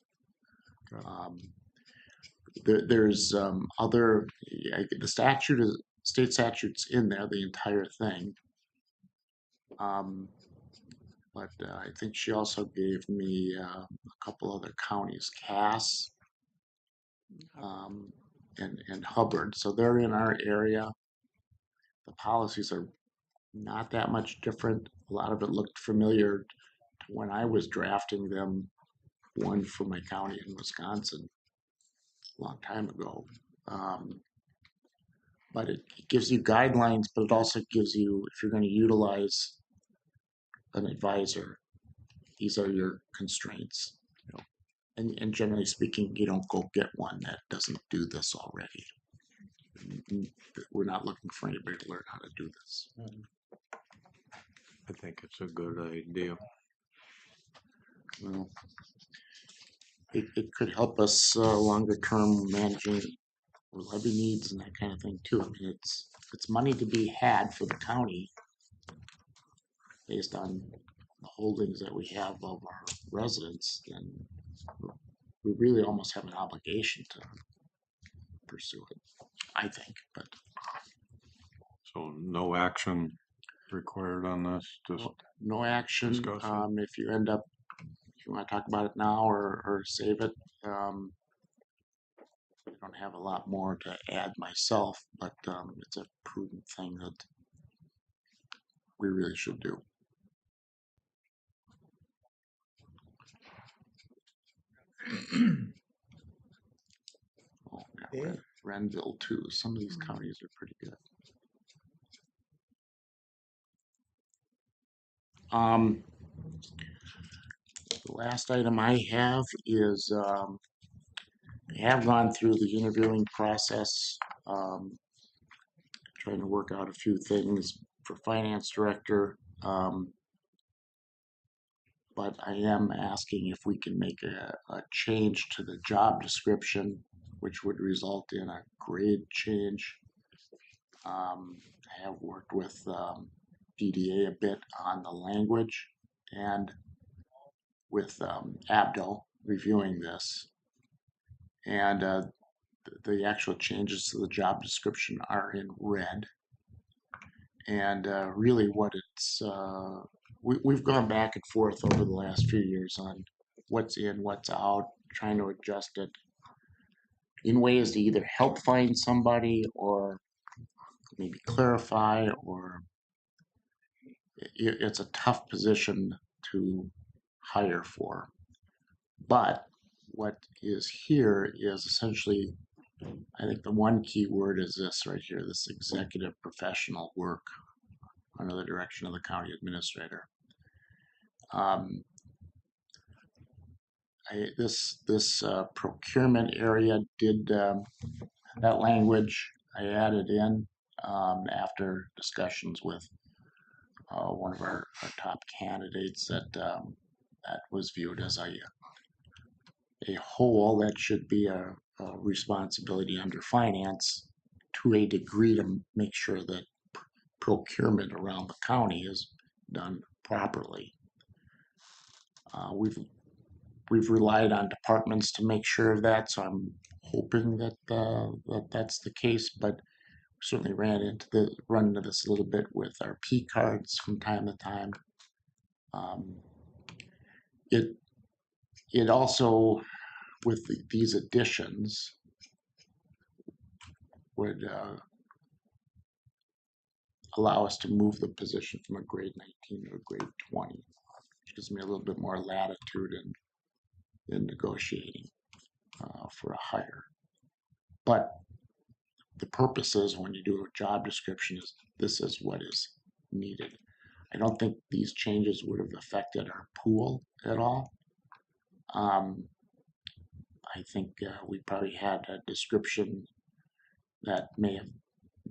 Speaker 7: There's other the state statutes in there, the entire thing. But I think she also gave me a couple other counties, Cass and Hubbard. So they're in our area. The policies are not that much different. A lot of it looked familiar to when I was drafting them, one for my county in Wisconsin a long time ago. But it gives you guidelines, but it also gives you, if you're going to utilize an advisor, these are your constraints. And generally speaking, you don't go get one that doesn't do this already. We're not looking for anybody to learn how to do this.
Speaker 1: I think it's a good idea.
Speaker 7: Well, it could help us longer term managing levy needs and that kind of thing too. I mean, it's money to be had for the county. based on the holdings that we have of our residents, then we really almost have an obligation to pursue it, I think. But
Speaker 1: So no action required on this, just
Speaker 7: no action.
Speaker 1: discussion.
Speaker 7: If you end up, if you want to talk about it now or save it, I don't have a lot more to add myself, but it's a prudent thing that we really should do. Oh, yeah,
Speaker 12: Yeah.
Speaker 7: Renville too. Some of these counties are pretty good. The last item I have is I have gone through the interviewing process, trying to work out a few things for finance director. But I am asking if we can make a change to the job description, which would result in a grade change. I have worked with DDA a bit on the language and with Abdo reviewing this. And the actual changes to the job description are in red. And really what it's, we've gone back and forth over the last few years on what's in, what's out, trying to adjust it in ways to either help find somebody or maybe clarify, or it's a tough position to hire for. But what is here is essentially, I think the one key word is this right here, this executive professional work under the direction of the county administrator. This procurement area did that language I added in after discussions with one of our top candidates that was viewed as a whole that should be a responsibility under finance to a degree to make sure that procurement around the county is done properly. We've relied on departments to make sure of that, so I'm hoping that that's the case. But certainly run into this a little bit with our P cards from time to time. It also, with these additions, would allow us to move the position from a grade 19 to a grade 20, which gives me a little bit more latitude in negotiating for a hire. But the purpose is, when you do a job description, is this is what is needed. I don't think these changes would have affected our pool at all. I think we probably had a description that may have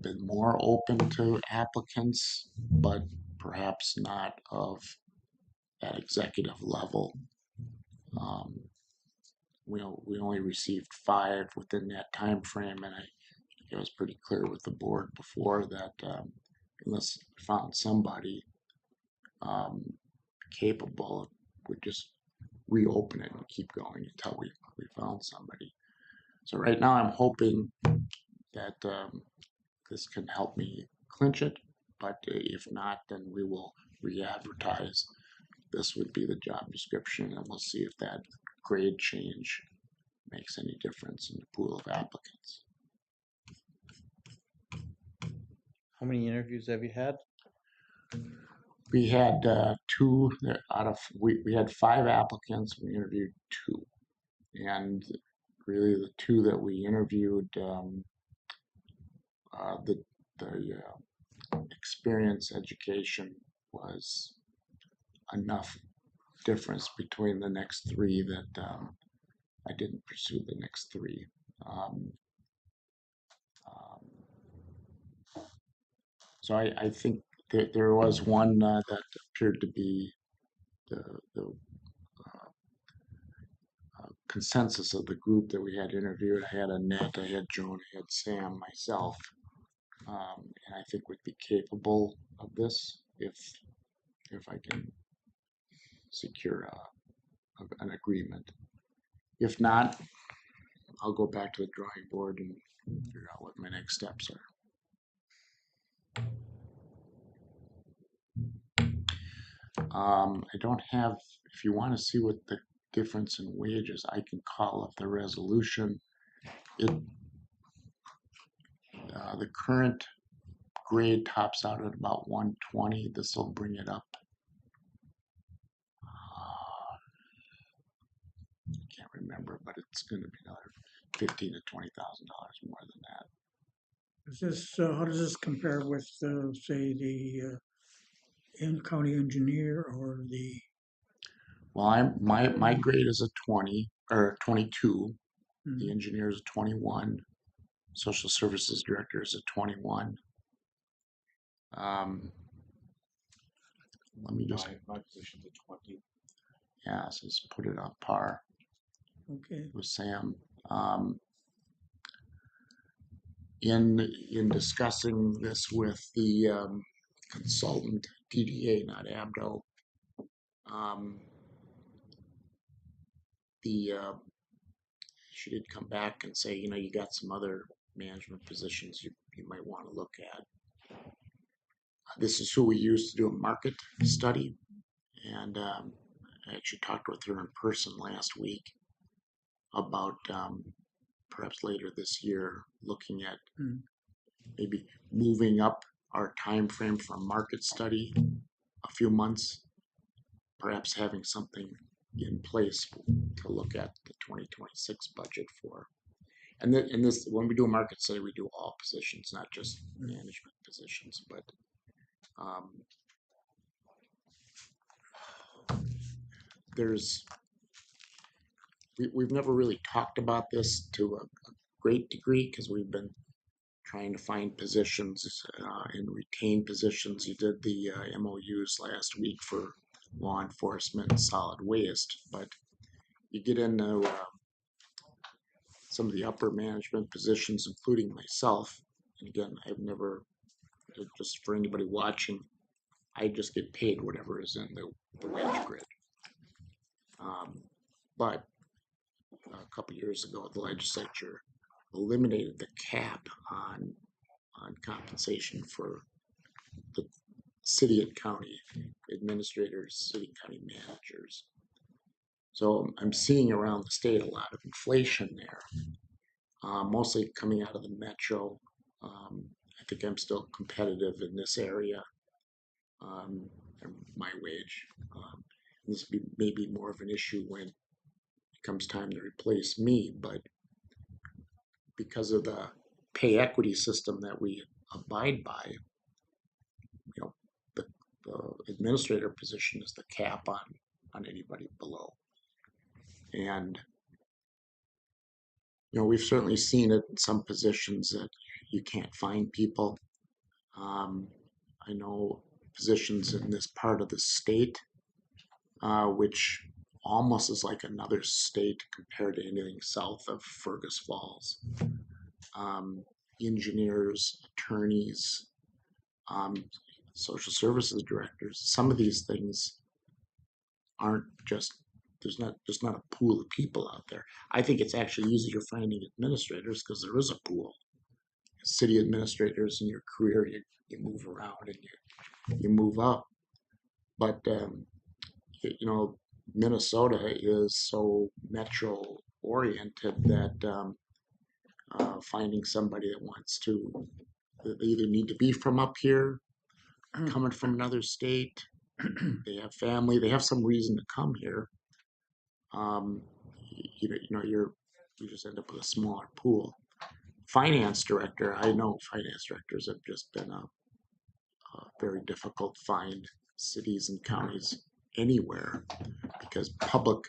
Speaker 7: been more open to applicants, but perhaps not of that executive level. We only received 5 within that time frame, and it was pretty clear with the board before that unless we found somebody capable, we'd just reopen it and keep going until we found somebody. So right now I'm hoping that this can help me clinch it, but if not, then we will re-advertise. This would be the job description, and we'll see if that grade change makes any difference in the pool of applicants.
Speaker 5: How many interviews have you had?
Speaker 7: We had 2 out of, we had 5 applicants, we interviewed 2. And really the 2 that we interviewed, the experience education was enough difference between the next 3 that I didn't pursue the next 3. So I think that there was one that appeared to be the consensus of the group that we had interviewed. I had Annette, I had Joan, I had Sam, myself, and I think would be capable of this if if I can secure an agreement. If not, I'll go back to the drawing board and figure out what my next steps are. I don't have, if you want to see what the difference in wages, I can call up the resolution. The current grade tops out at about 120. This will bring it up. I can't remember, but it's going to be another $15,000 to $20,000 more than that.
Speaker 12: Is this, how does this compare with, say, the county engineer or the,
Speaker 7: Well, my grade is a 20 or 22. The
Speaker 12: hmm,
Speaker 7: engineer is a 21. Social services director is a 21. Let me just,
Speaker 2: My position's a 20.
Speaker 7: yeah, so let's put it on par
Speaker 12: okay,
Speaker 7: with Sam. In discussing this with the consultant, DDA, not ABDO, she did come back and say, you got some other management positions you might want to look at. This is who we used to do a market study, and I actually talked with her in person last week about perhaps later this year looking at maybe moving up our time frame for a market study a few months, perhaps having something in place to look at the 2026 budget for. And this, when we do a market study, we do all positions, not just management positions, but we've never really talked about this to a great degree because we've been trying to find positions and retain positions. You did the MOUs last week for law enforcement and solid waste, but you get into some of the upper management positions, including myself. And again, I've never, just for anybody watching, I just get paid whatever is in the wage grid. But a couple years ago, the legislature eliminated the cap on compensation for the city and county administrators, city and county managers. So I'm seeing around the state a lot of inflation there, mostly coming out of the metro. I think I'm still competitive in this area, my wage. This may be more of an issue when it comes time to replace me, but because of the pay equity system that we abide by, the administrator position is the cap on anybody below. And we've certainly seen it in some positions that you can't find people. I know positions in this part of the state, which almost is like another state compared to anything south of Fergus Falls. Engineers, attorneys, social services directors, some of these things aren't just, there's not a pool of people out there. I think it's actually easier finding administrators because there is a pool. City administrators in your career, you move around and you move up. But Minnesota is so metro oriented that finding somebody that wants to, they either need to be from up here, coming from another state, they have family, they have some reason to come here. You just end up with a smaller pool. Finance director, I know finance directors have just been a very difficult find, cities and counties anywhere, because public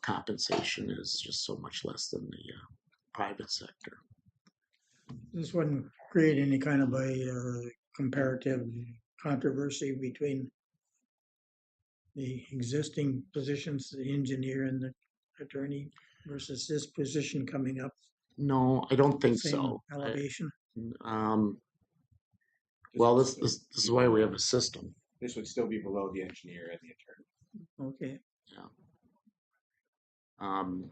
Speaker 7: compensation is just so much less than the private sector.
Speaker 12: this wouldn't create any kind of a comparative controversy between the existing positions, the engineer and the attorney, versus this position coming up,
Speaker 7: No, I don't think
Speaker 12: same
Speaker 7: so.
Speaker 12: elevation?
Speaker 7: Well, this is why we have a system.
Speaker 4: This would still be below the engineer and the attorney.
Speaker 12: Okay.
Speaker 7: Um,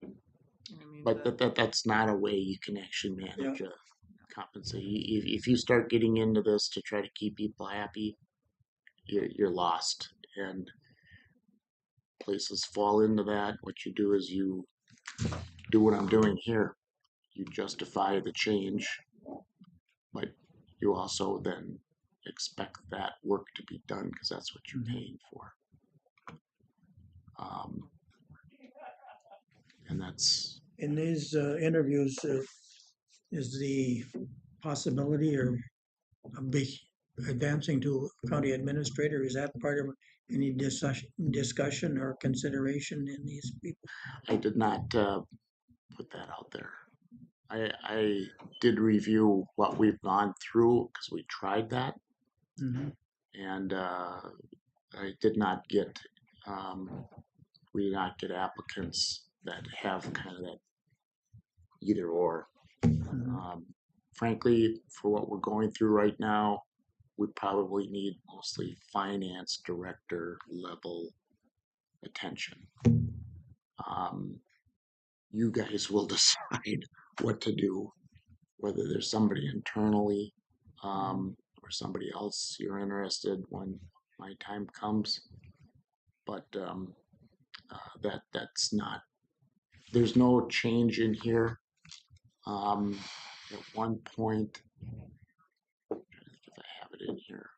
Speaker 3: I mean,
Speaker 7: but that's not a way you can actually manage a compensation. If you start getting into this to try to keep people happy, you're lost. And places fall into that. What you do is you do what I'm doing here. You justify the change, but you also then expect that work to be done because that's what you're paying for. And that's
Speaker 12: In these interviews, is the possibility or a big advancing to county administrator, is that part of any discussion or consideration in these people?
Speaker 7: I did not put that out there. I did review what we've gone through because we tried that,
Speaker 12: Mhm.
Speaker 7: and I did not get we did not get applicants that have kind of that either or. Frankly, for what we're going through right now, we probably need mostly finance director level attention. You guys will decide what to do, whether there's somebody internally or somebody else you're interested when my time comes. But that's not. There's no change in here. At one point, I'm trying to think if I have it in here.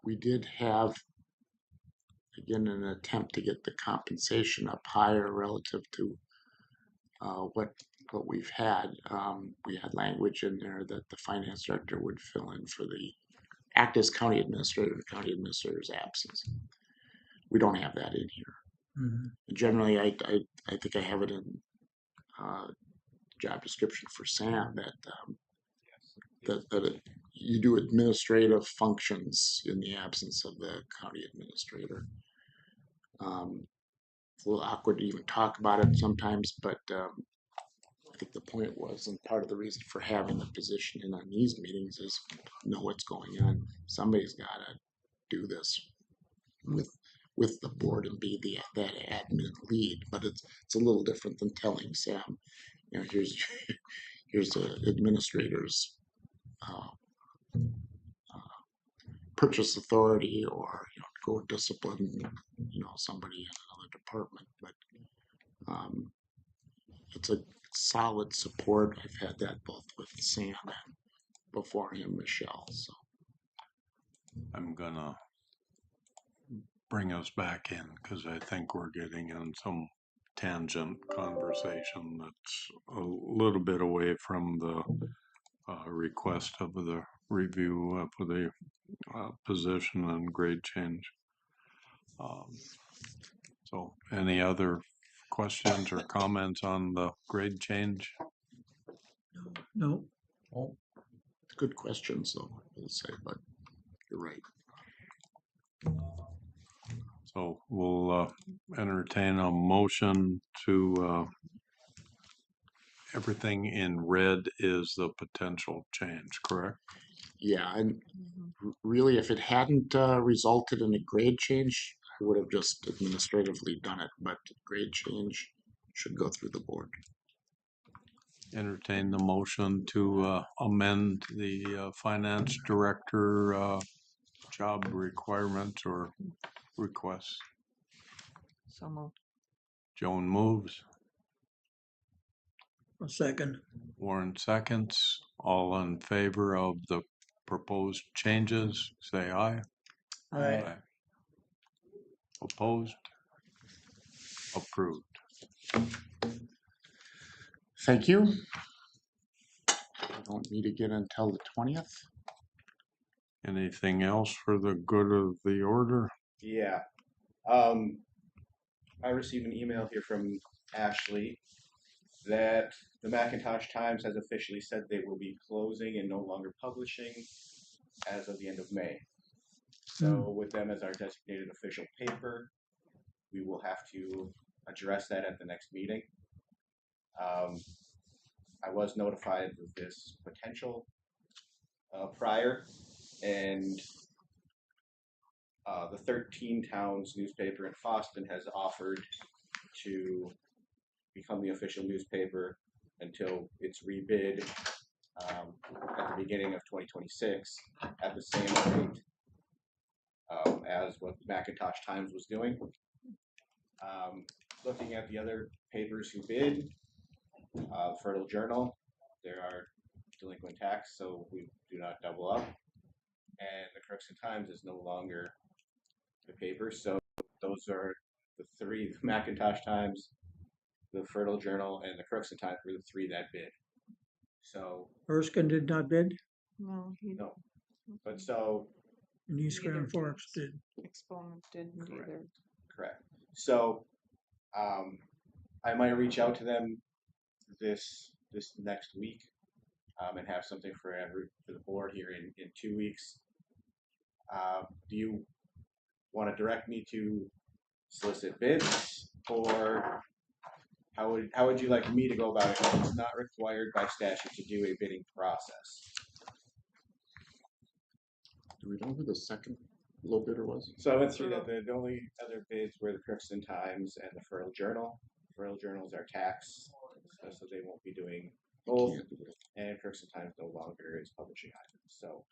Speaker 7: We did have, again, an attempt to get the compensation up higher relative to what we've had. We had language in there that the finance director would fill in for the act as county administrator's absence. We don't have that in here. Generally, I think I have it in job description for Sam that you do administrative functions in the absence of the county administrator. It's a little awkward to even talk about it sometimes, but I think the point was, and part of the reason for having the position in on these meetings is know what's going on. Somebody's got to do this with the board and be that admin lead, but it's a little different than telling Sam, here's the administrator's purchase authority, or go discipline somebody in another department. But it's a solid support. I've had that both with Sam and before him Michelle. So
Speaker 1: I'm gonna bring us back in because I think we're getting in some tangent conversation that's a little bit away from the request of the review of the position and grade change. So any other questions or comments on the grade change?
Speaker 12: No.
Speaker 7: good questions, though, I will say, but you're right.
Speaker 1: So we'll entertain a motion to everything in red is the potential change, correct?
Speaker 7: Yeah, and really, if it hadn't resulted in a grade change, I would have just administratively done it, but grade change should go through the board.
Speaker 1: Entertain the motion to amend the finance director job requirements or requests.
Speaker 3: So moved.
Speaker 1: Joan moves.
Speaker 12: A second.
Speaker 1: Warren seconds. All in favor of the proposed changes, say aye.
Speaker 12: Aye.
Speaker 1: Opposed? Approved.
Speaker 7: Thank you. I don't meet again until the 20th.
Speaker 1: Anything else for the good of the order?
Speaker 4: Yeah. I received an email here from Ashley that the Macintosh Times has officially said they will be closing and no longer publishing as of the end of May. So with them as our designated official paper, we will have to address that at the next meeting. I was notified of this potential prior, and The 13 Towns newspaper in Foston has offered to become the official newspaper until it's rebid at the beginning of 2026 at the same rate as what the Macintosh Times was doing. Looking at the other papers who bid, Fertile Journal, there are delinquent tax, so we do not double up. And the Crookston Times is no longer the paper, so those are the three: the Macintosh Times, the Fertile Journal, and the Crookston Times were the three that bid. So
Speaker 12: Erskine did not bid,
Speaker 3: No, he,
Speaker 4: no, but so
Speaker 12: and East
Speaker 3: Neither
Speaker 12: Grand Forks did.
Speaker 3: Exponent didn't
Speaker 4: Correct.
Speaker 3: either.
Speaker 4: correct. So I might reach out to them this next week and have something for the board here in 2 weeks. Do you want to direct me to solicit bids, or how would you like me to go about it? It's not required by statute to do a bidding process.
Speaker 7: Do we know who the second low bidder was?
Speaker 4: So I went through that. The only other bids were the Crookston Times and the Fertile Journal. Fertile Journals are taxed, so they won't be doing both.
Speaker 7: Can't do it.
Speaker 4: And Crookston Times no longer is publishing items. So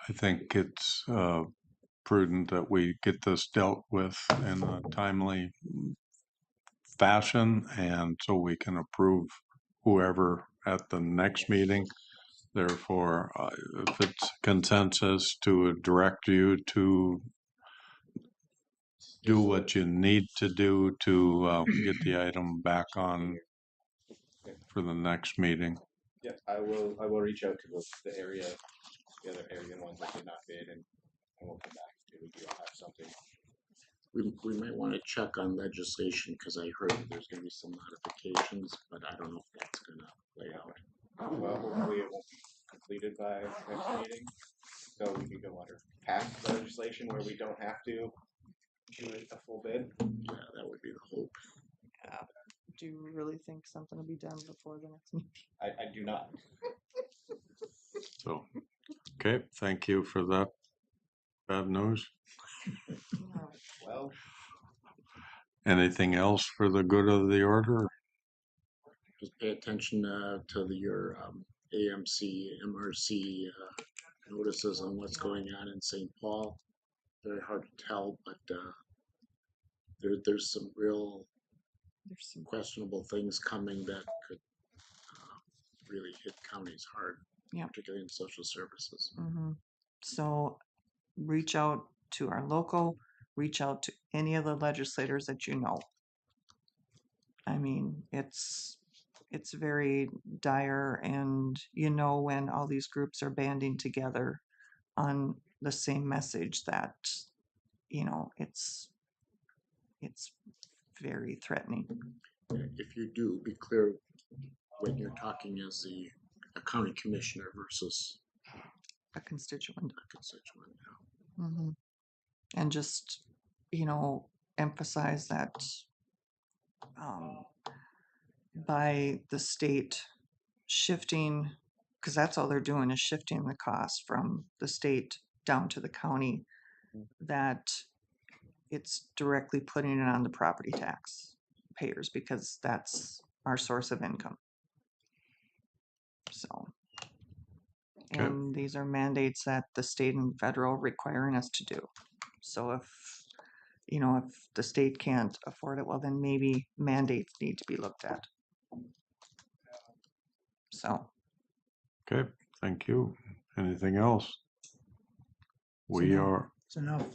Speaker 1: I think it's prudent that we get this dealt with in a timely fashion, and so we can approve whoever at the next meeting. Therefore, if it's consensus to direct you to do what you need to do to get the item back on for the next meeting.
Speaker 4: yeah, I will reach out to the other area ones that did not bid, and we'll come back if we do have something.
Speaker 7: We might want to check on legislation because I heard there's going to be some modifications, but I don't know if that's going to play out.
Speaker 4: Well, hopefully it won't be completed by next meeting, so we can go under past legislation where we don't have to do a full bid.
Speaker 7: Yeah, that would be the hope.
Speaker 3: Do you really think something will be done before the next meeting?
Speaker 4: I do not.
Speaker 1: So, okay, thank you for that bad news.
Speaker 4: Well,
Speaker 1: Anything else for the good of the order?
Speaker 7: Just pay attention to your AMC, MRC notices on what's going on in St. Paul. Very hard to tell, but there's some real
Speaker 3: There's some
Speaker 7: questionable things coming that could really hit counties hard,
Speaker 3: Yeah.
Speaker 7: particularly in social services.
Speaker 3: So reach out to our local, reach out to any of the legislators that you know. I mean, it's very dire, and when all these groups are banding together on the same message that, it's very threatening.
Speaker 7: If you do, be clear when you're talking as a county commissioner versus
Speaker 3: A constituent.
Speaker 7: a constituent.
Speaker 3: And just, emphasize that by the state shifting, because that's all they're doing is shifting the cost from the state down to the county, that it's directly putting it on the property tax payers because that's our source of income. So,
Speaker 1: Okay.
Speaker 3: and these are mandates that the state and federal requiring us to do. So if the state can't afford it, well, then maybe mandates need to be looked at. So,
Speaker 1: Okay, thank you. Anything else? We
Speaker 12: enough.
Speaker 1: are,
Speaker 12: It's enough.